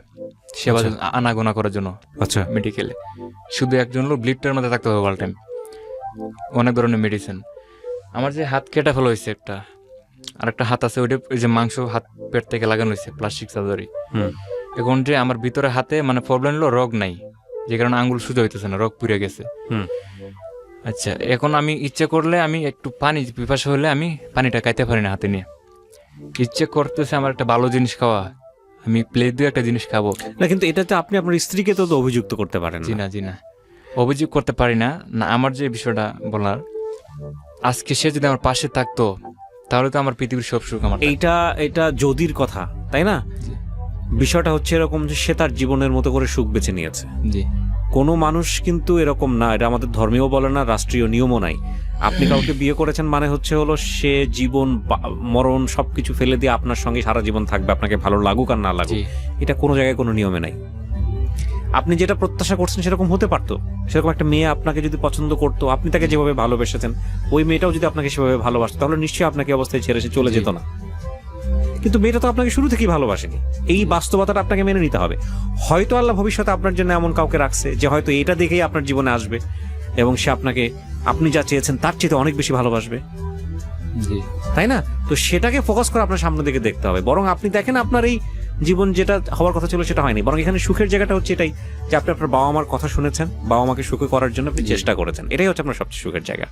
সেবা আনাগোনা করার জন্য আচ্ছা মেডিকেলে। শুধু একজন লোক ব্লিডটার মধ্যে থাকতে হবে অল টাইম, অনেক ধরনের মেডিসিন। আমার যে হাত কেটে ফেলা হয়েছে একটা, আর একটা হাত আছে ওইটা, ওই যে মাংস হাত পেট থেকে লাগানো হয়েছে প্লাস্টিক সার্জারি। হুম এখন যে আমার ভিতরে হাতে মানে প্রবলেম হলো রোগ নাই, যে কারণে আঙ্গুল সোজা হইতেছে না, রোগ পুড়ে গেছে। হুম আচ্ছা, এখন আমি ইচ্ছে করলে আমি একটু পানি পিপাসা হলে আমি পানিটা খাইতে পারি না হাতে নিয়ে। ইচ্ছে করতেছে আমার একটা ভালো জিনিস খাওয়া, আমি প্লেট দিয়ে একটা জিনিস খাবো। না কিন্তু এটাতে আপনি আপনার স্ত্রীকে তো অভিযুক্ত করতে পারেন জি না। না, জি না, অভিযোগ করতে পারি না। না, আমার যে বিষয়টা বলার, আজকে সে যদি আমার পাশে থাকতো তাহলে তো আমার পৃথিবীর সব সুখ আমার। এটা যদির কথা, তাই না? জি। বিষয়টা হচ্ছে এরকম যে সে তার জীবনের মতো করে সুখ বেছে নিয়েছে। জি কোনো মানুষ কিন্তু এরকম না, এটা আমাদের ধর্মেও বলে না, রাষ্ট্রীয় নিয়মও নাই। আপনি কাউকে বিয়ে করেছেন মানে হলো সে জীবন মরণ সবকিছু ফেলে দিয়ে আপনার সঙ্গে সারা জীবন থাকবে, আপনাকে ভালো লাগুক আর না লাগুক। জি এটা কোনো জায়গায় কোনো নিয়মে নাই। আপনি যেটা প্রত্যাশা করছেন সেরকম হতে পারতো। সেরকম একটা মেয়ে আপনাকে যদি পছন্দ করতো, আপনি তাকে যেভাবে ভালোবেসেছেন, ওই মেয়েটাও যদি আপনাকে সেভাবে ভালোবাসতো, তাহলে নিশ্চয়ই আপনাকে অবস্থায় ছেড়ে সে চলে যেত না। কিন্তু মেয়েটা তো আপনাকে শুরু থেকেই ভালোবাসেনি। এই বাস্তবতাটা আপনাকে মেনে নিতে হবে। হয়তো আল্লাহ ভবিষ্যতে আপনার জন্য এমন কাউকে রাখছে যে হয়তো এটা দেখেই আপনার জীবনে আসবে এবং সে আপনাকে আপনি যা চেয়েছেন তার চেয়ে অনেক বেশি ভালোবাসবে, জি তাই না? তো সেটাকে ফোকাস করে আপনার সামনের দিকে দেখতে হবে। বরং আপনি দেখেন আপনার এই জীবন যেটা হওয়ার কথা ছিল সেটা হয়নি, বরং এখানে সুখের জায়গাটা হচ্ছে এটাই যে আপনি আপনার বাবা মার কথা শুনেছেন, বাবা মাকে সুখী করার জন্য আপনি চেষ্টা করেছেন, এটাই হচ্ছে আপনার সবচেয়ে সুখের জায়গা।